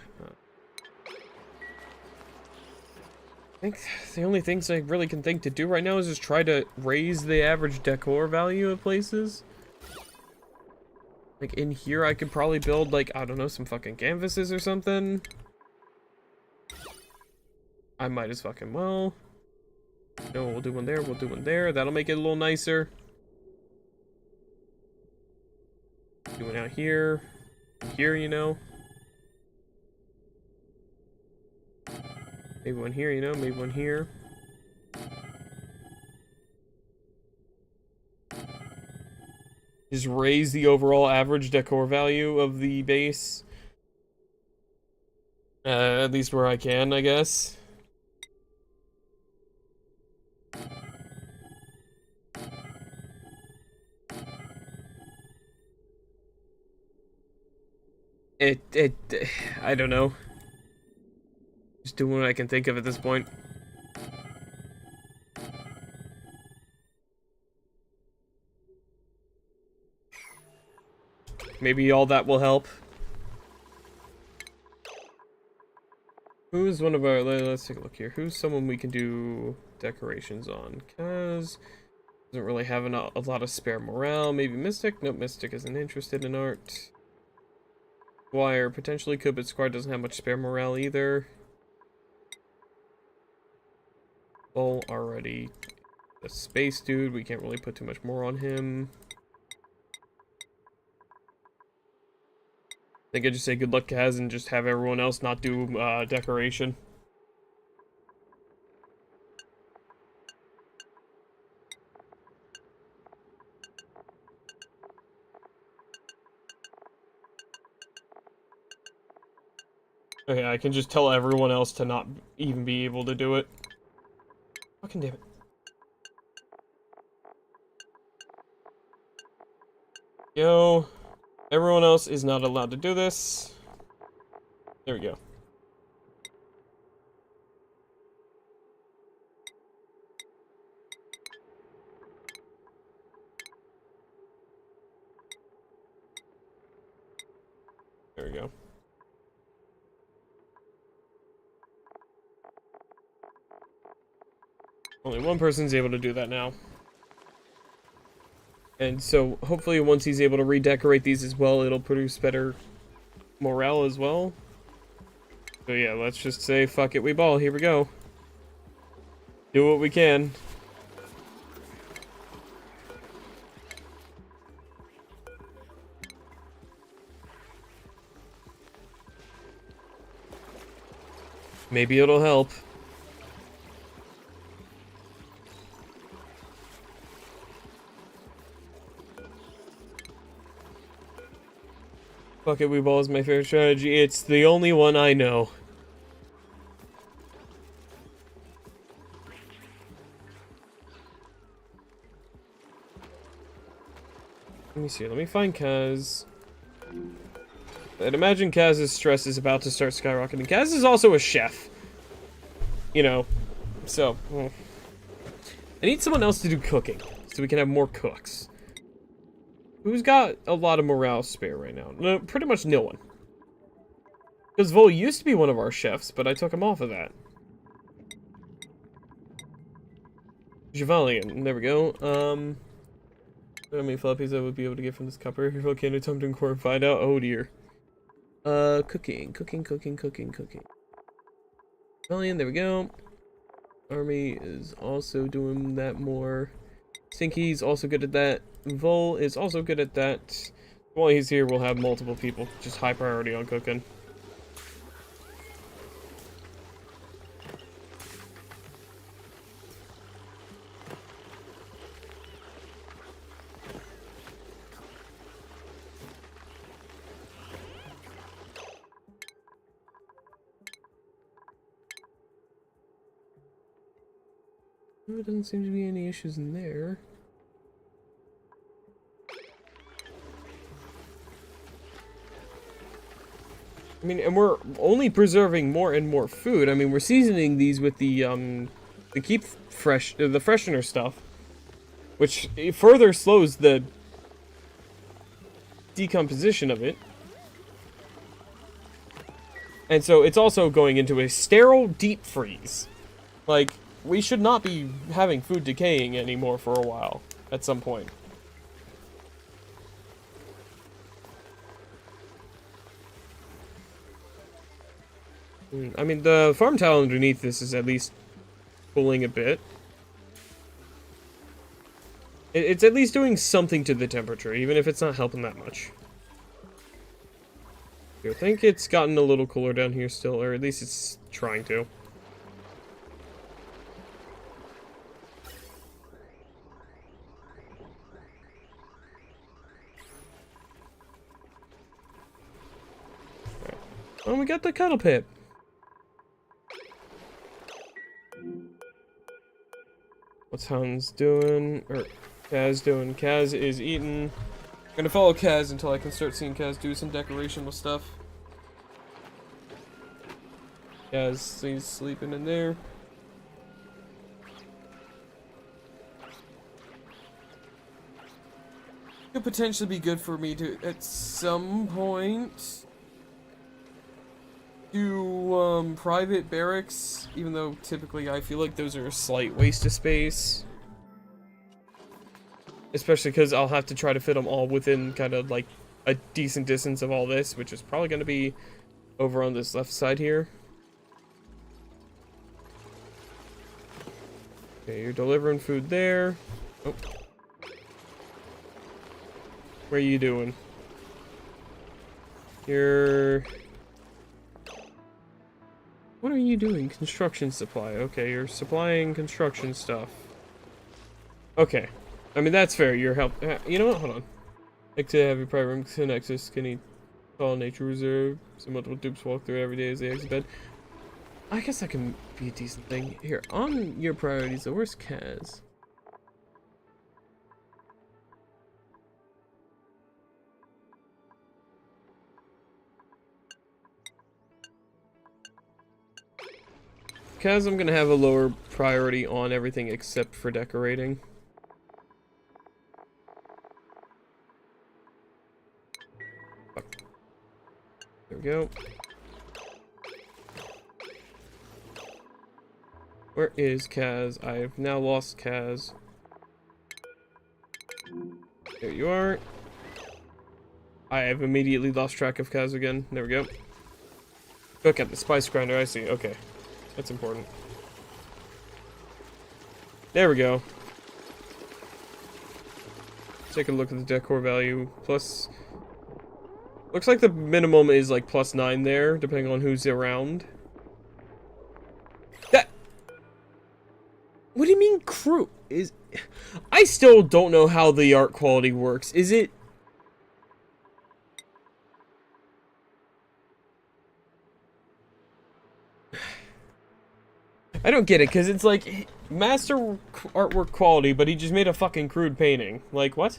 I think the only things I really can think to do right now is just try to raise the average decor value of places. Like in here I could probably build like, I don't know, some fucking canvases or something. I might as fucking well. No, we'll do one there, we'll do one there. That'll make it a little nicer. Do one out here. Here, you know. Maybe one here, you know, maybe one here. Just raise the overall average decor value of the base. At least where I can, I guess. I don't know. Just doing what I can think of at this point. Maybe all that will help. Who's one of our... Let's take a look here. Who's someone we can do decorations on? Kaz doesn't really have a lot of spare morale. Maybe Mystic? Nope, Mystic isn't interested in art. Squire potentially could, but Squire doesn't have much spare morale either. Bull already a space dude. We can't really put too much more on him. I think I just say good luck, Kaz, and just have everyone else not do decoration. Okay, I can just tell everyone else to not even be able to do it. Fucking damn it. Yo, everyone else is not allowed to do this. There we go. we go. Only one person's able to do that now. And so, hopefully once he's able to redecorate these as well, it'll produce better morale as well. So yeah, let's just say, fuck it, we ball, here we go. Do what we can. Maybe it'll help. Fuck it, we ball is my favorite strategy. It's the only one I know. Let me see, let me find Kaz. I'd imagine Kaz's stress is about to start skyrocketing. Kaz is also a chef. You know, so... I need someone else to do cooking, so we can have more cooks. Who's got a lot of morale spare right now? No, pretty much no one. Because Vol used to be one of our chefs, but I took him off of that. Javalian, there we go. How many floppies I would be able to get from this copper? Volcano attempt to core find out. Oh dear. Cooking. Javalian, there we go. Army is also doing that more. Stinky's also good at that. Vol is also good at that. While he's here, we'll have multiple people. Just high priority on cooking. There doesn't seem to be any issues in there. I mean, and we're only preserving more and more food. I mean, we're seasoning these with the keep fresh, the freshener stuff, which further slows the decomposition of it. And so it's also going into a sterile deep freeze. Like, we should not be having food decaying anymore for a while, at some point. I mean, the farm tile underneath this is at least cooling a bit. It's at least doing something to the temperature, even if it's not helping that much. I think it's gotten a little cooler down here still, or at least it's trying to. Right. Oh, we got the cuddle pit. What's Hans doing? Or Kaz doing? Kaz is eating. I'm gonna follow Kaz until I can start seeing Kaz do some decorational stuff. Kaz, he's sleeping in there. Could potentially be good for me to, at some point, do private barracks, even though typically I feel like those are a slight waste of space. Especially because I'll have to try to fit them all within kind of like a decent distance of all this, which is probably going to be over on this left side here. Okay, you're delivering food there. Oh. What are you doing? You're... What are you doing? Construction supply. Okay, you're supplying construction stuff. Okay. I mean, that's fair. You're help. You know what? Hold on. Like to have your private room connect to skinny, tall nature reserve. So multiple dupes walk through every day as they exit bed. I guess that can be a decent thing. Here, on your priorities, though, where's Kaz? Kaz, I'm gonna have a lower priority on everything except for decorating. There we go. Where is Kaz? I've now lost Kaz. There you are. I have immediately lost track of Kaz again. There we go. Look at the spice grinder, I see. Okay. That's important. There we go. Take a look at the decor value. Plus... Looks like the minimum is like +9 there, depending on who's around. That... What do you mean crew? I still don't know how the art quality works. Is it... I don't get it, because it's like, master artwork quality, but he just made a fucking crude painting. Like, what?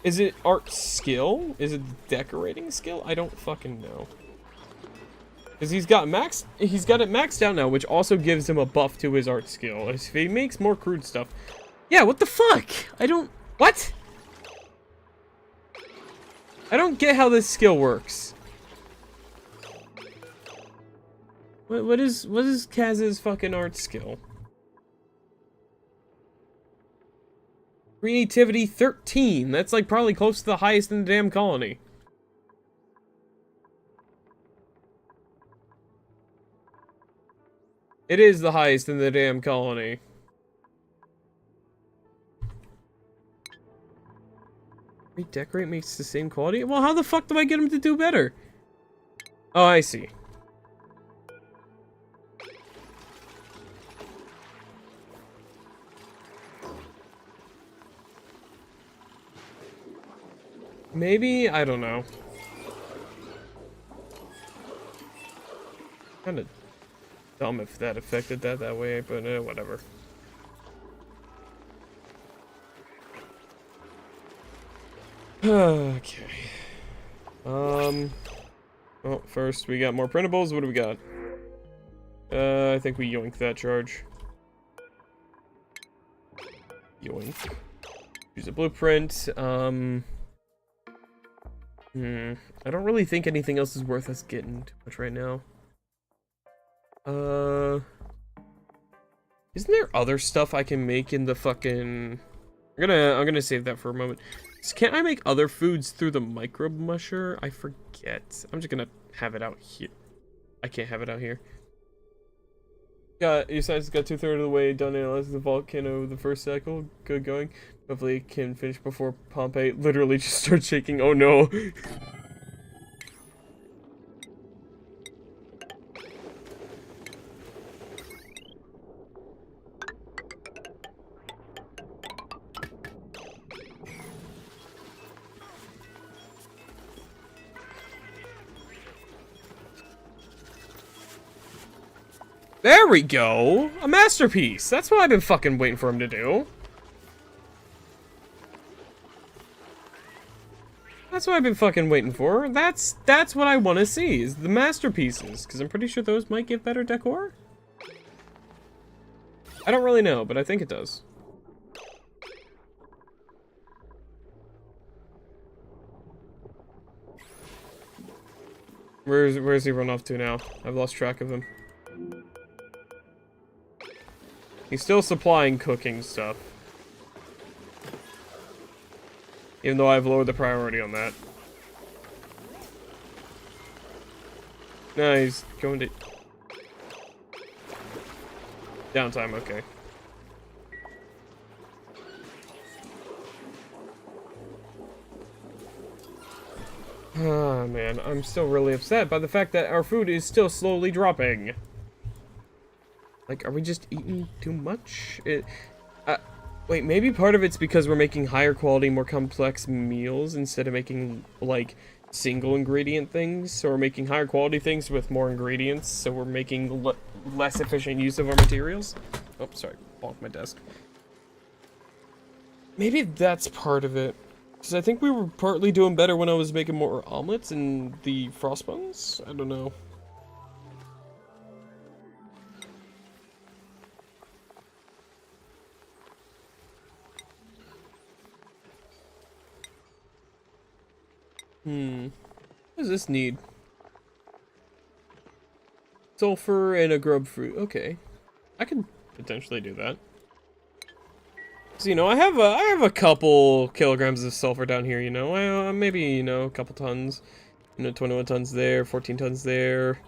Is it art skill? Is it decorating skill? I don't fucking know. Because he's got it maxed out now, which also gives him a buff to his art skill. If he makes more crude stuff. Yeah, what the fuck? What? I don't get how this skill works. What is Kaz's fucking art skill? Creativity 13. That's like probably close to the highest in the damn colony. It is the highest in the damn colony. Redecorate makes the same quality? Well, how the fuck do I get him to do better? Oh, I see. Maybe? I don't know. Kind of dumb if that affected that way, but whatever. Okay. Well, first we got more printables. What do we got? I think we yoink that charge. Yoink. Use a blueprint. I don't really think anything else is worth us getting too much right now. Isn't there other stuff I can make in the fucking... I'm gonna save that for a moment. Can't I make other foods through the microbe musher? I forget. I'm just gonna have it out here. I can't have it out here. Your science got 2/3 of the way done analyzing the volcano of the first cycle. Good going. Hopefully it can finish before Pompeii literally just starts shaking. Oh no. There we go! A masterpiece! That's what I've been fucking waiting for him to do. That's what I've been fucking waiting for. That's what I want to see, is the masterpieces. Because I'm pretty sure those might give better decor? I don't really know, but I think it does. Where's he run off to now? I've lost track of him. He's still supplying cooking stuff. Even though I've lowered the priority on that. No, he's going to... Downtime, okay. Ah, man, I'm still really upset by the fact that our food is still slowly dropping. Like, are we just eating too much? Wait, maybe part of it's because we're making higher quality, more complex meals instead of making, like, single ingredient things. So we're making higher quality things with more ingredients, so we're making less efficient use of our materials. Oh, sorry, bonked my desk. Maybe that's part of it. Because I think we were partly doing better when I was making more omelets and the frost buns. I don't know. What does this need? Sulfur and a grub fruit. Okay. I can potentially do that. So, you know, I have a couple kilograms of sulfur down here, you know. Maybe, you know, a couple tons. You know, 21 tons there, 14 tons there.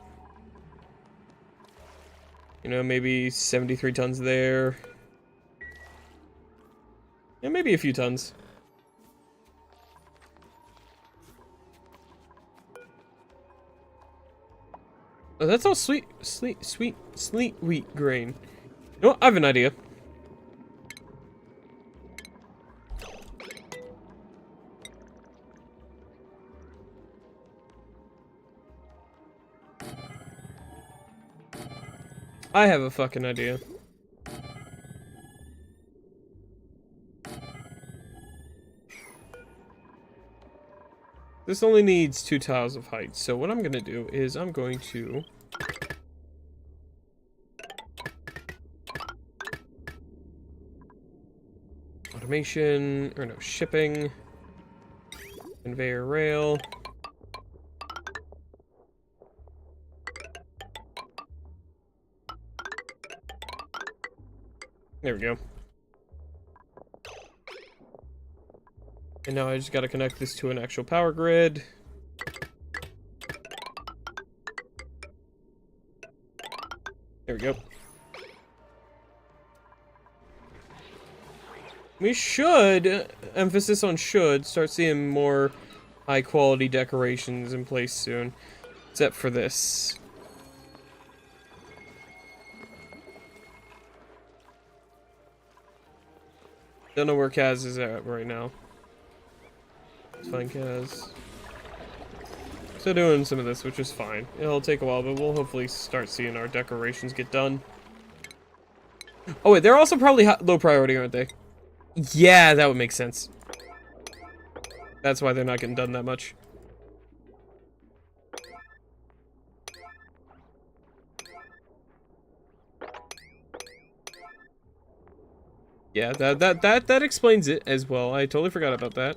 You know, maybe 73 tons there. Yeah, maybe a few tons. Oh, that's all sweet wheat grain. You know what? I have an idea. I have a fucking idea. This only needs 2 tiles of height, so what I'm gonna do is I'm going to... Automation, or no, shipping, conveyor rail. There we go. And now I just gotta connect this to an actual power grid. There we go. We should, emphasis on should, start seeing more high quality decorations in place soon. Except for this. Don't know where Kaz is at right now. Let's find Kaz. Still doing some of this, which is fine. It'll take a while, but we'll hopefully start seeing our decorations get done. Oh wait, they're also probably low priority, aren't they? Yeah, that would make sense. That's why they're not getting done that much. Yeah, that explains it as well. I totally forgot about that.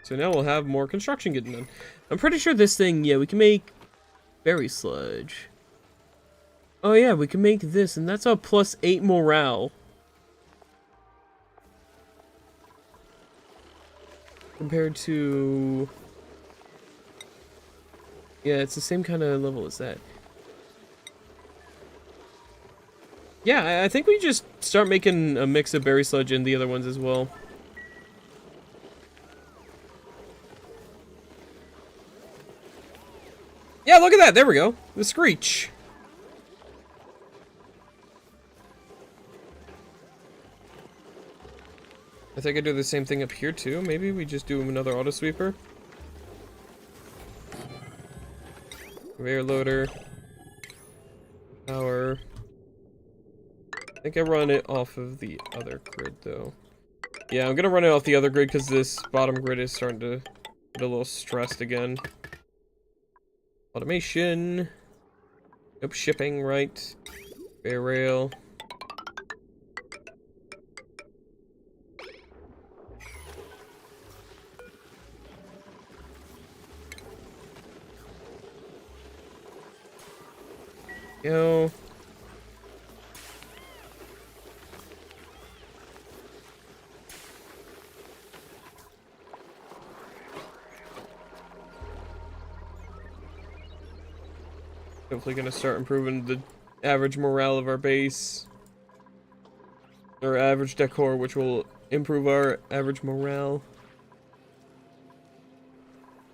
So now we'll have more construction getting done. I'm pretty sure this thing, yeah, we can make berry sludge. Oh yeah, we can make this, and that's a +8 morale. Compared to... Yeah, it's the same kind of level as that. Yeah, I think we just start making a mix of berry sludge and the other ones as well. Yeah, look at that. There we go. The screech. I think I do the same thing up here too. Maybe we just do another auto sweeper. Conveyor loader. Power. I think I run it off of the other grid though. Yeah, I'm gonna run it off the other grid because this bottom grid is starting to get a little stressed again. Automation. Nope, shipping, right. Conveyor rail. Go. Hopefully gonna start improving the average morale of our base. Or average decor, which will improve our average morale.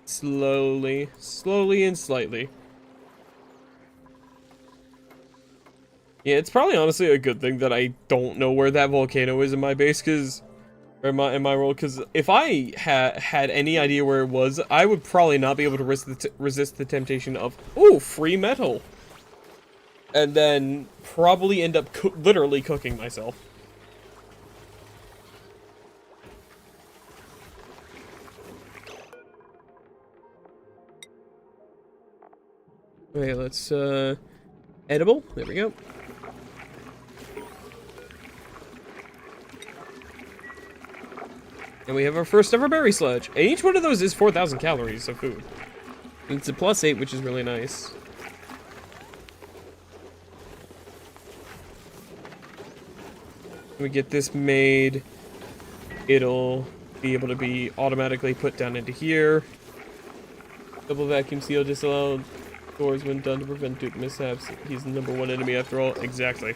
Slowly. Slowly and slightly. Yeah, it's probably honestly a good thing that I don't know where that volcano is in my base, because... Or in my role, because if I had any idea where it was, I would probably not be able to resist the temptation of, ooh, free metal. And then probably end up literally cooking myself. Okay, let's, edible. There we go. And we have our first ever berry sledge. And each one of those is 4,000 calories of food. It's a +8, which is really nice. We get this made, it'll be able to be automatically put down into here. Double vacuum seal disallowed doors when done to prevent dupe mishaps. He's the #1 enemy after all. Exactly.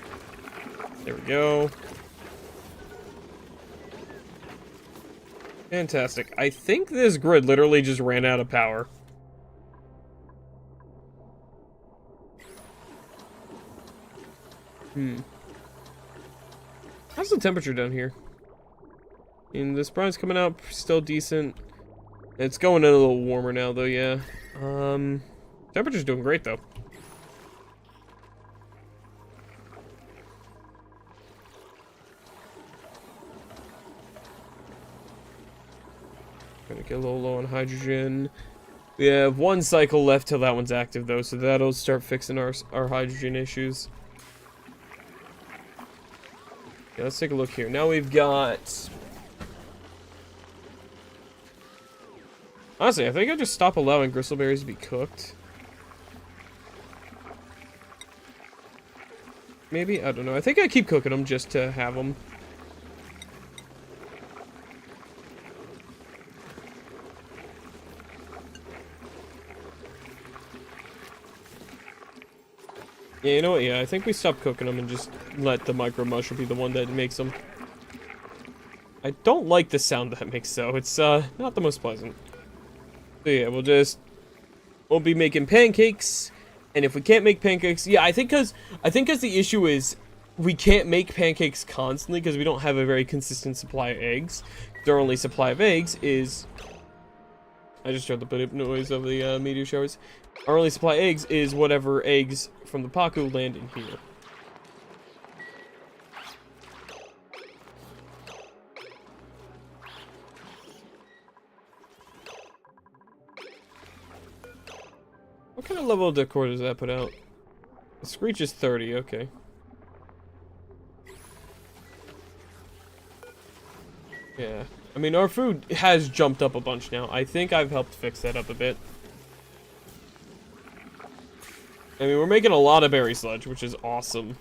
There we go. Fantastic. I think this grid literally just ran out of power. How's the temperature down here? And this brine's coming out still decent. It's going in a little warmer now though, yeah. Temperature's doing great though. Gonna get a little low on hydrogen. We have 1 cycle left till that one's active though, so that'll start fixing our hydrogen issues. Yeah, let's take a look here. Now we've got... Honestly, I think I just stop allowing gristleberries to be cooked. Maybe? I don't know. I think I keep cooking them just to have them. Yeah, you know what? Yeah, I think we stop cooking them and just let the micro mushroom be the one that makes them. I don't like the sound that makes though. It's not the most pleasant. So yeah, we'll be making pancakes, and if we can't make pancakes, yeah, I think cause the issue is we can't make pancakes constantly because we don't have a very consistent supply of eggs. Their only supply of eggs is, I just heard the bit of noise of the meteor showers. Our only supply of eggs is whatever eggs from the Paku land in here. What kind of level of decor does that put out? The screech is 30, okay. Yeah. I mean, our food has jumped up a bunch now. I think I've helped fix that up a bit. I mean, we're making a lot of berry sludge, which is awesome.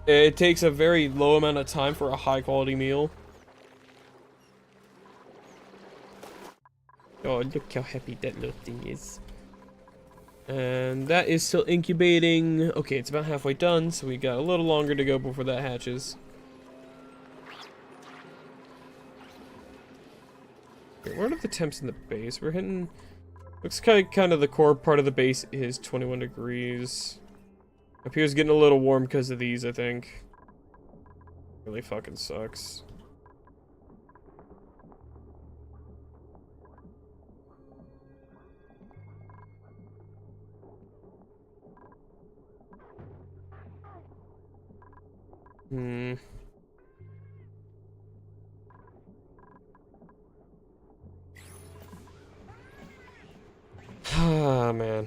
It takes a very low amount of time for a high-quality meal. Oh, look how happy that little thing is. And that is still incubating. Okay, it's about halfway done, so we got a little longer to go before that hatches. Okay, what are the temps in the base? We're hitting... Looks kind of the core part of the base is 21 degrees. Up here's getting a little warm because of these, I think. Really fucking sucks. Ah, man.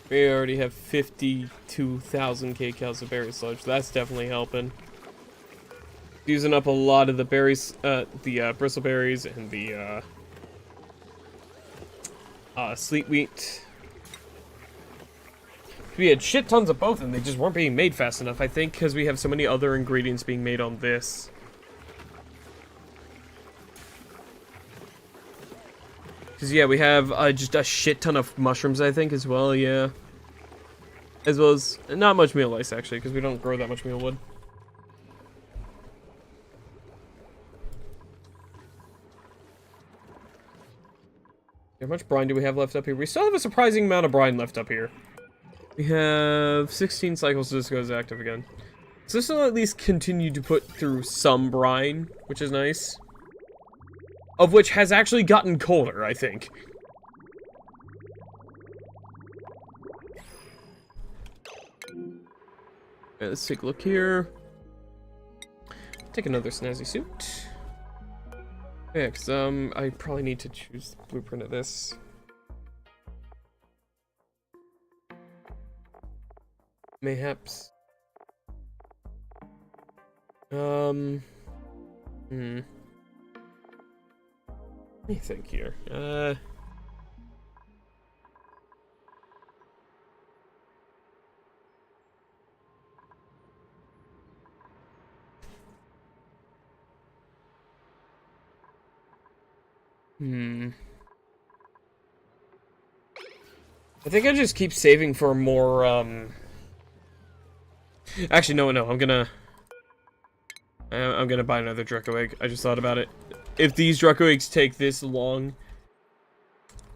We already have 52,000 kcals of berry sludge. That's definitely helping. Using up a lot of the berries, the bristleberries and the sleet wheat. We had shit tons of both and they just weren't being made fast enough, I think, because we have so many other ingredients being made on this. Because, yeah, we have just a shit ton of mushrooms, I think, as well, yeah. As well as, not much meal ice, actually, because we don't grow that much mealwood. How much brine do we have left up here? We still have a surprising amount of brine left up here. We have 16 cycles, so this goes active again. So this will at least continue to put through some brine, which is nice. Of which has actually gotten colder, I think. Okay, let's take a look here. Take another snazzy suit. Yeah, because, I probably need to choose the blueprint of this. Mayhaps. Let me think here. I think I just keep saving for more, Actually, no, I'm gonna buy another Draco egg. I just thought about it. If these Draco eggs take this long,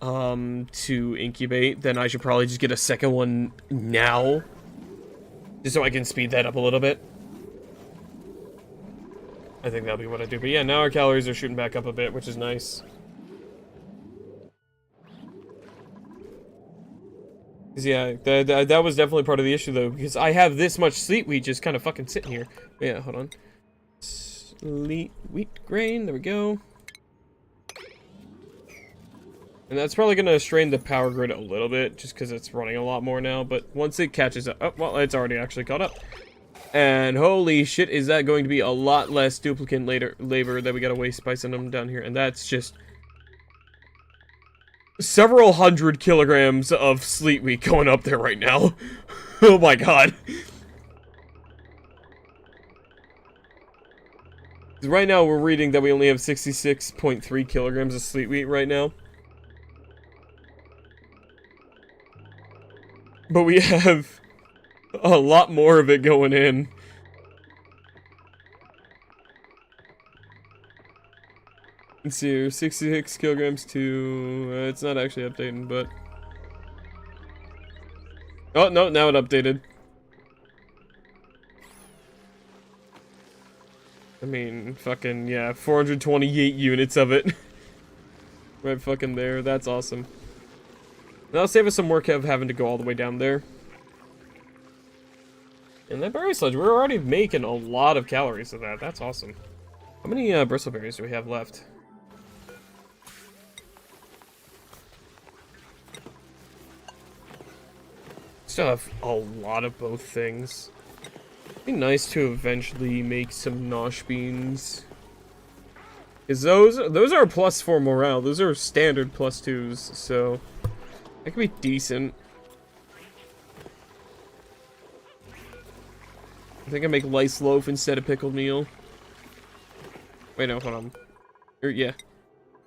to incubate, then I should probably just get a second one now. Just so I can speed that up a little bit. I think that'll be what I do. But yeah, now our calories are shooting back up a bit, which is nice. 'Cause yeah, that was definitely part of the issue, though, because I have this much sleet wheat just kind of fucking sitting here. But yeah, hold on. Sleet wheat grain, there we go. And that's probably going to strain the power grid a little bit, just because it's running a lot more now, but once it catches up... Oh, well, it's already actually caught up. And holy shit, is that going to be a lot less duplicate labor that we gotta waste spicing them down here, and that's just... several hundred kilograms of sleet wheat going up there right now. Oh my god. Right now, we're reading that we only have 66.3 kilograms of sleet wheat right now. But we have a lot more of it going in. Let's see here, 66 kilograms to... it's not actually updating, but... Oh, no, now it updated. I mean, fucking, yeah, 428 units of it. Right fucking there, that's awesome. That'll save us some work of having to go all the way down there. And that berry sludge, we're already making a lot of calories of that. That's awesome. How many bristleberries do we have left? Still have a lot of both things. It'd be nice to eventually make some nosh beans. Because those are +4 morale. Those are standard +2s, so... that could be decent. I think I make lice loaf instead of pickled meal. Wait, no, hold on. Yeah.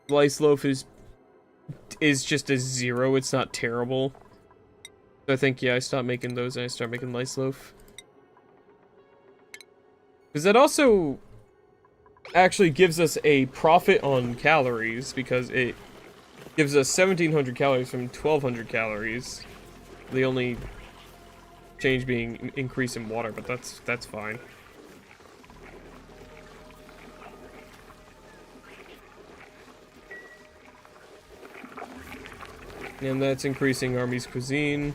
Lice loaf is just a 0. It's not terrible. So I think, yeah, I stopped making those and I start making lice loaf. Because that also actually gives us a profit on calories, because it gives us 1,700 calories from 1,200 calories. The only change being increase in water, but that's fine. And that's increasing Army's cuisine.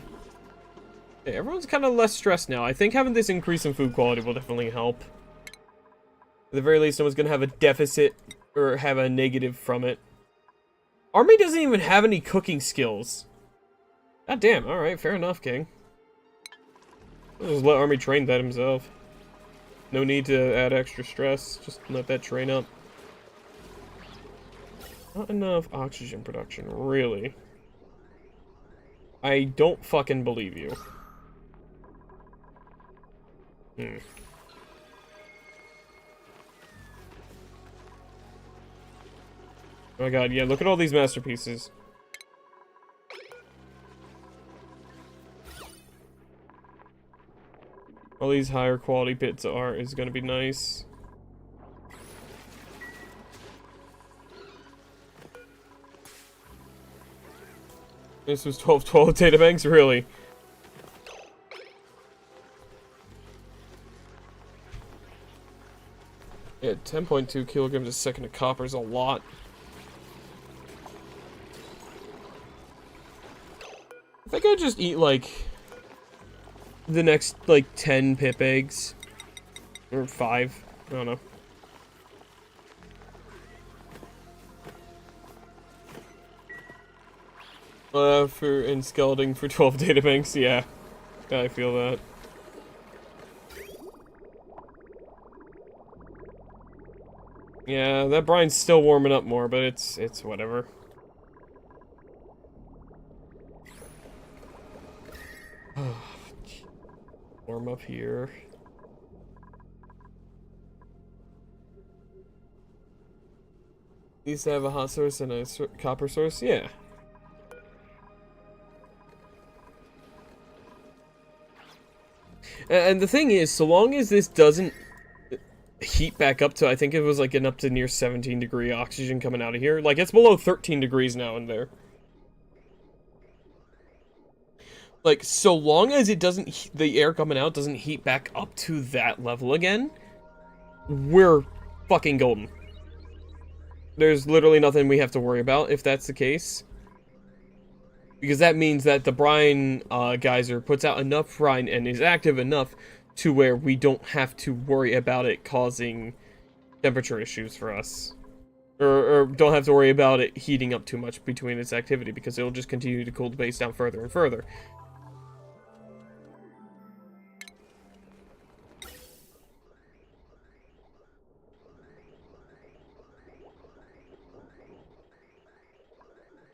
Okay, everyone's kind of less stressed now. I think having this increase in food quality will definitely help. At the very least, no one's gonna have a deficit or have a negative from it. Army doesn't even have any cooking skills. God damn, alright, fair enough, King. I'll just let Army train that himself. No need to add extra stress, just let that train up. Not enough oxygen production, really. I don't fucking believe you. Oh my god, yeah, look at all these masterpieces. All these higher quality bits of art is gonna be nice. This was 12 data banks, really? Yeah, 10.2 kilograms a second of copper is a lot. I think I'd just eat, like, the next, like, 10 pip eggs. Or 5. I don't know. And scalding for 12 databanks, yeah. I feel that. Yeah, that brine's still warming up more, but it's whatever. Warm up here. Needs to have a hot source and a copper source, yeah. And the thing is, so long as this doesn't heat back up to, I think it was like up to near 17-degree oxygen coming out of here. Like, it's below 13 degrees now in there. Like, so long as it doesn't, the air coming out doesn't heat back up to that level again, we're fucking golden. There's literally nothing we have to worry about if that's the case. Because that means that the brine geyser puts out enough brine and is active enough to where we don't have to worry about it causing temperature issues for us. Or don't have to worry about it heating up too much between its activity, because it'll just continue to cool the base down further and further.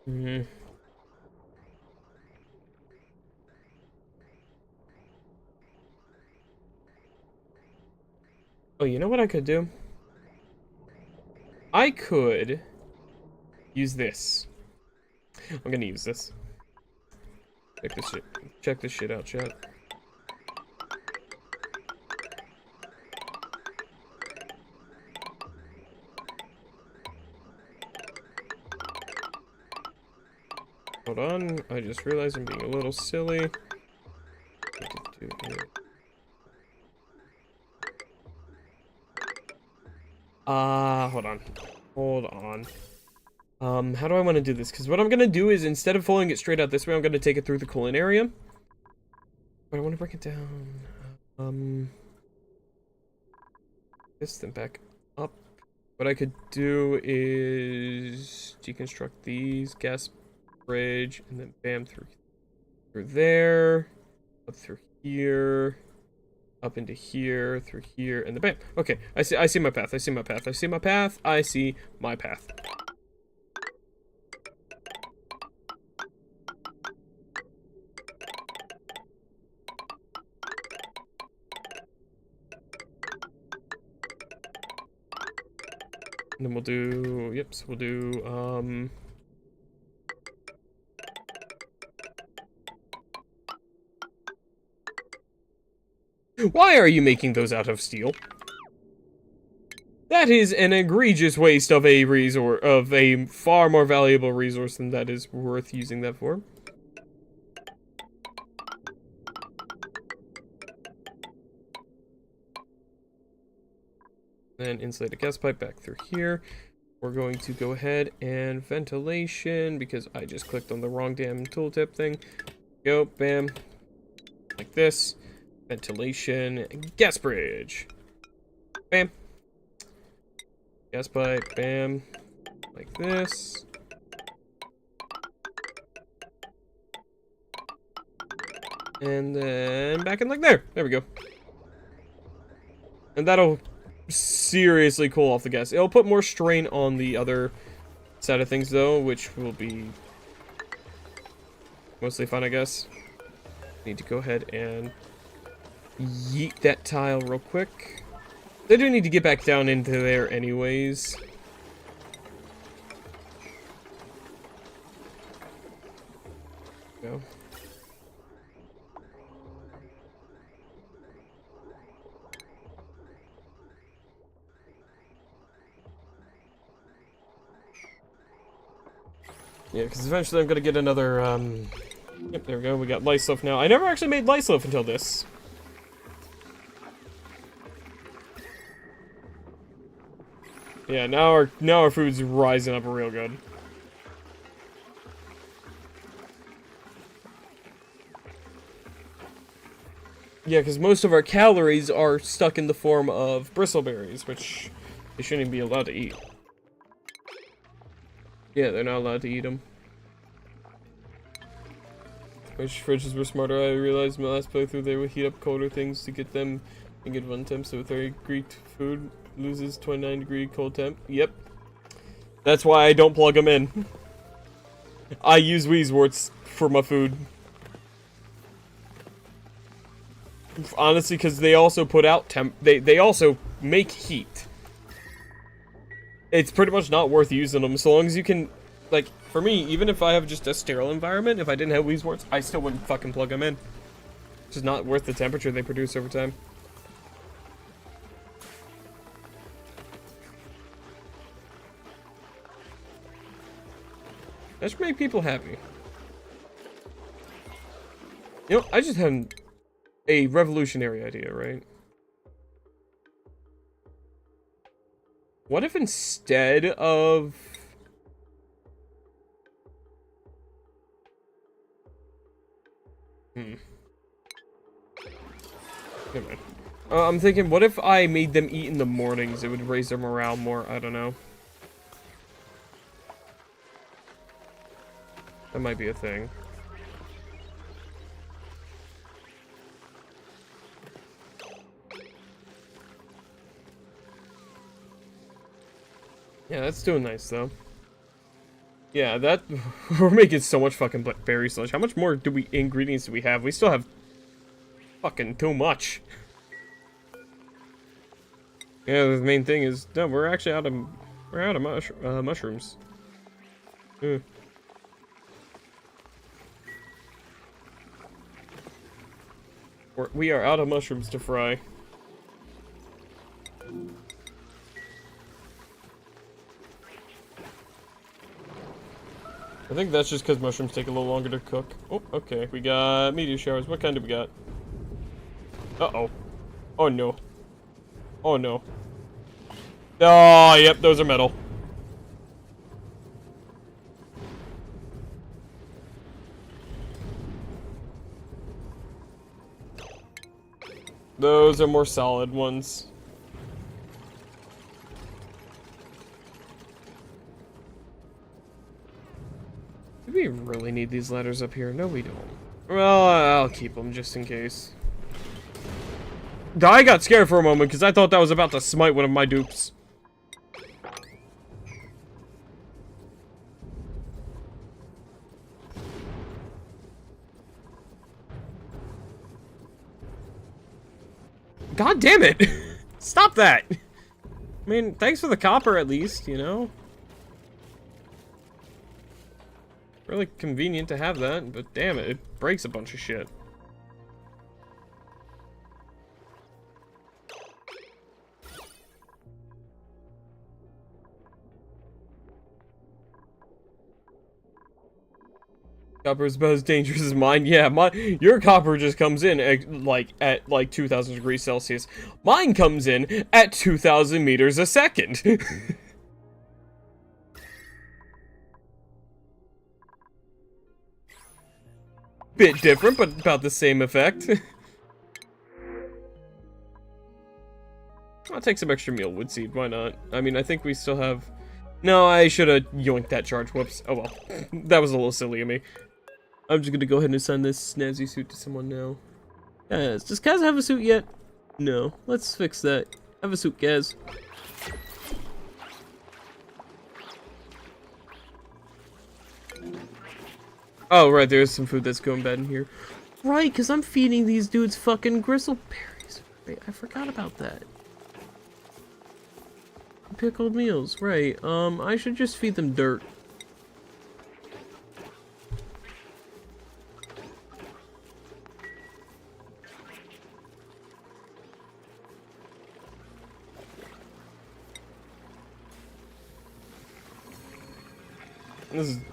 Mm-hmm. Oh, you know what I could do? I could use this. I'm gonna use this. Check this shit. Check this shit out, chat. Hold on, I just realized I'm being a little silly. Hold on. Hold on. How do I want to do this? Because what I'm going to do is, instead of following it straight out this way, I'm going to take it through the coolant area. But I want to break it down. This, then back up. What I could do is deconstruct these, gas bridge, and then bam, through there, up through here, up into here, through here, and then bam. Okay, I see my path, I see my path, I see my path, I see my path. And then we'll do, yep, so we'll do, why are you making those out of steel? That is an egregious waste of a resource, of a far more valuable resource than that is worth using that for. Then insulate a gas pipe back through here. We're going to go ahead and ventilation, because I just clicked on the wrong damn tooltip thing. Go, bam. Like this. Ventilation, gas bridge. Bam. Gas pipe, bam. Like this. And then back in like there. There we go. And that'll seriously cool off the gas. It'll put more strain on the other side of things though, which will be mostly fun, I guess. Need to go ahead and yeet that tile real quick. They do need to get back down into there anyways. Go. Yeah, because eventually I'm gonna get another, yep, there we go, we got lice loaf now. I never actually made lice loaf until this. Yeah, now our food's rising up real good. Yeah, because most of our calories are stuck in the form of bristleberries, which they shouldn't be allowed to eat. Yeah, they're not allowed to eat them. Wish fridges were smarter. I realized my last playthrough they would heat up colder things to get them and get 1 temp, so 30-degree food loses 29-degree cold temp. Yep. That's why I don't plug them in. I use Weezeworts for my food. Honestly, because they also put out temp. They also make heat. It's pretty much not worth using them, so long as you can, like, for me, even if I have just a sterile environment, if I didn't have Weezeworts, I still wouldn't fucking plug them in. It's just not worth the temperature they produce over time. That should make people happy. You know, I just had a revolutionary idea, right? What if instead of... Never mind. I'm thinking, what if I made them eat in the mornings? It would raise their morale more. I don't know. That might be a thing. Yeah, that's doing nice, though. Yeah, that... We're making so much fucking berry slush. How much more ingredients do we have? We still have fucking too much. Yeah, the main thing is... No, we're actually out of... We're out of mushrooms. We are out of mushrooms to fry. I think that's just because mushrooms take a little longer to cook. Oh, okay. We got meteor showers. What kind do we got? Uh-oh. Oh, no. Oh, no. Oh, yep. Those are metal. Those are more solid ones. Do we really need these ladders up here? No, we don't. Well, I'll keep them just in case. I got scared for a moment because I thought that was about to smite one of my dupes. God damn it! Stop that! I mean, thanks for the copper at least, you know? Really convenient to have that, but damn it, it breaks a bunch of shit. Copper is about as dangerous as mine. Yeah, your copper just comes in at 2,000 degrees Celsius. Mine comes in at 2,000 meters a second. Bit different, but about the same effect. I'll take some extra mealwood seed. Why not? I mean, I think we still have... No, I should have yoinked that charge. Whoops. Oh well. That was a little silly of me. I'm just gonna go ahead and assign this snazzy suit to someone now. Gaz, does Kaz have a suit yet? No. Let's fix that. Have a suit, Kaz. Oh, right, there's some food that's going bad in here. Right, because I'm feeding these dudes fucking gristleberries. Wait, I forgot about that. Pickled meals, right. I should just feed them dirt.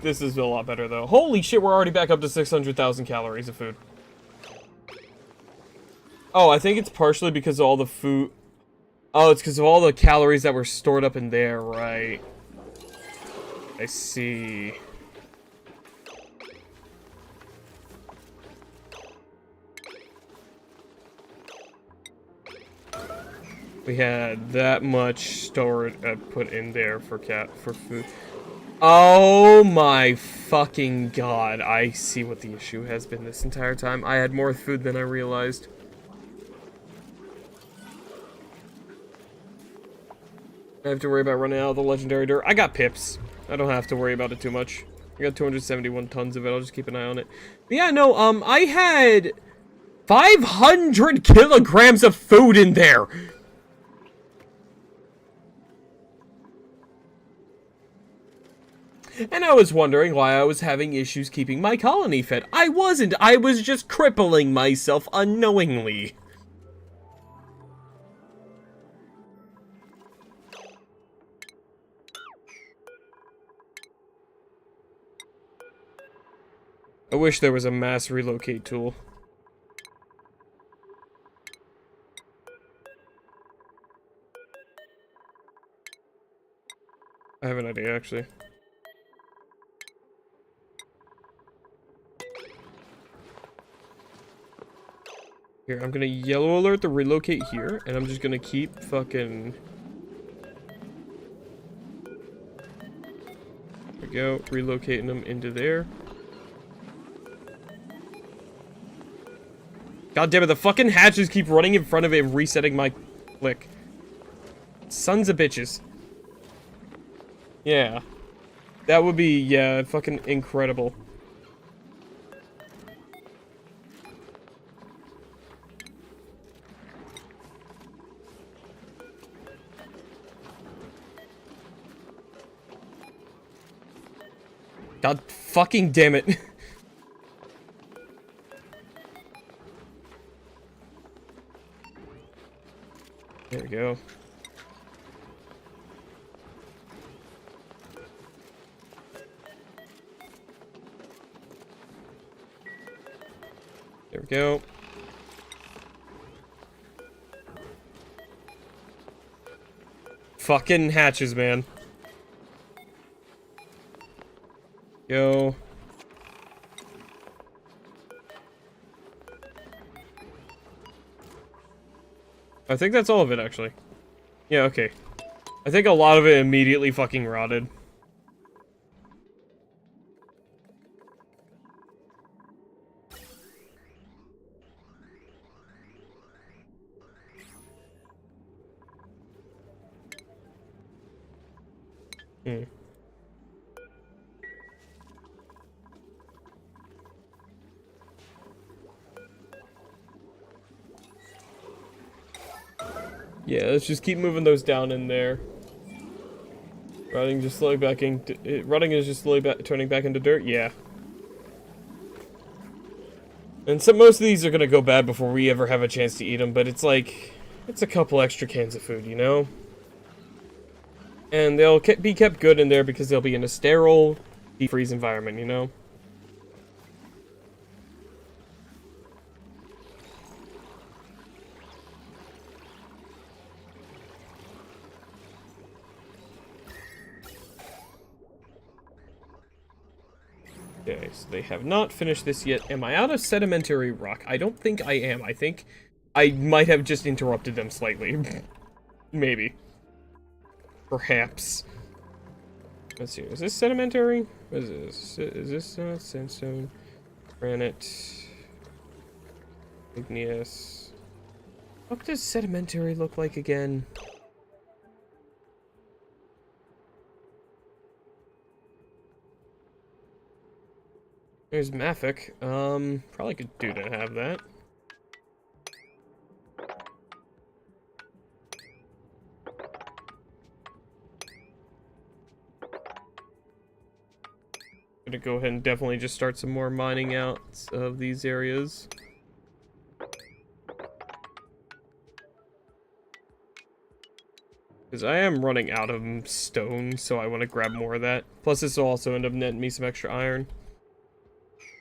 This is a lot better, though. Holy shit, we're already back up to 600,000 calories of food. Oh, I think it's partially because of all the food... Oh, it's because of all the calories that were stored up in there, right. I see. We had that much stored, put in there for food. Oh my fucking god. I see what the issue has been this entire time. I had more food than I realized. I have to worry about running out of the legendary dirt. I got pips. I don't have to worry about it too much. I got 271 tons of it. I'll just keep an eye on it. But yeah, no, I had 500 kilograms of food in there. And I was wondering why I was having issues keeping my colony fed. I wasn't. I was just crippling myself unknowingly. I wish there was a mass relocate tool. I have an idea, actually. Here, I'm gonna yellow alert the relocate here, and I'm just gonna keep fucking... There we go, relocating them into there. God damn it, the fucking hatches keep running in front of it and resetting my click. Sons of bitches. Yeah. That would be, yeah, fucking incredible. God fucking damn it. There we go. There we go. Fucking hatches, man. Go. I think that's all of it, actually. Yeah, okay. I think a lot of it immediately fucking rotted. Yeah, let's just keep moving those down in there. Rotting just slowly back into... Rotting is just slowly turning back into dirt? Yeah. And so most of these are gonna go bad before we ever have a chance to eat them, but it's like... It's a couple extra cans of food, you know? And they'll be kept good in there because they'll be in a sterile, deep-freeze environment, you know? Okay, so they have not finished this yet. Am I out of sedimentary rock? I don't think I am. I think I might have just interrupted them slightly. Maybe. Perhaps. Let's see. Is this sedimentary? What is this? Is this sandstone? Granite. Igneous. What does sedimentary look like again? There's Maffic. Probably could do to have that. Gonna go ahead and definitely just start some more mining out of these areas. Because I am running out of stone, so I want to grab more of that. Plus this will also end up netting me some extra iron.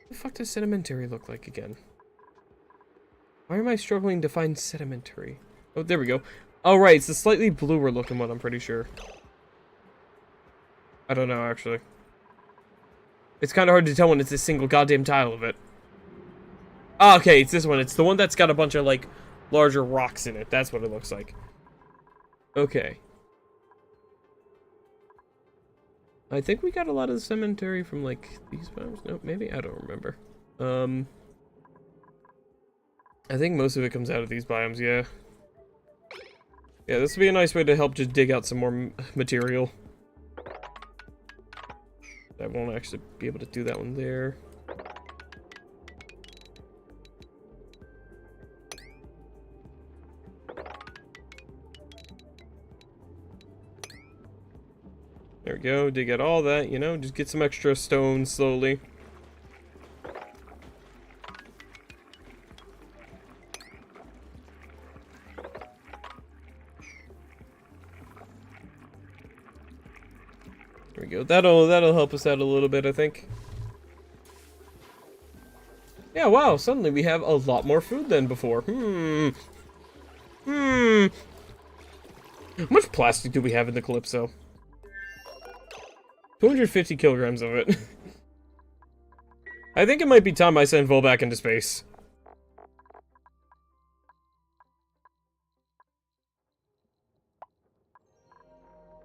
What the fuck does sedimentary look like again? Why am I struggling to find sedimentary? Oh, there we go. Oh, right, it's the slightly bluer looking one, I'm pretty sure. I don't know, actually. It's kind of hard to tell when it's a single goddamn tile of it. Oh, okay, it's this one. It's the one that's got a bunch of, like, larger rocks in it. That's what it looks like. Okay. I think we got a lot of the cemetery from, like, these biomes. No, maybe? I don't remember. I think most of it comes out of these biomes, yeah. Yeah, this would be a nice way to help just dig out some more material. I won't actually be able to do that one there. There we go, dig out all that, you know, just get some extra stone slowly. There we go, that'll help us out a little bit, I think. Yeah, wow, suddenly we have a lot more food than before. How much plastic do we have in the Calypso? 250 kilograms of it. I think it might be time I send Vol back into space.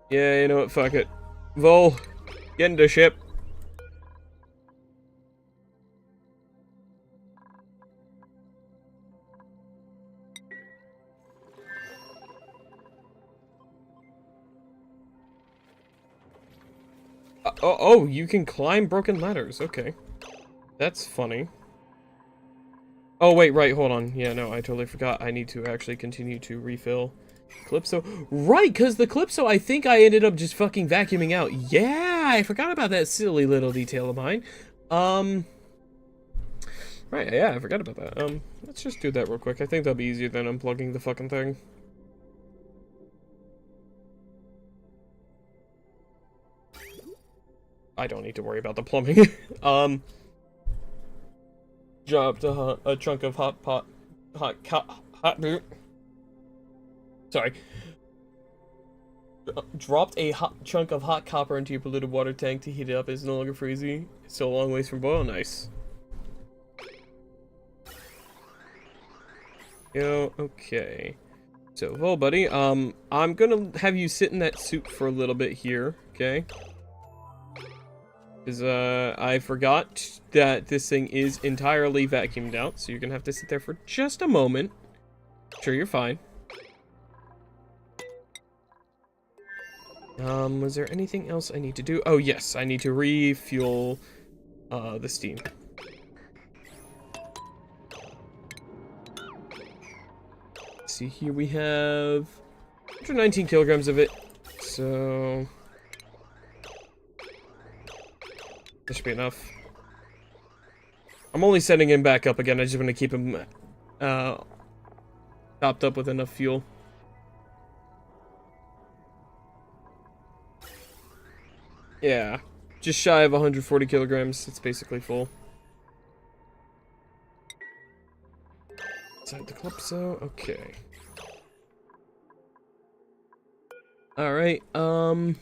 Yeah, you know what, fuck it. Vol, get into ship. Oh, you can climb broken ladders. Okay. That's funny. Oh, wait, right, hold on. Yeah, no, I totally forgot. I need to actually continue to refill Calypso. Right, because the Calypso, I think I ended up just fucking vacuuming out. Yeah, I forgot about that silly little detail of mine. Right, yeah, I forgot about that. Let's just do that real quick. I think that'll be easier than unplugging the fucking thing. I don't need to worry about the plumbing. Dropped a chunk of sorry. Dropped a chunk of hot copper into your polluted water tank to heat it up. It's no longer freezing. It's still a long ways from boil. Nice. Yo, okay. So, well, buddy, I'm gonna have you sit in that suit for a little bit here, okay? Because, I forgot that this thing is entirely vacuumed out, so you're gonna have to sit there for just a moment. Sure, you're fine. Was there anything else I need to do? Oh, yes, I need to refuel, the steam. Let's see, here we have 119 kilograms of it, so that should be enough. I'm only setting him back up again. I just want to keep him topped up with enough fuel. Yeah, just shy of 140 kilograms. It's basically full. Inside the Calypso. Okay. All right. Go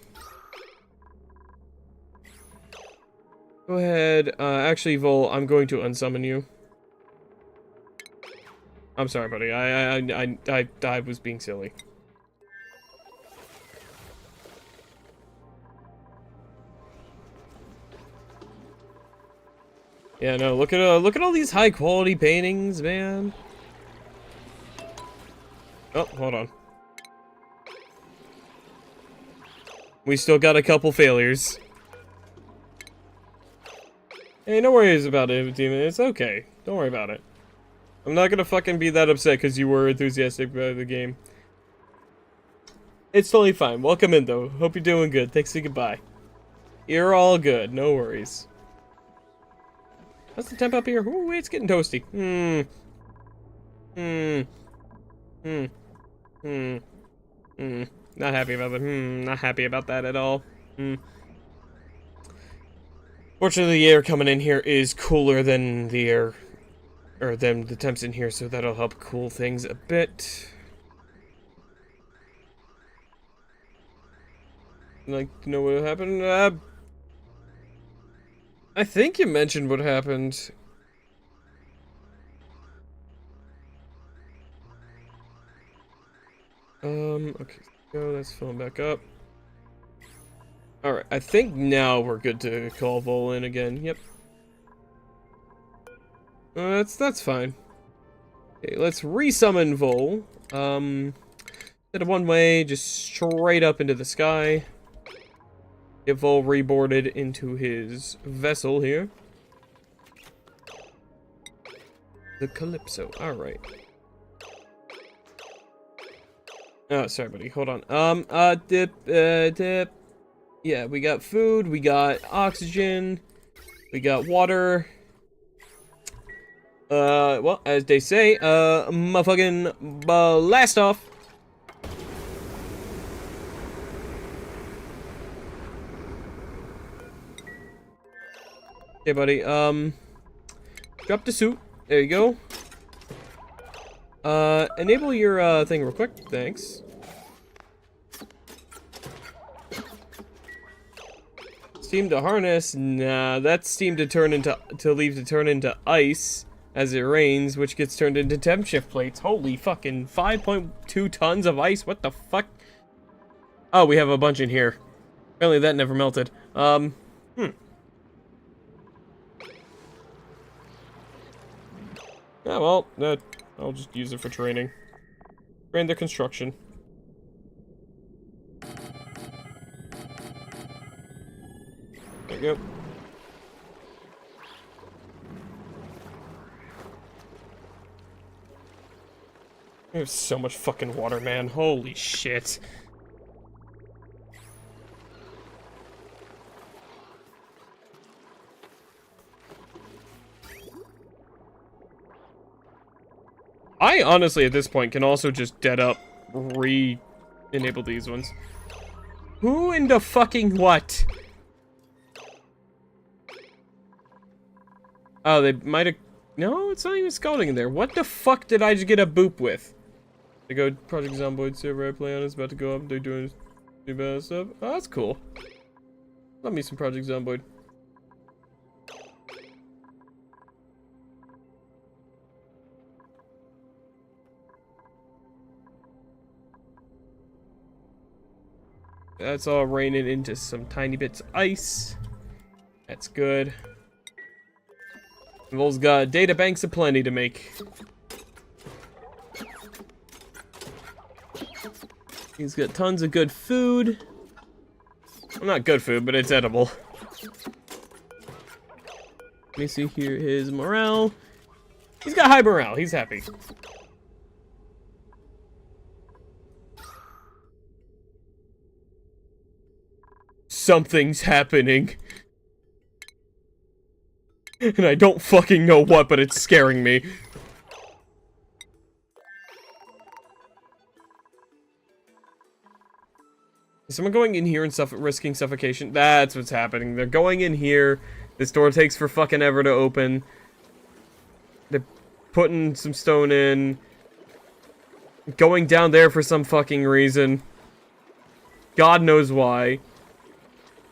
ahead. Actually, Vol, I'm going to unsummon you. I'm sorry, buddy. I was being silly. Yeah, no. Look at all these high quality paintings, man. Oh, hold on. We still got a couple failures. Hey, no worries about it, Demon. It's okay. Don't worry about it. I'm not gonna fucking be that upset because you were enthusiastic about the game. It's totally fine. Welcome in, though. Hope you're doing good. Thanks and goodbye. You're all good. No worries. What's the temp up here? Ooh, it's getting toasty. Not happy about that. Not happy about that at all. Fortunately, the air coming in here is cooler than the air, or than the temps in here, so that'll help cool things a bit. I'd like to know what happened? I think you mentioned what happened. Okay, so that's filling back up. Alright, I think now we're good to call Vol in again. Yep. That's fine. Okay, let's resummon Vol. Instead of one way, just straight up into the sky. Get Vol reboarded into his vessel here. The Calypso. Alright. Oh, sorry, buddy. Hold on. Dip. Yeah, we got food, we got oxygen, we got water. Well, as they say, motherfucking blast off. Okay, buddy, drop the suit. There you go. Enable your, thing real quick. Thanks. Steam to harness? Nah, that's steam to turn into, turn into ice as it rains, which gets turned into temp shift plates. Holy fucking 5.2 tons of ice, what the fuck? Oh, we have a bunch in here. Apparently that never melted. Yeah, well, I'll just use it for training. Train the construction. There you go. There's so much fucking water, man. Holy shit. I honestly, at this point, can also just dead up re-enable these ones. Who in the fucking what? Oh, they might have... No, it's not even scalding in there. What the fuck did I just get a boop with? They go, Project Zomboid server I play on is about to go up. They're doing new bad stuff. Oh, that's cool. Love me some Project Zomboid. That's all raining into some tiny bits of ice. That's good. Vol's got data banks aplenty to make. He's got tons of good food. Well, not good food, but it's edible. Let me see here his morale. He's got high morale. He's happy. Something's happening. And I don't fucking know what, but it's scaring me. Is someone going in here and risking suffocation? That's what's happening. They're going in here. This door takes for fucking ever to open. They're putting some stone in. Going down there for some fucking reason. God knows why.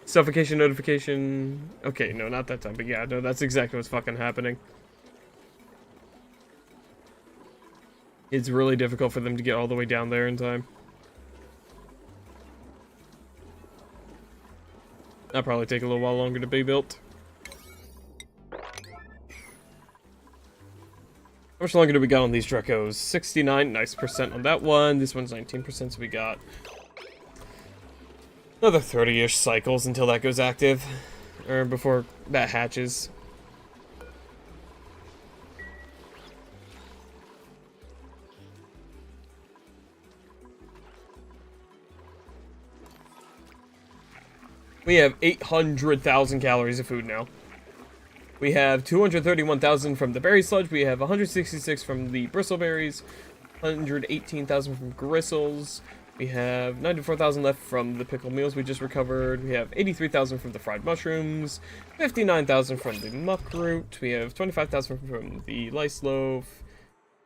Suffocation notification. Okay, no, not that time. But yeah, no, that's exactly what's fucking happening. It's really difficult for them to get all the way down there in time. That'll probably take a little while longer to be built. How much longer do we got on these Drecos? 69, nice percent on that one. This one's 19%, so we got another 30-ish cycles until that goes active. Or before that hatches. We have 800,000 calories of food now. We have 231,000 from the berry sludge. We have 166 from the bristleberries. 118,000 from gristles. We have 94,000 left from the pickled meals we just recovered. We have 83,000 from the fried mushrooms. 59,000 from the muck root. We have 25,000 from the lice loaf.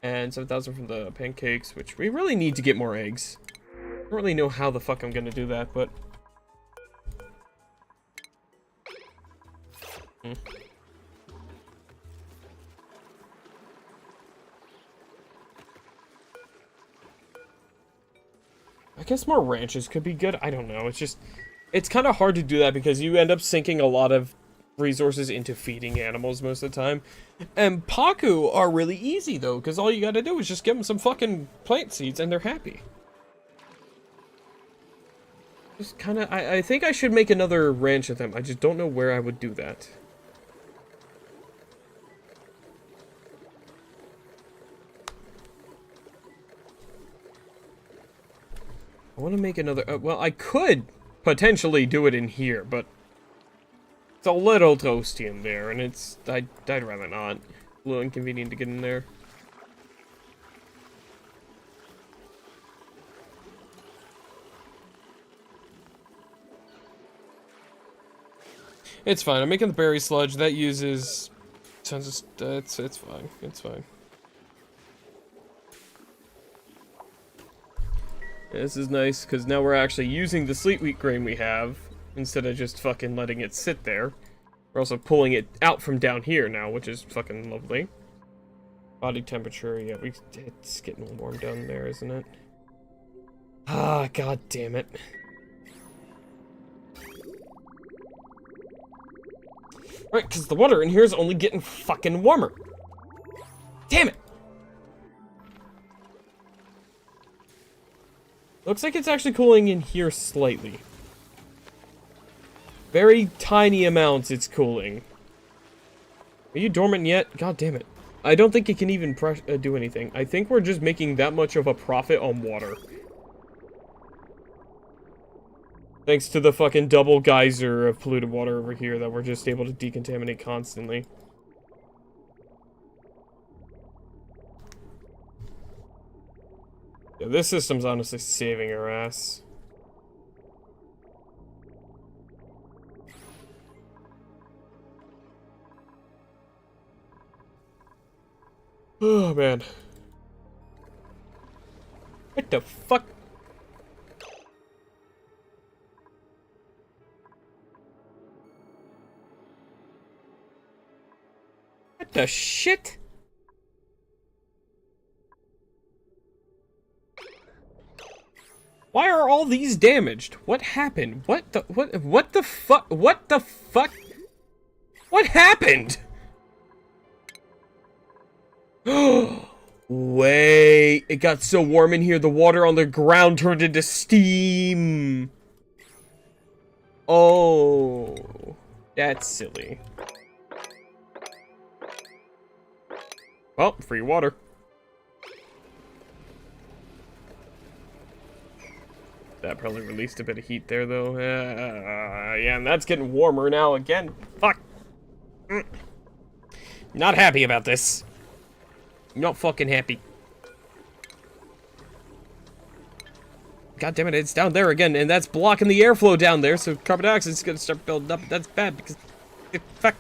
And 7,000 from the pancakes, which we really need to get more eggs. I don't really know how the fuck I'm gonna do that, but... I guess more ranches could be good. I don't know. It's just It's kind of hard to do that because you end up sinking a lot of resources into feeding animals most of the time. And Paku are really easy though, because all you gotta do is just give them some fucking plant seeds and they're happy. Just kind of, I think I should make another ranch of them. I just don't know where I would do that. I want to make another, well, I could potentially do it in here, but it's a little toasty in there, and I'd rather not. A little inconvenient to get in there. It's fine. I'm making the berry sludge. That uses tons of... it's fine. It's fine. Yeah, this is nice, because now we're actually using the sleet wheat grain we have, instead of just fucking letting it sit there. We're also pulling it out from down here now, which is fucking lovely. Body temperature, yeah, it's getting warm down there, isn't it? Ah, god damn it. Right, because the water in here is only getting fucking warmer. Damn it! Looks like it's actually cooling in here slightly. Very tiny amounts it's cooling. Are you dormant yet? God damn it. I don't think it can even do anything. I think we're just making that much of a profit on water. Thanks to the fucking double geyser of polluted water over here that we're just able to decontaminate constantly. Yeah, this system's honestly saving our ass. Oh, man. What the fuck? What the shit? Why are all these damaged? What happened? What the fuck? What the fuck? What happened? Wait, it got so warm in here, the water on the ground turned into steam. Oh, that's silly. Well, free water. That probably released a bit of heat there, though. Yeah, and that's getting warmer now again. Fuck. Not happy about this. Not fucking happy. God damn it, it's down there again, and that's blocking the airflow down there, so carbon dioxide is gonna start building up. That's bad because... fuck.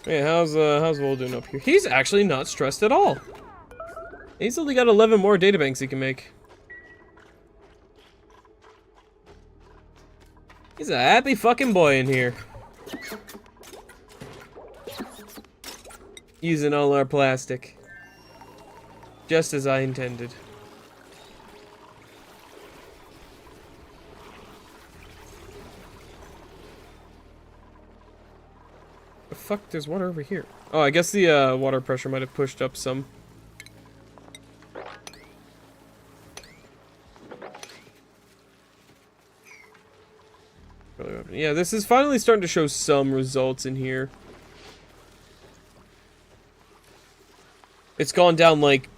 Hey, how's Vol doing up here? He's actually not stressed at all. He's only got 11 more databanks he can make. He's a happy fucking boy in here. Using all our plastic. Just as I intended. The fuck, there's water over here. Oh, I guess the water pressure might have pushed up some. Yeah, this is finally starting to show some results in here. It's gone down like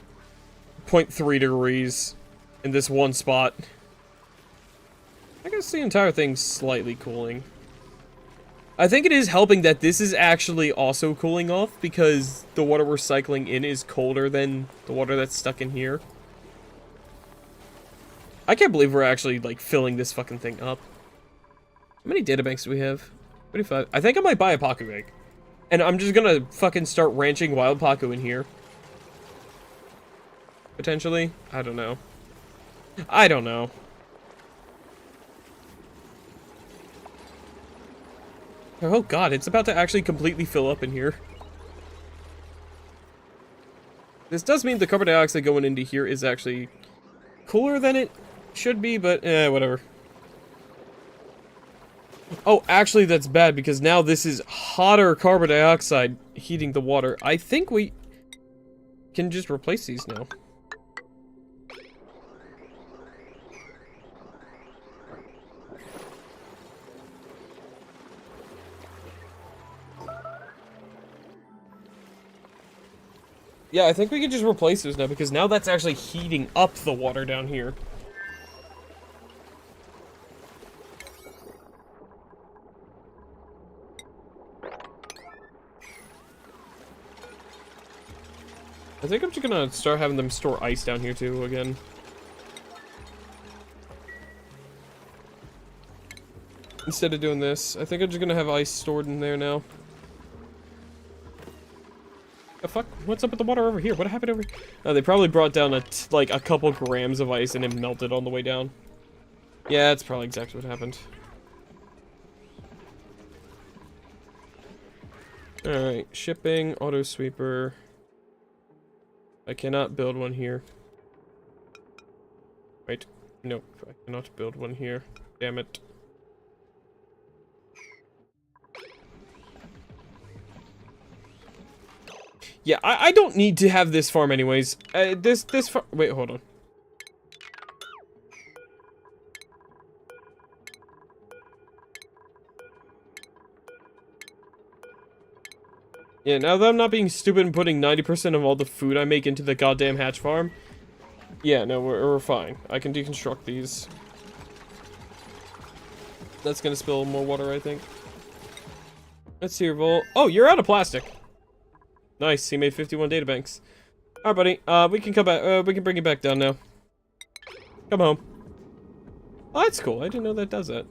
0.3 degrees in this one spot. I guess the entire thing's slightly cooling. I think it is helping that this is actually also cooling off because the water we're cycling in is colder than the water that's stuck in here. I can't believe we're actually like filling this fucking thing up. How many databanks do we have? 25. I think I might buy a Paku egg. And I'm just gonna fucking start ranching wild Paku in here. Potentially? I don't know. I don't know. Oh god, it's about to actually completely fill up in here. This does mean the carbon dioxide going into here is actually cooler than it should be, but whatever. Oh, actually that's bad because now this is hotter carbon dioxide heating the water. I think we can just replace these now. Yeah, I think we can just replace those now because now that's actually heating up the water down here. I think I'm just gonna start having them store ice down here too again. Instead of doing this, I think I'm just gonna have ice stored in there now. The fuck? What's up with the water over here? What happened over here? Oh, they probably brought down like a couple grams of ice and it melted on the way down. Yeah, that's probably exactly what happened. Alright, shipping, auto sweeper. I cannot build one here. Wait, nope, I cannot build one here. Damn it. Yeah, I don't need to have this farm anyways. This farm... Wait, hold on. Yeah, now that I'm not being stupid and putting 90% of all the food I make into the goddamn hatch farm. Yeah, no, we're fine. I can deconstruct these. That's gonna spill more water, I think. Let's see your Vol. Oh, you're out of plastic. Nice, he made 51 data banks. Alright, buddy, we can come back, we can bring you back down now. Come home. Oh, that's cool, I didn't know that does that.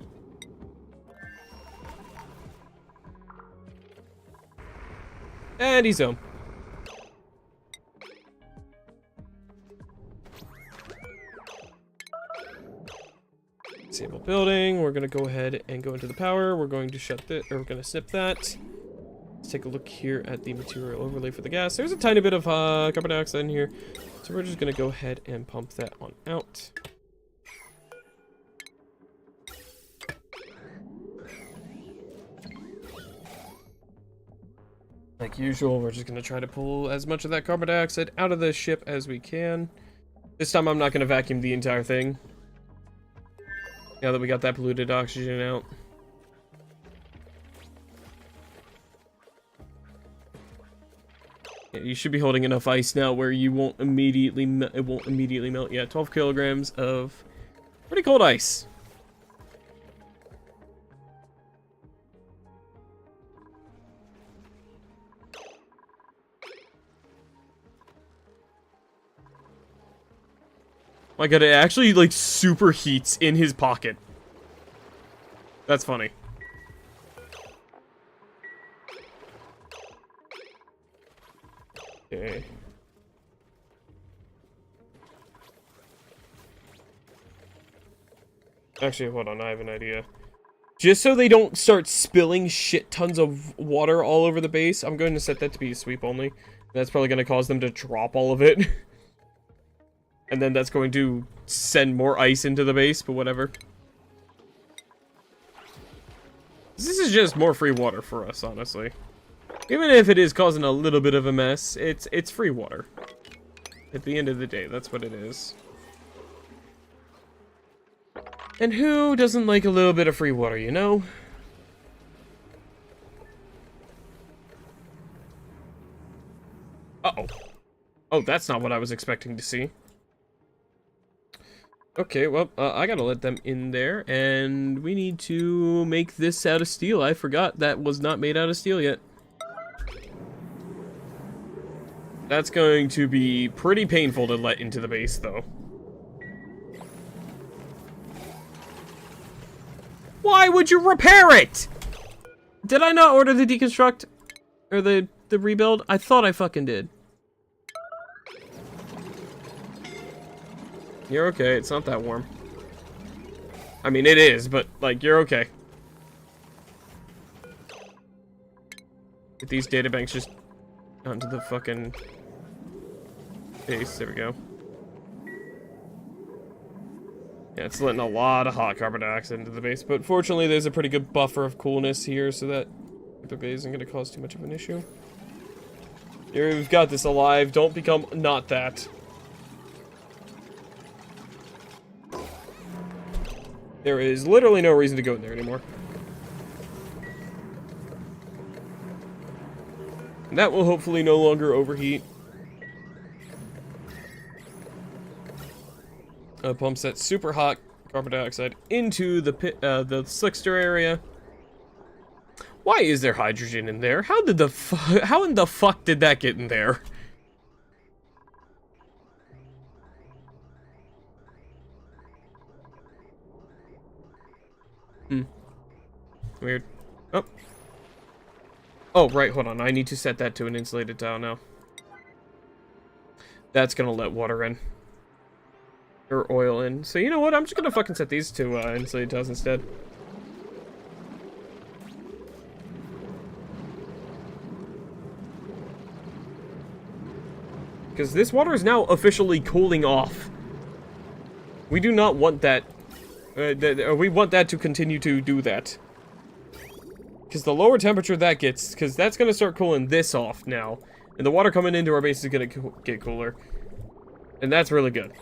And he's home. Disable building, we're gonna go ahead and go into the power, we're going to shut this, or we're gonna snip that. Let's take a look here at the material overlay for the gas. There's a tiny bit of carbon dioxide in here, so we're just gonna go ahead and pump that on out. Like usual, we're just gonna try to pull as much of that carbon dioxide out of the ship as we can. This time I'm not gonna vacuum the entire thing. Now that we got that polluted oxygen out. Yeah, you should be holding enough ice now where you won't immediately it won't immediately melt. Yeah, 12 kilograms of pretty cold ice. My god, it actually like super heats in his pocket. That's funny. Okay. Actually, hold on, I have an idea. Just so they don't start spilling shit tons of water all over the base, I'm going to set that to be sweep only. That's probably going to cause them to drop all of it. And then that's going to send more ice into the base, but whatever. This is just more free water for us, honestly. Even if it is causing a little bit of a mess, it's free water. At the end of the day, that's what it is. And who doesn't like a little bit of free water, you know? Uh-oh. Oh, that's not what I was expecting to see. Okay, well, I gotta let them in there, and we need to make this out of steel. I forgot that was not made out of steel yet. That's going to be pretty painful to let into the base, though. Why would you repair it? Did I not order the deconstruct? Or the rebuild? I thought I fucking did. You're okay, it's not that warm. I mean, it is, but, like, you're okay. Get these data banks just onto the fucking base. There we go. Yeah, it's letting a lot of hot carbon dioxide into the base, but fortunately there's a pretty good buffer of coolness here, so that the base isn't going to cause too much of an issue. Here, we've got this alive. Don't become not that. There is literally no reason to go in there anymore. And that will hopefully no longer overheat. Pumps that super hot carbon dioxide into the the slickster area. Why is there hydrogen in there? How in the fuck did that get in there? Weird. Oh. Oh, right, hold on. I need to set that to an insulated tile now. That's gonna let water in. Or oil in. So you know what? I'm just gonna fucking set these to insulated tiles instead. Because this water is now officially cooling off. We do not want that. We want that to continue to do that. Because the lower temperature that gets, because that's going to start cooling this off now. And the water coming into our base is going to get cooler. And that's really good.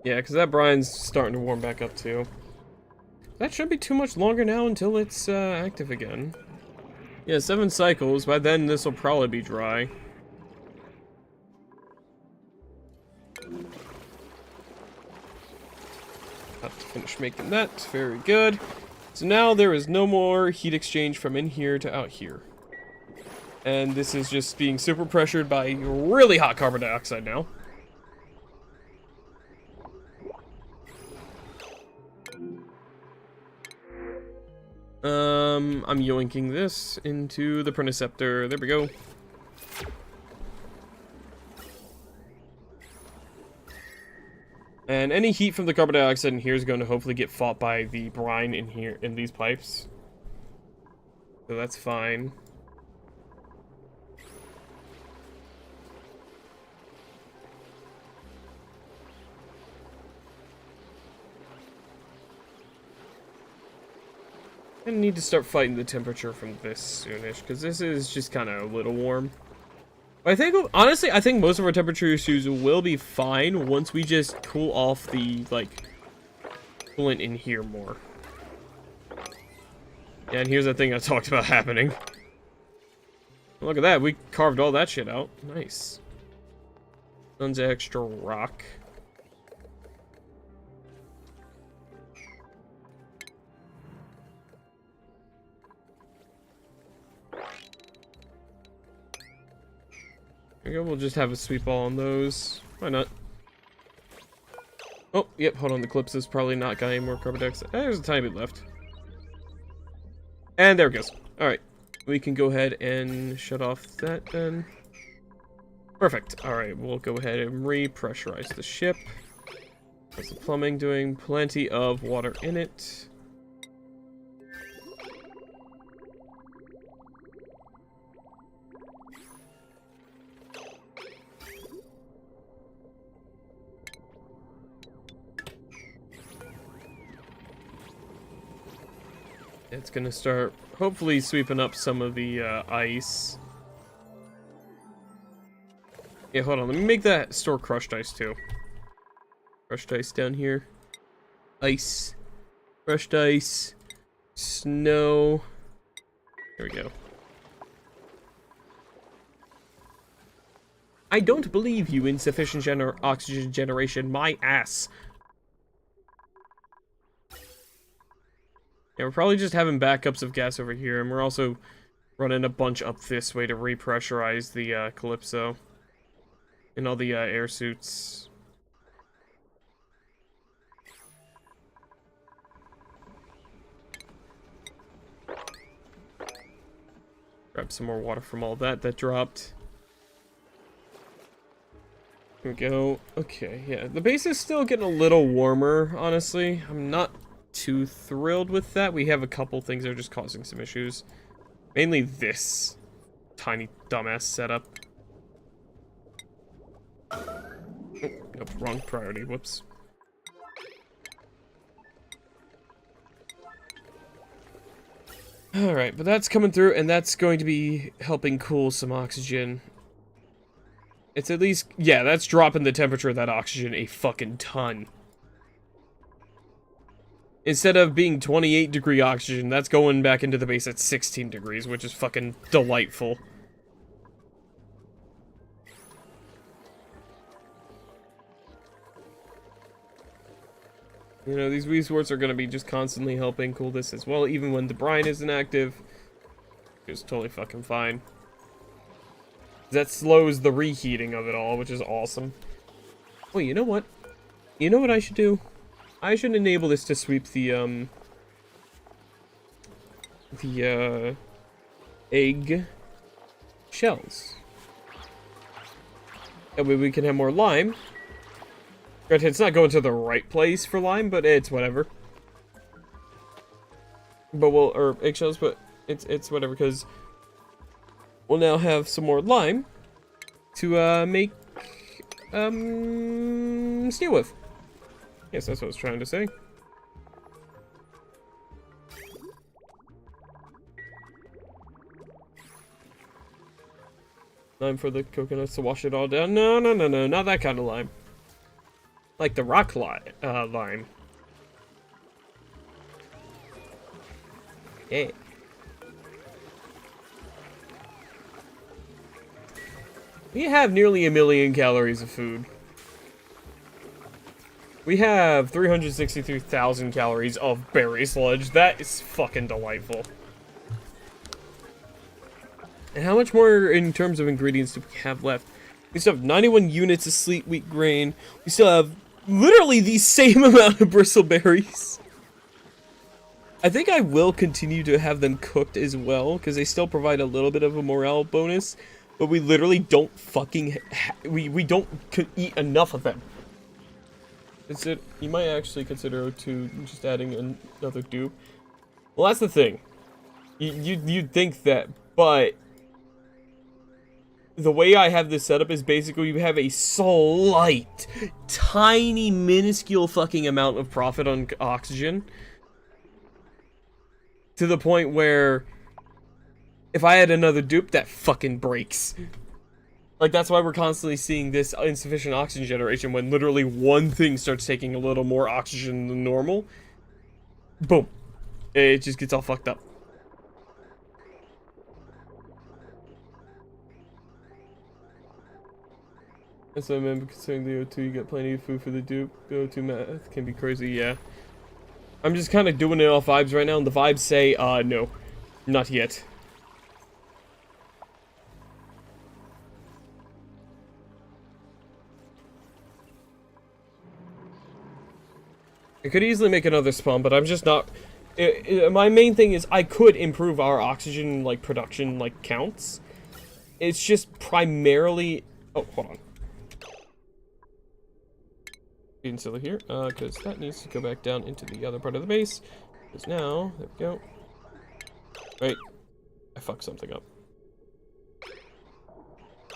Yeah, because that brine's starting to warm back up too. That shouldn't be too much longer now until it's active again. Yeah, 7 cycles. By then, this will probably be dry. Have to finish making that. Very good. So now there is no more heat exchange from in here to out here. And this is just being super pressured by really hot carbon dioxide now. I'm yoinking this into the Prenticeptor. There we go. And any heat from the carbon dioxide in here is going to hopefully get fought by the brine in here, in these pipes. So that's fine. I need to start fighting the temperature from this soonish, because this is just kind of a little warm. But I think, honestly, I think most of our temperature issues will be fine once we just cool off the, like, coolant in here more. Yeah, and here's the thing I talked about happening. Look at that, we carved all that shit out. Nice. Tons of extra rock. There we go, we'll just have a sweep all on those. Why not? Oh, yep, hold on, the clips is probably not got any more carbon dioxide. There's a tiny bit left. And there it goes. Alright, we can go ahead and shut off that then. Perfect. Alright, we'll go ahead and repressurize the ship. That's the plumbing, doing plenty of water in it. It's gonna start hopefully sweeping up some of the ice. Yeah, hold on. Let me make that store crushed ice too. Crushed ice down here. Ice. Crushed ice. Snow. There we go. I don't believe you, insufficient oxygen generation. My ass. Yeah, we're probably just having backups of gas over here, and we're also running a bunch up this way to repressurize the Calypso and all the air suits. Grab some more water from all that dropped. Here we go. Okay, yeah. The base is still getting a little warmer, honestly. I'm not too thrilled with that. We have a couple things that are just causing some issues. Mainly this tiny dumbass setup. Oh, nope, wrong priority. Whoops. Alright, but that's coming through, and that's going to be helping cool some oxygen. It's at least, yeah, that's dropping the temperature of that oxygen a fucking ton. Instead of being 28 degree oxygen, that's going back into the base at 16 degrees, which is fucking delightful. You know, these resorts are going to be just constantly helping cool this as well, even when the brine isn't active. It's totally fucking fine. That slows the reheating of it all, which is awesome. Wait, you know what? You know what I should do? I should enable this to sweep the egg shells. That way we can have more lime. Granted, it's not going to the right place for lime, but it's whatever. But we'll, or eggshells, but it's whatever, because we'll now have some more lime to make steel with. Yes, that's what I was trying to say. Lime for the coconuts to wash it all down. No, no, no, no, not that kind of lime. Like the rock lime. Yeah. We have nearly 1 million calories of food. We have 363,000 calories of berry sludge. That is fucking delightful. And how much more in terms of ingredients do we have left? We still have 91 units of sleet wheat grain. We still have literally the same amount of bristleberries. I think I will continue to have them cooked as well, because they still provide a little bit of a morale bonus. But we literally don't fucking we don't eat enough of them. You might actually consider to just adding another dupe. Well, that's the thing. You'd think that, but the way I have this set up is basically you have a slight, tiny, minuscule fucking amount of profit on oxygen. To the point where if I had another dupe, that fucking breaks. Like, that's why we're constantly seeing this insufficient oxygen generation when literally one thing starts taking a little more oxygen than normal. Boom. It just gets all fucked up. As I remember, considering the O2, you got plenty of food for the dupe. The O2 math can be crazy, yeah. I'm just kind of doing it off vibes right now, and the vibes say, no. Not yet. I could easily make another spawn, but I'm just not... my main thing is I could improve our oxygen, like, production, like, counts. It's just primarily... Oh, hold on. Being silly here, because that needs to go back down into the other part of the base. Because now, there we go. Wait, I fucked something up.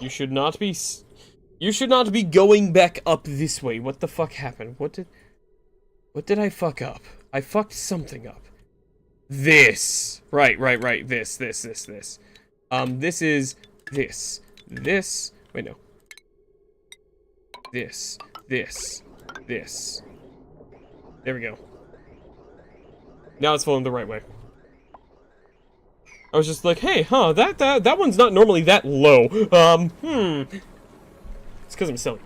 You should not be going back up this way. What the fuck happened? What did I fuck up? I fucked something up. This. Right. This. This is this. This. Wait, no. This. There we go. Now it's flowing the right way. I was just like, hey, huh, that one's not normally that low. It's because I'm silly.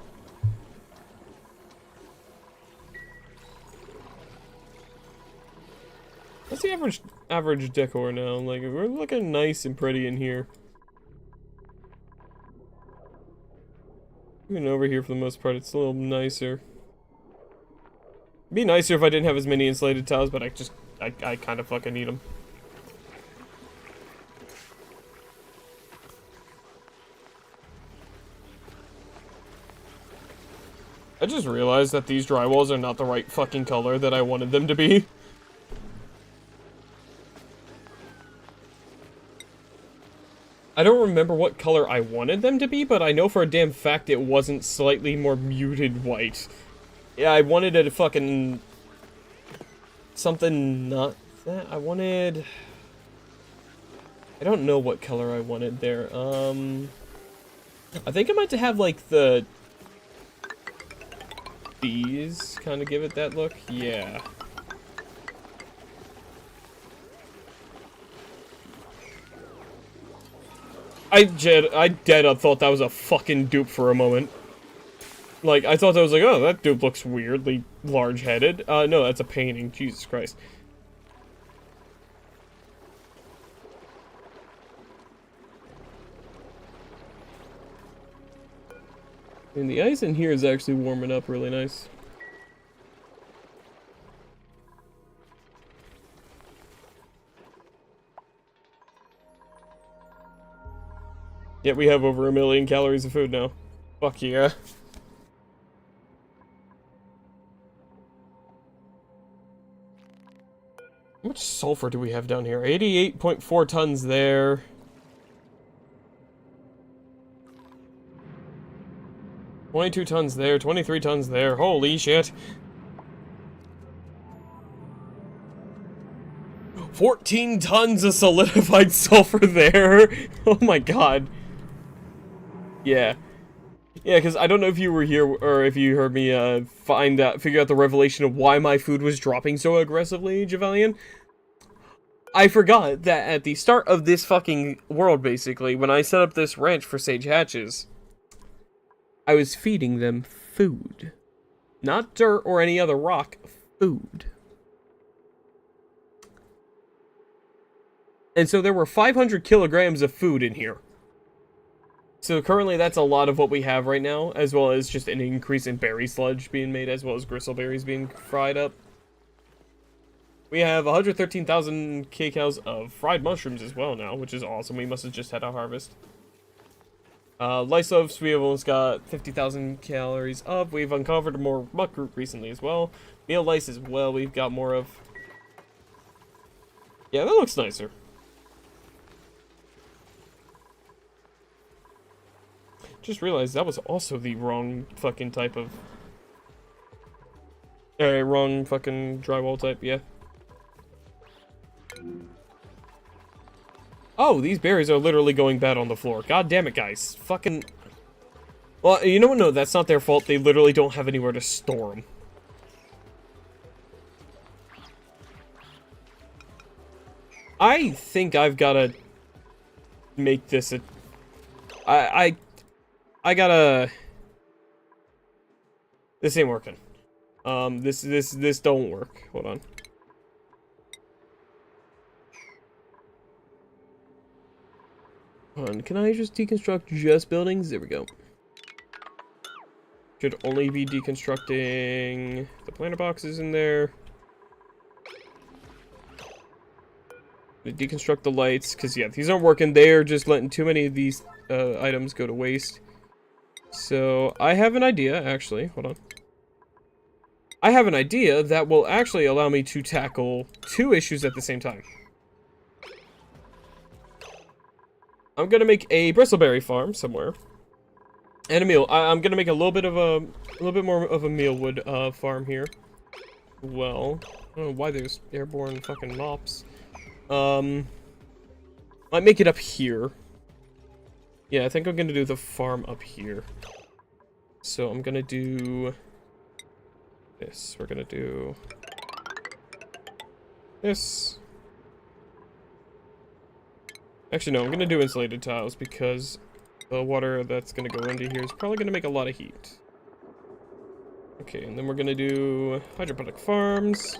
What's the average decor now? Like, we're looking nice and pretty in here. Even over here, for the most part, it's a little nicer. It'd be nicer if I didn't have as many insulated tiles, but I kind of fucking need them. I just realized that these drywalls are not the right fucking color that I wanted them to be. I don't remember what color I wanted them to be, but I know for a damn fact it wasn't slightly more muted white. Yeah, I wanted it fucking... something not that. I wanted... I don't know what color I wanted there. I think I might have, like, these kind of give it that look. Yeah. I dead up thought that was a fucking dupe for a moment. Like, I thought that was like, oh, that dupe looks weirdly large-headed. No, that's a painting. Jesus Christ. And the ice in here is actually warming up really nice. Yeah, we have over 1 million calories of food now. Fuck yeah. How much sulfur do we have down here? 88.4 tons there. $22 tons there, 23 tons there. Holy shit. 14 tons of solidified sulfur there. Oh my god. Yeah. Yeah, because I don't know if you were here or if you heard me figure out the revelation of why my food was dropping so aggressively, Javelian. I forgot that at the start of this fucking world, basically, when I set up this ranch for Sage Hatches, I was feeding them food. Not dirt or any other rock, food. And so there were 500 kilograms of food in here. So currently that's a lot of what we have right now, as well as just an increase in berry sludge being made, as well as gristleberries being fried up. We have 113,000 kcals of fried mushrooms as well now, which is awesome. We must have just had a harvest. Lice loaves, we have almost got 50,000 calories of. We've uncovered more muckroot recently as well. Meal lice as well, we've got more of. Yeah, that looks nicer. Just realized that was also the wrong fucking type of... wrong fucking drywall type, yeah. Oh, these berries are literally going bad on the floor. God damn it, guys. Fucking... Well, you know what? No, that's not their fault. They literally don't have anywhere to store them. I think I've gotta make this a... I gotta... This ain't working. This don't work. Hold on. Can I just deconstruct just buildings? There we go. Should only be deconstructing the planter boxes in there. Deconstruct the lights, because yeah, these aren't working. They're just letting too many of these items go to waste. So I have an idea, actually. Hold on. I have an idea that will actually allow me to tackle 2 issues at the same time. I'm gonna make a bristleberry farm somewhere, and a meal. I'm gonna make a little bit more of a mealwood farm here. Well, I don't know why there's airborne fucking mops. Might make it up here. Yeah, I think I'm gonna do the farm up here. So I'm gonna do this. We're gonna do this. Actually, no, I'm gonna do insulated tiles because the water that's gonna go into here is probably gonna make a lot of heat. Okay, and then we're gonna do hydroponic farms.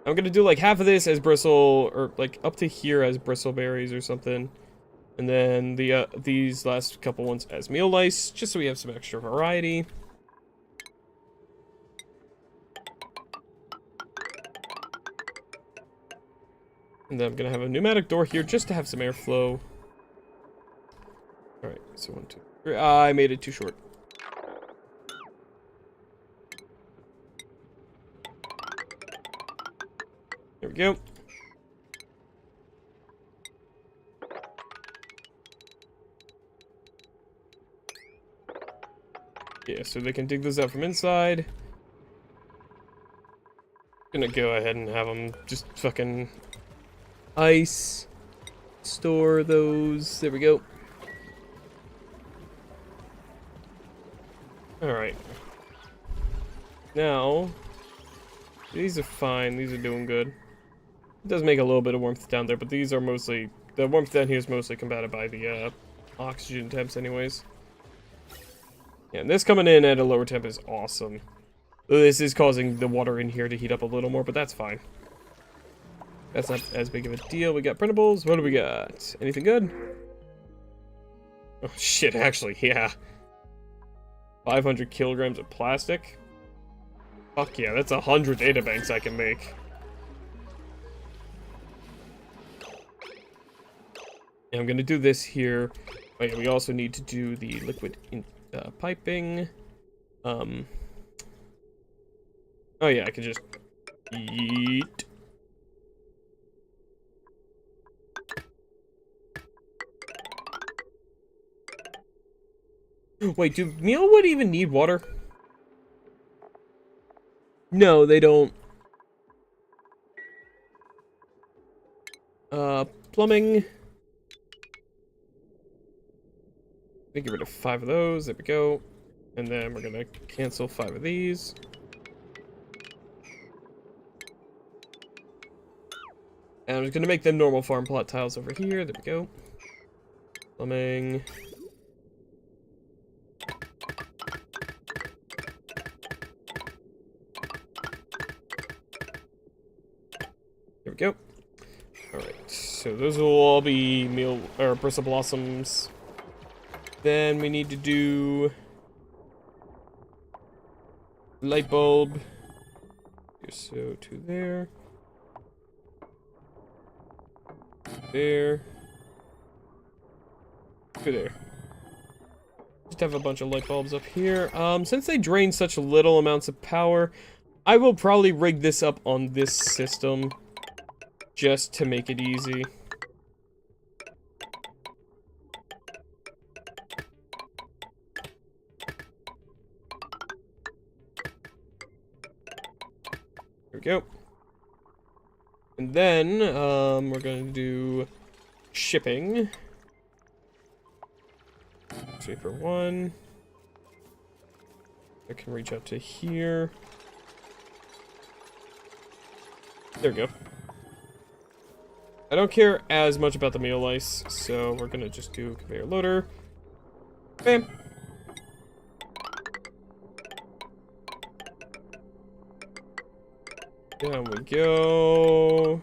I'm gonna do like half of this as bristle, or like up to here as bristleberries or something. And then these last couple ones as meal lice, just so we have some extra variety. And then I'm gonna have a pneumatic door here just to have some airflow. Alright, so 1, 2, 3. I made it too short. There we go. Yeah, so they can dig this out from inside. Gonna go ahead and have them just fucking ice. Store those. There we go. Alright. Now, these are fine. These are doing good. It does make a little bit of warmth down there, but these are mostly... The warmth down here is mostly combated by the oxygen temps anyways. Yeah, and this coming in at a lower temp is awesome. This is causing the water in here to heat up a little more, but that's fine. That's not as big of a deal. We got printables. What do we got? Anything good? Oh, shit, actually, yeah. 500 kilograms of plastic. Fuck yeah, that's 100 databanks I can make. And I'm gonna do this here. Oh yeah, we also need to do the liquid piping. Oh yeah, I can just eat. Wait, do mealwood even need water? No, they don't. Plumbing. Get rid of 5 of those. There we go. And then we're gonna cancel 5 of these. And I'm just gonna make them normal farm plot tiles over here. There we go. Plumbing. There we go. Alright, so those will all be meal or bristle blossoms. Then we need to do light bulb. So 2 there. There. 2 there. Just have a bunch of light bulbs up here. Since they drain such little amounts of power, I will probably rig this up on this system just to make it easy. There we go. And then, we're gonna do shipping. For 1. I can reach out to here. There we go. I don't care as much about the meal ice, so we're gonna just do conveyor loader. Bam. Down we go.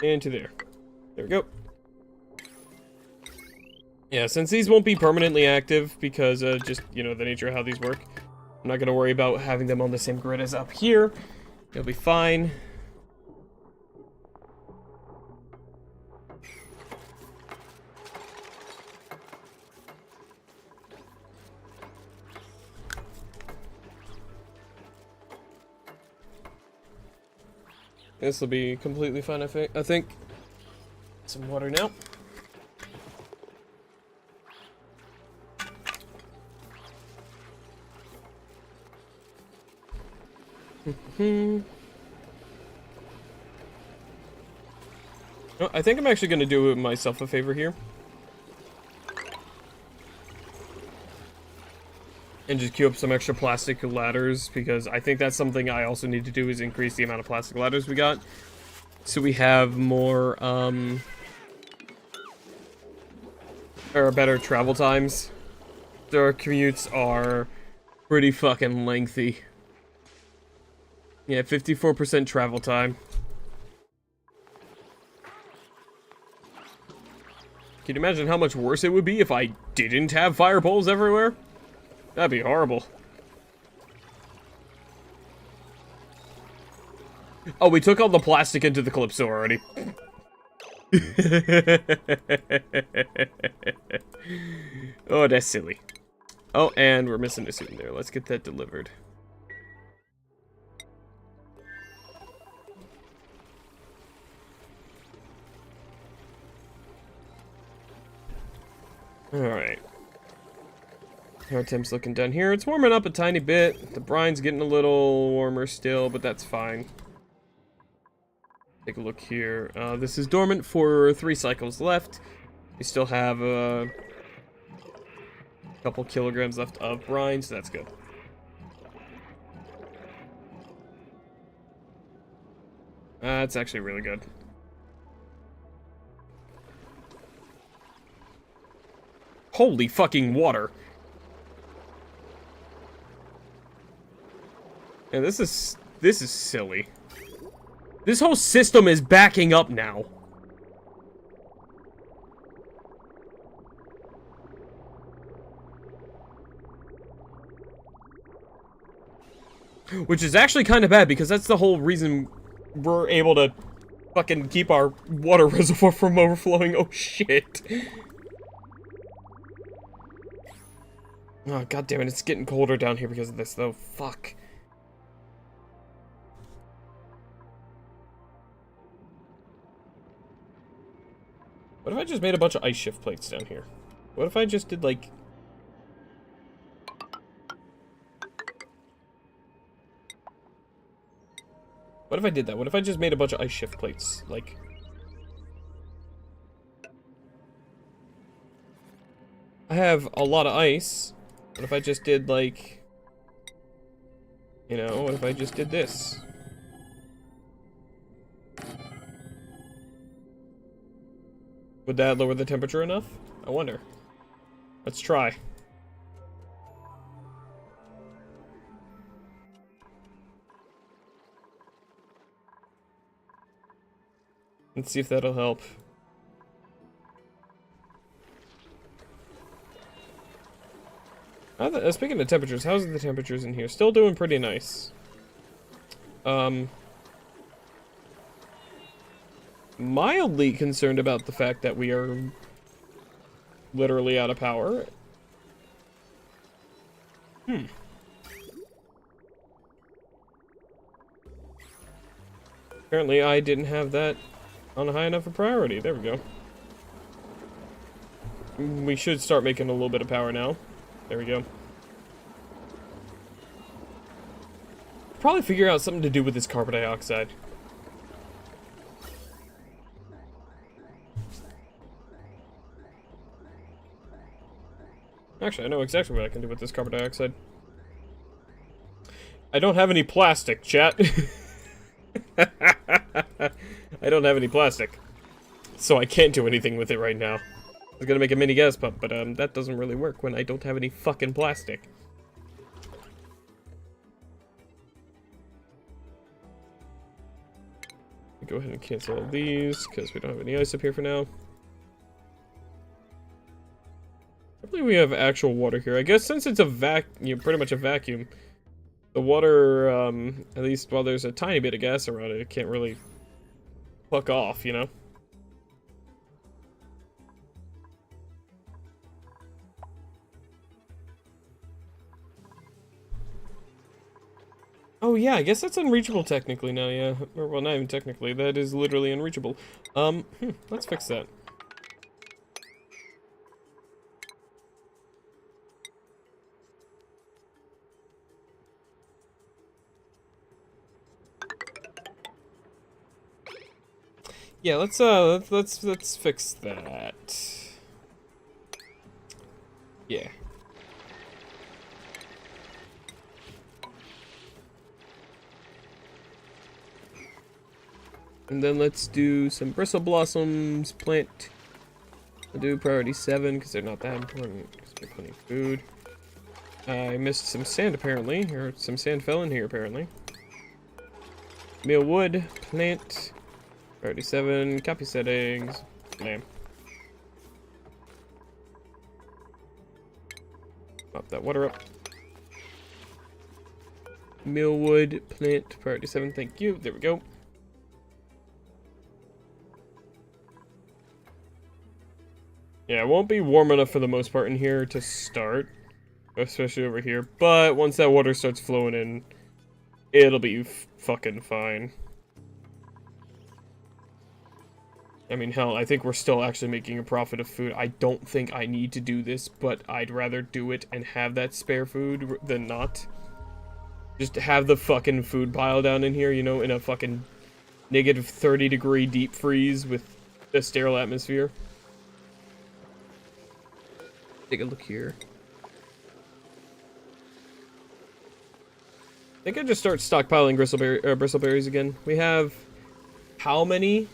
Into there. There we go. Yeah, since these won't be permanently active because just, you know, the nature of how these work, I'm not going to worry about having them on the same grid as up here. It'll be fine. This will be completely fine, I think. Some water now. Oh, I think I'm actually going to do myself a favor here. And just queue up some extra plastic ladders, because I think that's something I also need to do, is increase the amount of plastic ladders we got. So we have more, or better travel times. So our commutes are pretty fucking lengthy. Yeah, 54% travel time. Can you imagine how much worse it would be if I didn't have fire poles everywhere? That'd be horrible. Oh, we took all the plastic into the Calypso already. Oh, that's silly. Oh, and we're missing a suit in there. Let's get that delivered. Alright. How are temps looking down here? It's warming up a tiny bit. The brine's getting a little warmer still, but that's fine. Take a look here. This is dormant for 3 cycles left. We still have a couple kilograms left of brine, so that's good. That's actually really good. Holy fucking water! Yeah, this is silly. This whole system is backing up now. Which is actually kind of bad, because that's the whole reason we're able to fucking keep our water reservoir from overflowing. Oh shit. Oh god damn it, it's getting colder down here because of this though. Fuck. What if I just made a bunch of ice shift plates down here? What if I just did like... What if I did that? What if I just made a bunch of ice shift plates? Like... I have a lot of ice. What if I just did like... You know, what if I just did this? Would that lower the temperature enough? I wonder. Let's try. Let's see if that'll help. Speaking of temperatures, how's the temperatures in here? Still doing pretty nice. Mildly concerned about the fact that we are literally out of power. Apparently I didn't have that on a high enough a priority. There we go. We should start making a little bit of power now. There we go. Probably figure out something to do with this carbon dioxide. Actually, I know exactly what I can do with this carbon dioxide. I don't have any plastic, chat. I don't have any plastic. So I can't do anything with it right now. I was gonna make a mini gas pump, but that doesn't really work when I don't have any fucking plastic. Go ahead and cancel all these, because we don't have any ice up here for now. I believe we have actual water here. I guess since it's a pretty much a vacuum, the water, at least while there's a tiny bit of gas around it, it can't really fuck off, you know? Oh yeah, I guess that's unreachable technically now, yeah. Or, well, not even technically, that is literally unreachable. Let's fix that. Yeah, let's fix that. Yeah. And then let's do some bristle blossoms, plant. I'll do priority 7 because they're not that important because we have plenty of food. I missed some sand apparently, or some sand fell in here apparently. Meal wood, plant, priority 7, copy settings, blam. Pop that water up. Meal wood, plant, priority 7, thank you, there we go. Yeah, it won't be warm enough for the most part in here to start, especially over here, but once that water starts flowing in, it'll be fucking fine. I mean, hell, I think we're still actually making a profit of food. I don't think I need to do this, but I'd rather do it and have that spare food than not. Just have the fucking food pile down in here, you know, in a fucking negative 30-degree deep freeze with a sterile atmosphere. Take a look here. I think I just start stockpiling bristleberries again. We have how many?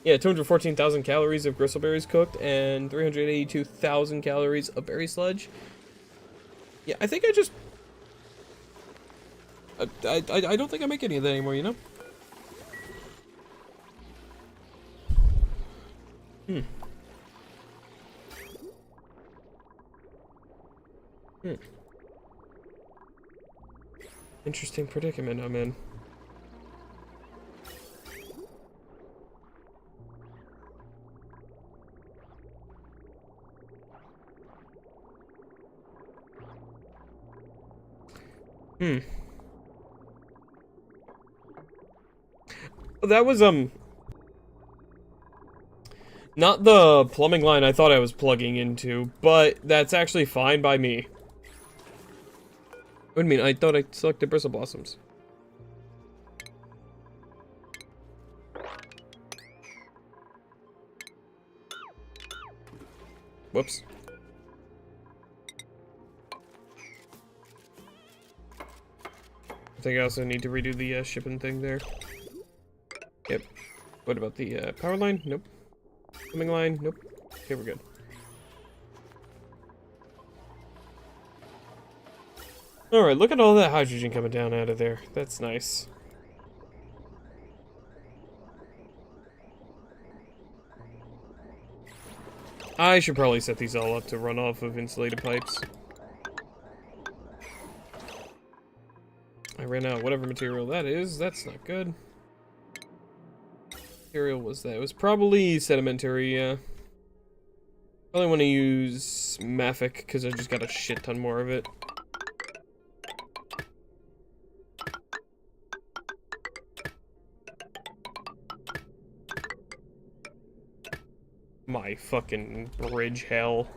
Yeah, 214,000 calories of bristleberries cooked and 382,000 calories of berry sludge. Yeah, I think I just... I don't think I make any of that anymore, you know? Interesting predicament I'm in. That was, not the plumbing line I thought I was plugging into, but that's actually fine by me. What do you mean? I thought I selected bristle blossoms. Whoops. I think I also need to redo the shipping thing there. Yep. What about the power line? Nope. Plumbing line? Nope. Okay, we're good. Alright, look at all that hydrogen coming down out of there. That's nice. I should probably set these all up to run off of insulated pipes. I ran out of whatever material that is. That's not good. Material was that? It was probably sedimentary, yeah. Probably want to use Mafic because I just got a shit ton more of it. My fucking bridge hell.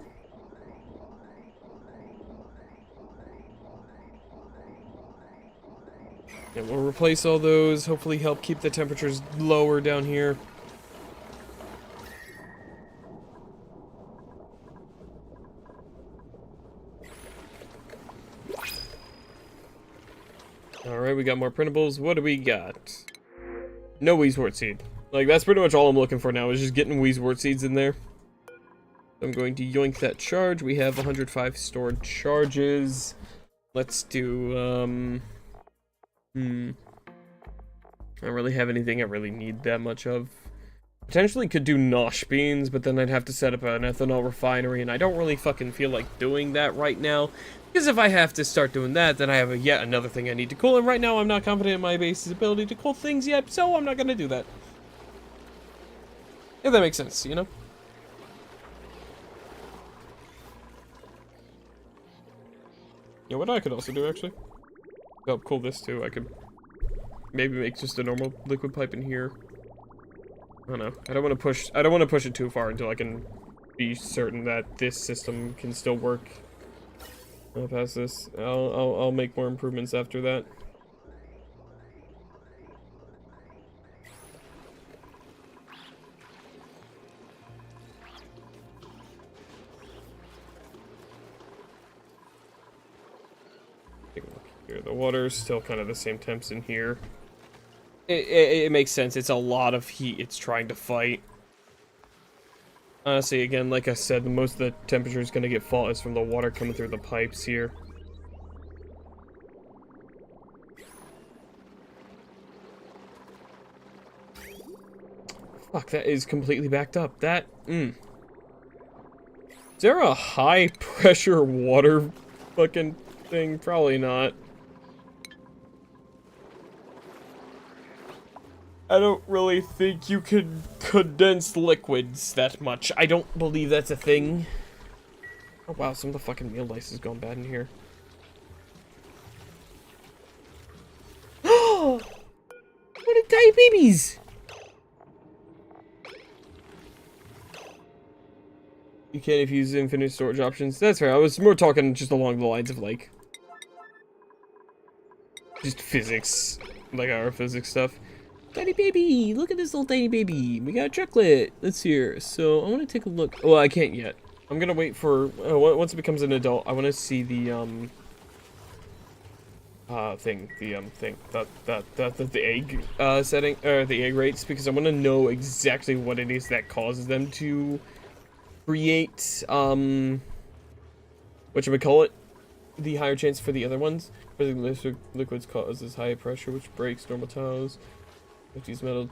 And we'll replace all those, hopefully help keep the temperatures lower down here. Alright, we got more printables. What do we got? No Weezwort seed. Like, that's pretty much all I'm looking for now, is just getting Weezwort seeds in there. I'm going to yoink that charge. We have 105 stored charges. Let's do, I don't really have anything I really need that much of. Potentially could do nosh beans, but then I'd have to set up an ethanol refinery, and I don't really fucking feel like doing that right now. Because if I have to start doing that, then I have yet another thing I need to cool, and right now I'm not confident in my base's ability to cool things yet, so I'm not gonna do that. If that makes sense, you know? You know what I could also do, actually? Help cool this too. I could maybe make just a normal liquid pipe in here. I don't know. I don't want to push it too far until I can be certain that this system can still work. I'll pass this. I'll make more improvements after that. Take a look here. The water's still kind of the same temps in here. It makes sense. It's a lot of heat it's trying to fight. Honestly, again, like I said, most of the temperature is going to get fought is from the water coming through the pipes here. Fuck, that is completely backed up. That, Is there a high pressure water fucking thing? Probably not. I don't really think you could condense liquids that much. I don't believe that's a thing. Oh wow, some of the fucking meal lice is going bad in here. Oh! What a tiny babies! You can if you use infinite storage options. That's fair. I was more talking just along the lines of, like, just physics. Like our physics stuff. Tiny baby! Look at this little tiny baby! We got chocolate! Let's see here. So, I want to take a look. Well, I can't yet. I'm gonna wait for... once it becomes an adult, I want to see the, thing. The egg, setting. Or the egg rates. Because I want to know exactly what it is that causes them to create, whatchamacallit? The higher chance for the other ones. Liquids causes high pressure, which breaks normal tiles. If these metal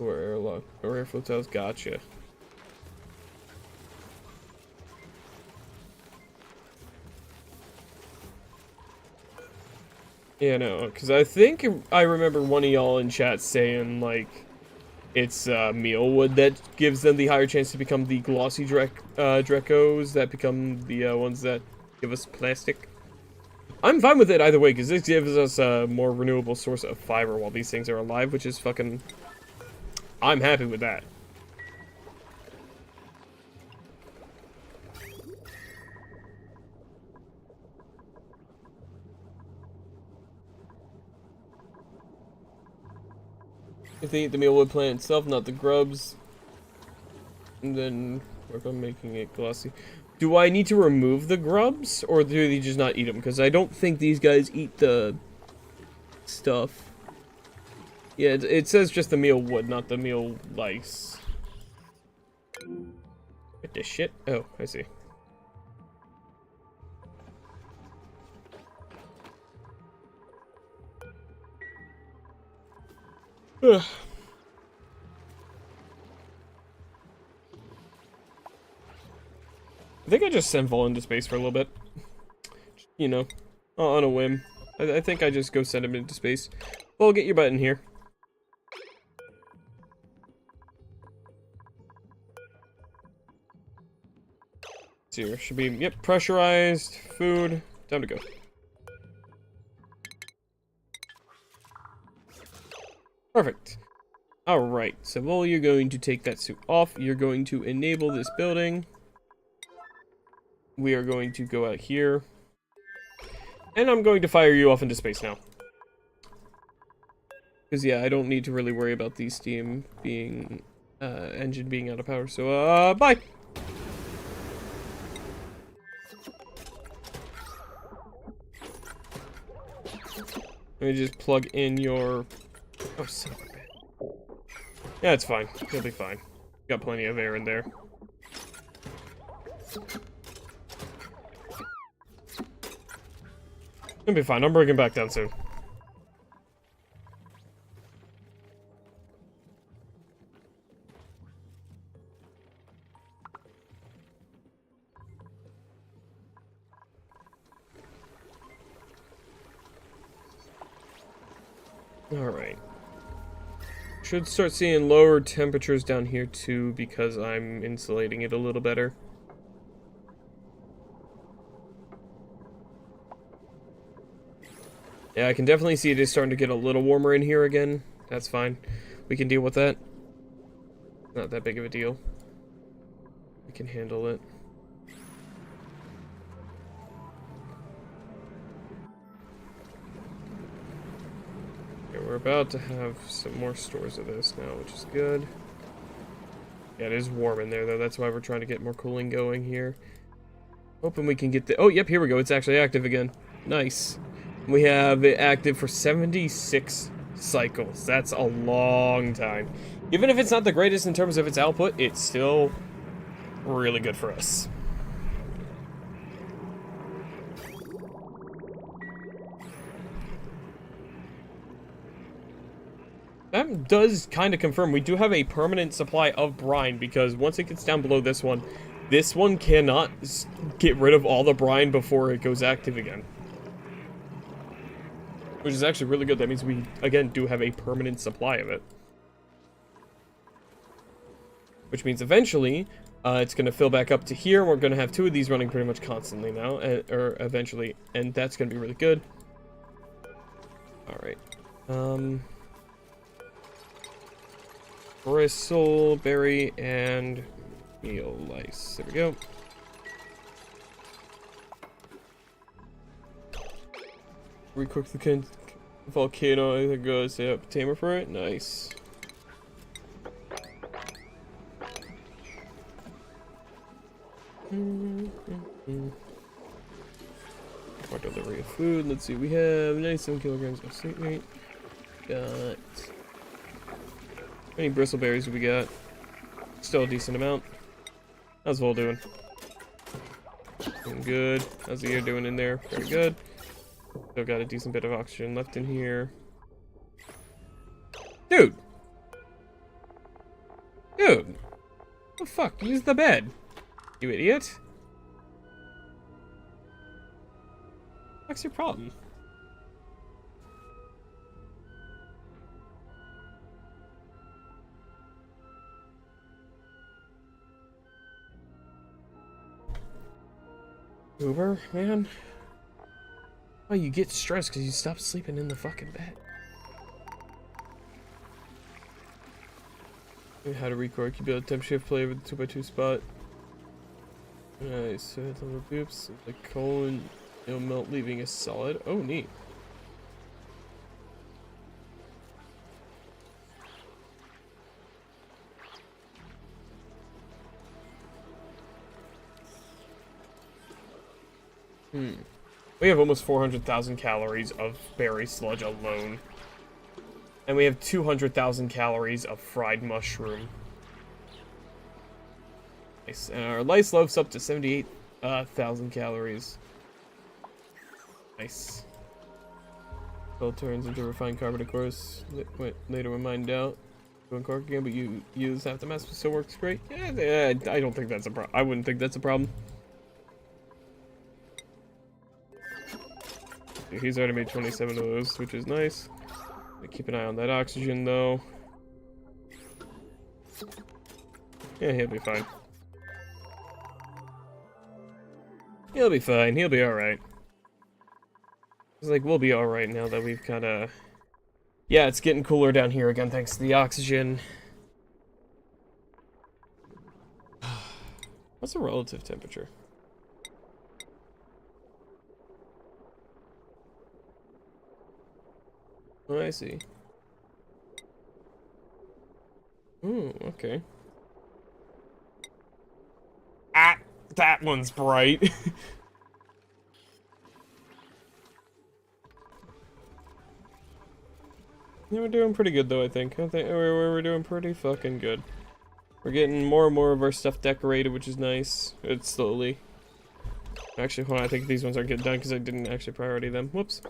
or airlock or airflow tiles, gotcha. Yeah, no, because I think I remember one of y'all in chat saying, like, it's meal wood that gives them the higher chance to become the glossy Drecos that become the ones that give us plastic. I'm fine with it either way, because this gives us a more renewable source of fiber while these things are alive, which is fucking... I'm happy with that. If they eat the mealwood plant itself, not the grubs, and then work on making it glossy. Do I need to remove the grubs, or do they just not eat them? Because I don't think these guys eat the stuff. Yeah, it says just the meal wood, not the meal lice. What the shit? Oh, I see. Ugh. I think I just sent Vol into space for a little bit. You know, on a whim. I think I just go send him into space. Vol, get your butt in here. Here should be, yep, pressurized, food, time to go. Perfect. Alright, so while you're going to take that suit off, you're going to enable this building. We are going to go out here. And I'm going to fire you off into space now. Because, yeah, I don't need to really worry about the steam being, engine being out of power. So, bye! Let me just plug in your... Oh, son of a bitch. Yeah, it's fine. You'll be fine. Got plenty of air in there. It'll be fine. I'm bringing back down soon. Alright. Should start seeing lower temperatures down here too because I'm insulating it a little better. Yeah, I can definitely see it is starting to get a little warmer in here again. That's fine. We can deal with that. Not that big of a deal. We can handle it. We're about to have some more stores of this now, which is good. Yeah, it is warm in there, though. That's why we're trying to get more cooling going here. Hoping we can get the... Oh, yep, here we go. It's actually active again. Nice. We have it active for 76 cycles. That's a long time. Even if it's not the greatest in terms of its output, it's still really good for us. That does kind of confirm we do have a permanent supply of brine, because once it gets down below this one cannot get rid of all the brine before it goes active again. Which is actually really good. That means we, again, do have a permanent supply of it. Which means eventually, it's going to fill back up to here. We're going to have two of these running pretty much constantly now, or eventually, and that's going to be really good. Alright. Bristleberry and Eel lice. There we go. Recook the volcano. I think goes up. Tamer for it. Nice. More delivery of food. Let's see. We have 97 kilograms of sweet meat. Got. How many bristleberries do we got? Still a decent amount. How's Vol doing? Doing good. How's the air doing in there? Very good. Still got a decent bit of oxygen left in here. Dude! Dude! What the fuck? Use the bed! You idiot! What's your problem? Uber, man? Oh, you get stressed because you stop sleeping in the fucking bed. How to record, keep it temp shift, play with the 2x2 spot. Nice, so hit on the boops, the colon, it'll melt, leaving a solid. Oh, neat. We have almost 400,000 calories of berry sludge alone. And we have 200,000 calories of fried mushroom. Nice. And our lice loaf's up to 78,000 calories. Nice. Well, turns into refined carbon, of course. Later when mined out. Doing cork again, but you use half the mass, still works great. Yeah, I don't think that's a problem. I wouldn't think that's a problem. He's already made 27 of those, which is nice. Keep an eye on that oxygen, though. Yeah, he'll be fine. He'll be fine. He'll be alright. It's like, we'll be alright now that we've kind of... Yeah, it's getting cooler down here again, thanks to the oxygen. What's the relative temperature? Oh, I see. Oh, okay. Ah, that one's bright. Yeah, we're doing pretty good though, I think. We're doing pretty fucking good. We're getting more and more of our stuff decorated, which is nice. It's slowly. Actually, hold on, I think these ones aren't getting done because I didn't actually priority them. Whoops.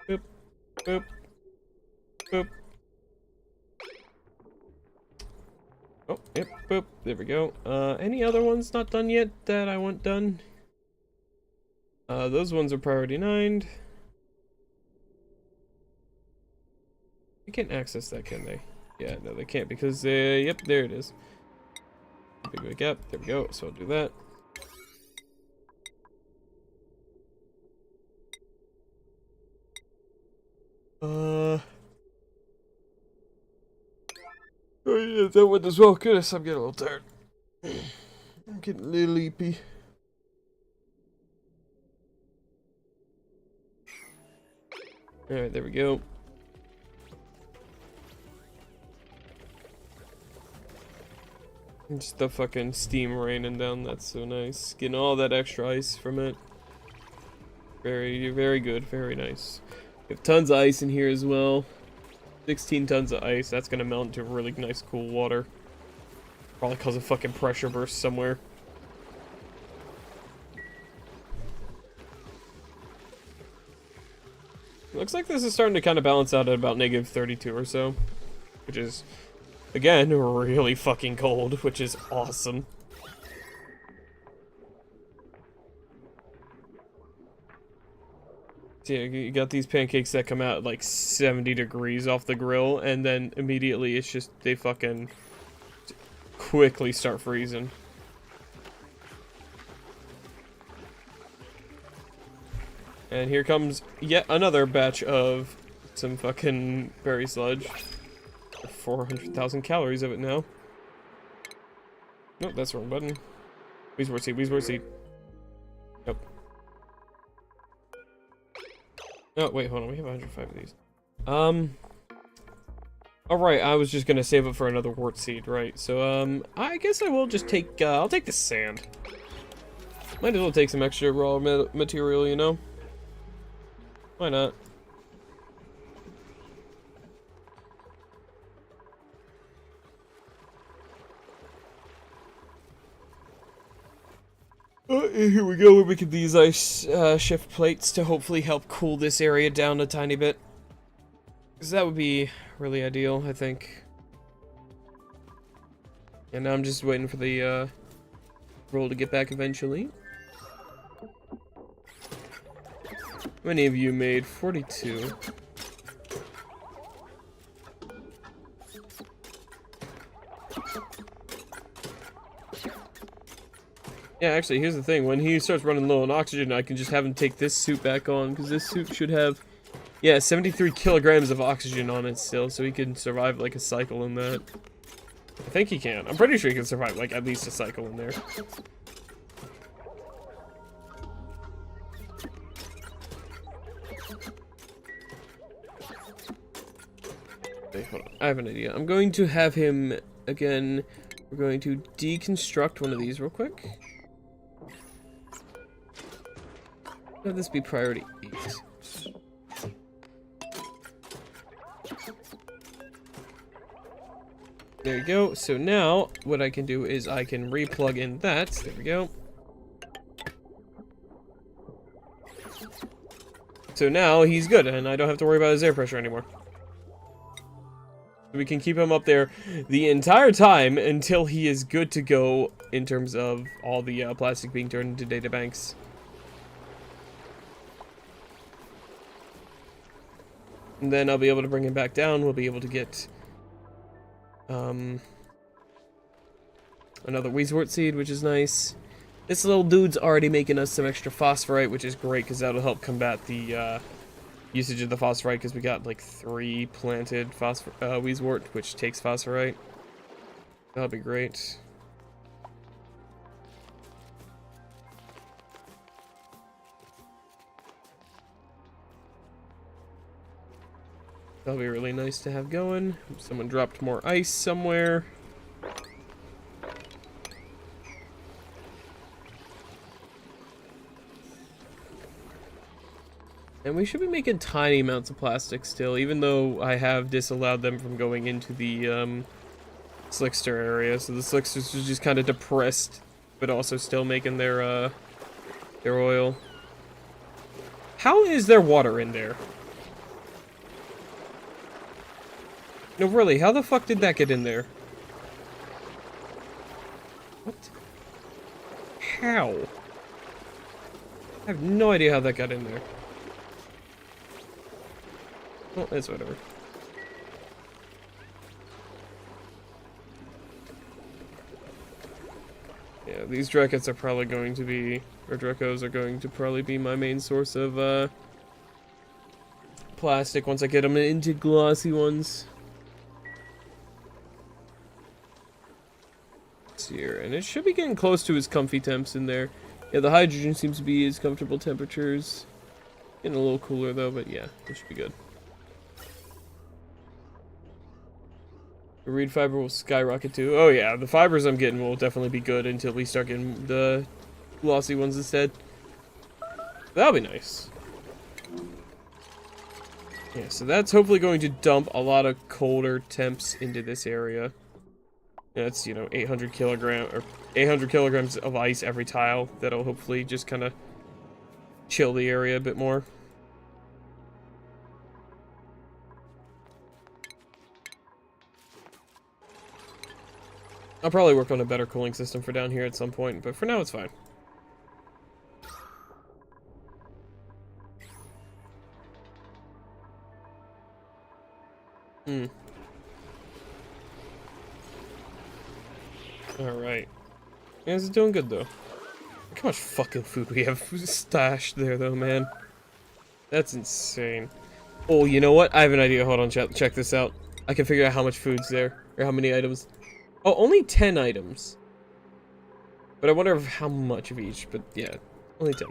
Boop. Boop. Boop. Oh, yep, boop. There we go. Any other ones not done yet that I want done? Those ones are priority 9'd. They can't access that, can they? Yeah, no, they can't because, yep, there it is. Big wake up. There we go. So I'll do that. Oh yeah, that one as well. Goodness, I'm getting a little tired. I'm getting a little leapy. Alright, there we go. Just the fucking steam raining down, that's so nice. Getting all that extra ice from it. Very, very good, very nice. We have tons of ice in here as well. 16 tons of ice, that's gonna melt into really nice cool water. Probably cause a fucking pressure burst somewhere. Looks like this is starting to kind of balance out at about -32 or so. Which is, again, really fucking cold, which is awesome. So yeah, you got these pancakes that come out at like 70 degrees off the grill, and then immediately it's just, they fucking quickly start freezing. And here comes yet another batch of some fucking berry sludge. 400,000 calories of it now. Nope, that's the wrong button. Weezwort seed, Weezwort seed. Nope. Oh, wait, hold on. We have 105 of these. Alright, I was just gonna save it for another wart seed, right? So, I guess I will just take, I'll take the sand. Might as well take some extra raw material, you know? Why not? Here we go, we're making these ice shift plates to hopefully help cool this area down a tiny bit. Because that would be really ideal, I think. And now I'm just waiting for the roll to get back eventually. How many of you made? 42. Yeah, actually, here's the thing. When he starts running low on oxygen, I can just have him take this suit back on, because this suit should have, yeah, 73 kilograms of oxygen on it still, so he can survive, like, a cycle in that. I think he can. I'm pretty sure he can survive, like, at least a cycle in there. Wait, hold on. I have an idea. I'm going to have him, again, we're going to deconstruct one of these real quick. Have this be priority 8. There you go. So now, what I can do is I can re-plug in that. There we go. So now he's good, and I don't have to worry about his air pressure anymore. We can keep him up there the entire time until he is good to go in terms of all the plastic being turned into data banks. And then I'll be able to bring him back down. We'll be able to get another Weezwort seed, which is nice. This little dude's already making us some extra phosphorite, which is great because that'll help combat the usage of the phosphorite, because we got like 3 planted Weezwort, which takes phosphorite. That'll be great. That'll be really nice to have going. Someone dropped more ice somewhere. And we should be making tiny amounts of plastic still, even though I have disallowed them from going into the slickster area. So the slicksters are just kind of depressed, but also still making their oil. How is there water in there? No, really, how the fuck did that get in there? What? How? I have no idea how that got in there. Well, it's whatever. Yeah, these Drekets are probably going to be, or Drekos are going to probably be my main source of, plastic once I get them into glossy ones. Here, and it should be getting close to his comfy temps in there. Yeah, the hydrogen seems to be his comfortable temperatures. Getting a little cooler though, but yeah, it should be good. The reed fiber will skyrocket too. Oh yeah, the fibers I'm getting will definitely be good until we start getting the glossy ones instead. That'll be nice. Yeah, so that's hopefully going to dump a lot of colder temps into this area. That's, you know, 800 kilograms of ice every tile. That'll hopefully just kind of chill the area a bit more. I'll probably work on a better cooling system for down here at some point, but for now it's fine. Alright. Yeah, this is doing good, though. Look how much fucking food we have stashed there, though, man. That's insane. Oh, you know what? I have an idea. Hold on, check this out. I can figure out how much food's there. Or how many items. Oh, only 10 items. But I wonder how much of each, but yeah, only 10.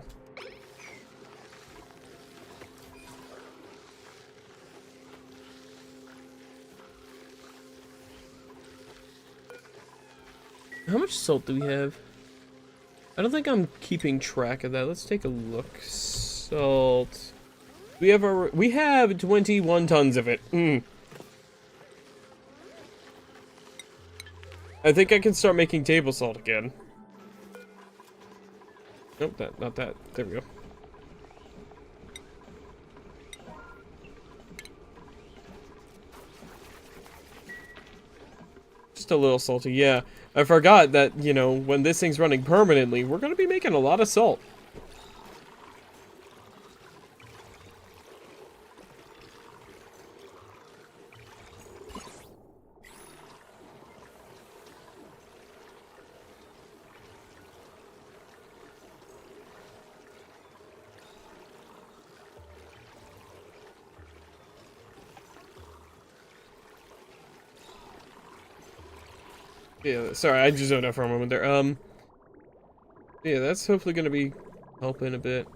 How much salt do we have? I don't think I'm keeping track of that. Let's take a look. Salt. We have 21 tons of it. I think I can start making table salt again. Nope, not that. There we go. Just a little salty, yeah. I forgot that, you know, when this thing's running permanently, we're gonna be making a lot of salt. Yeah, sorry, I just zoned out for a moment there. Yeah, that's hopefully gonna be helping a bit.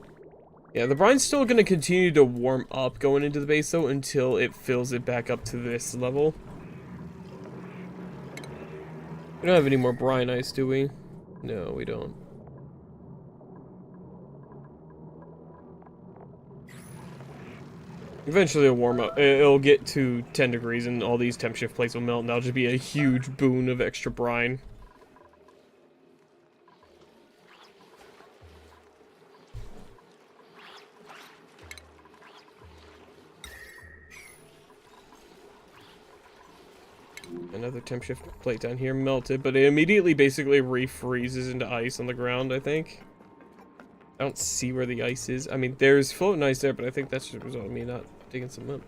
Yeah, the brine's still gonna continue to warm up going into the base though until it fills it back up to this level. We don't have any more brine ice, do we? No, we don't. Eventually it'll warm up. It'll get to 10 degrees and all these temp shift plates will melt and that'll just be a huge boon of extra brine. Another temp shift plate down here melted, but it immediately basically refreezes into ice on the ground, I think. I don't see where the ice is. I mean, there's floating ice there, but I think that's just a result of me not digging some up.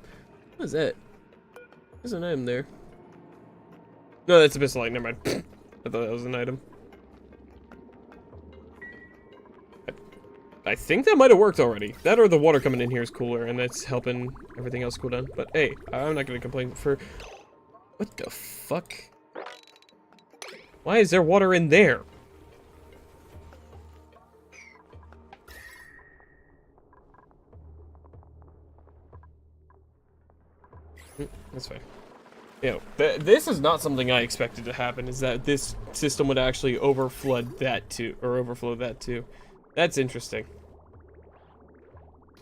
What is that? There's an item there. No, that's a pistolite. Never mind. I thought that was an item. I think that might have worked already. That or the water coming in here is cooler, and that's helping everything else cool down. But hey, I'm not going to complain for... What the fuck? Why is there water in there? That's fine. You know, this is not something I expected to happen, is that this system would actually overflood that too, or overflow that too. That's interesting.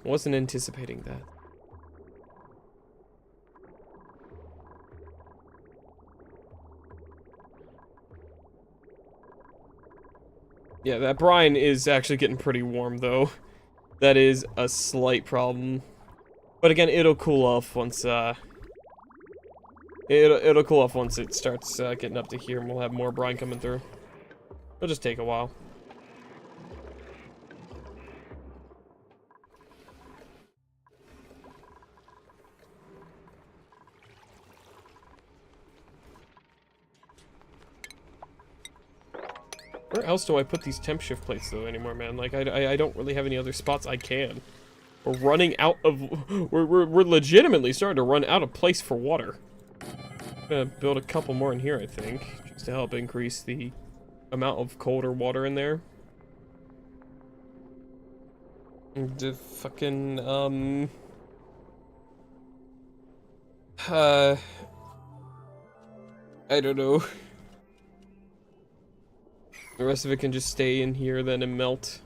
Wasn't anticipating that. Yeah, that brine is actually getting pretty warm, though. That is a slight problem. But again, it'll cool off once, It'll cool off once it starts getting up to here, and we'll have more brine coming through. It'll just take a while. Where else do I put these temp shift plates though anymore, man? Like I don't really have any other spots I can. We're running out of we're legitimately starting to run out of place for water. I'm gonna build a couple more in here, I think, just to help increase the amount of colder water in there. The fucking I don't know. The rest of it can just stay in here then and melt.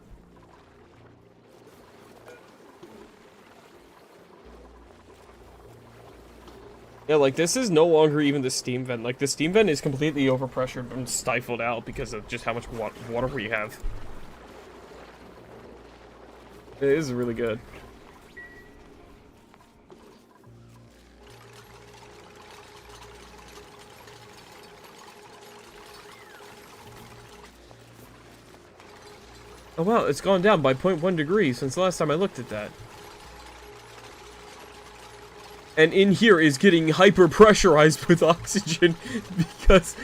Yeah, like this is no longer even the steam vent. Like the steam vent is completely overpressured and stifled out because of just how much water we have. It is really good. Oh wow, it's gone down by 0.1 degrees since the last time I looked at that. And in here is getting hyper pressurized with oxygen because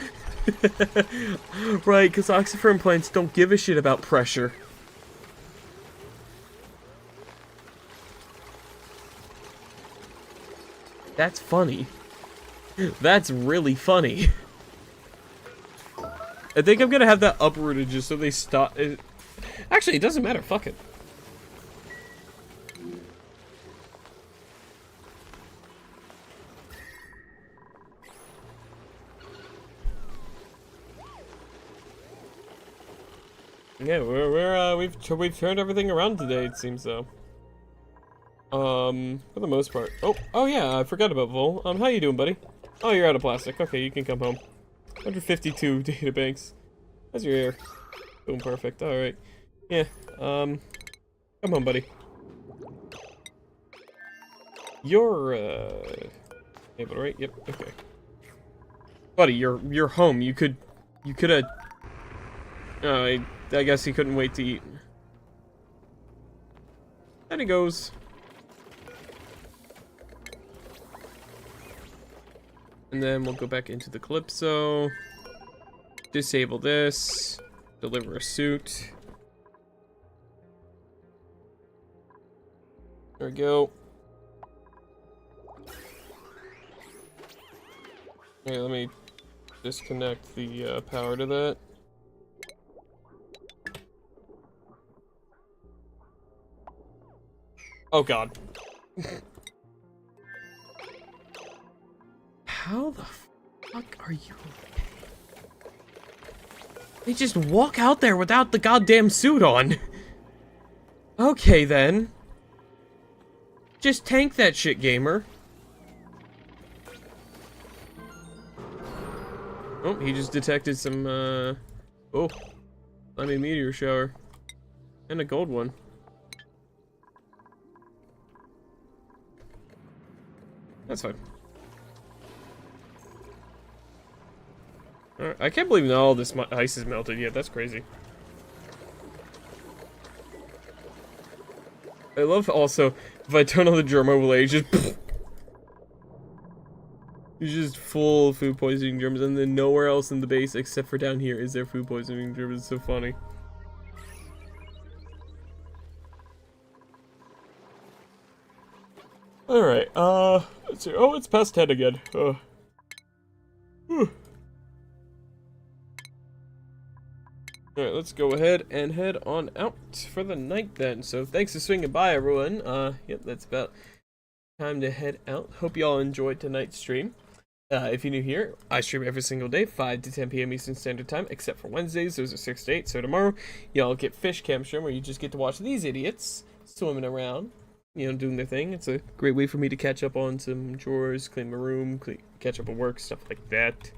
right, because oxyferm plants don't give a shit about pressure. That's funny. That's really funny. I think I'm gonna have that uprooted just so they stop. Actually, it doesn't matter. Fuck it. Yeah, we've turned everything around today. It seems so. For the most part. Oh yeah, I forgot about Vol. How you doing, buddy? Oh, you're out of plastic. Okay, you can come home. 152 data banks. How's your hair? Boom, perfect. All right. Yeah. Come home, buddy. You're able to, right? Yep. Okay. Buddy, you're home. You could have. I guess he couldn't wait to eat. And he goes. And then we'll go back into the Calypso. Disable this. Deliver a suit. There we go. Okay, let me disconnect the power to that. Oh god. How the fuck are you okay? They just walk out there without the goddamn suit on. Okay then. Just tank that shit, gamer. Oh, he just detected some, oh. Slimy meteor shower. And a gold one. That's fine. Alright, I can't believe all this ice is melted yet. That's crazy. I love also, if I turn on the germ overlay, it's just... It's just full food poisoning germs, and then nowhere else in the base except for down here is there food poisoning germs. It's so funny. Alright, let's see. Oh, it's past 10 again. Alright, let's go ahead and head on out for the night then. So thanks for swinging by, everyone. Yep, that's about time to head out. Hope you all enjoyed tonight's stream. If you're new here, I stream every single day, 5 to 10 p.m. Eastern Standard Time, except for Wednesdays. Those are 6 to 8. So tomorrow, y'all get Fish Cam Stream, where you just get to watch these idiots swimming around, you know, doing their thing. It's a great way for me to catch up on some chores, clean my room, catch up on work, stuff like that.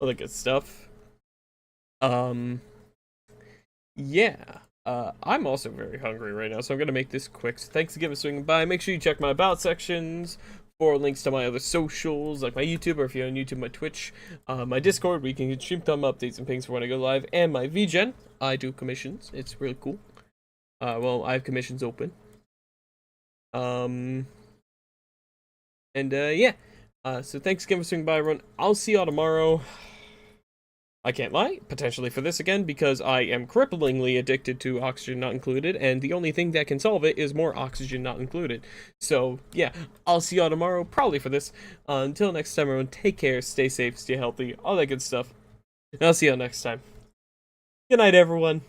All that good stuff. Yeah. I'm also very hungry right now, so I'm gonna make this quick. So thanks again for swinging by. Make sure you check my about sections for links to my other socials, like my YouTube, or if you're on YouTube, my Twitch, my Discord, where you can stream thumb updates and pings for when I go live, and my VGen. I do commissions. It's really cool. Well, I have commissions open. Yeah. So thanks again for swinging by, everyone. I'll see y'all tomorrow. I can't lie, potentially for this again, because I am cripplingly addicted to oxygen not included, and the only thing that can solve it is more oxygen not included. So, yeah, I'll see y'all tomorrow, probably for this. Until next time, everyone, take care, stay safe, stay healthy, all that good stuff. And I'll see y'all next time. Good night, everyone.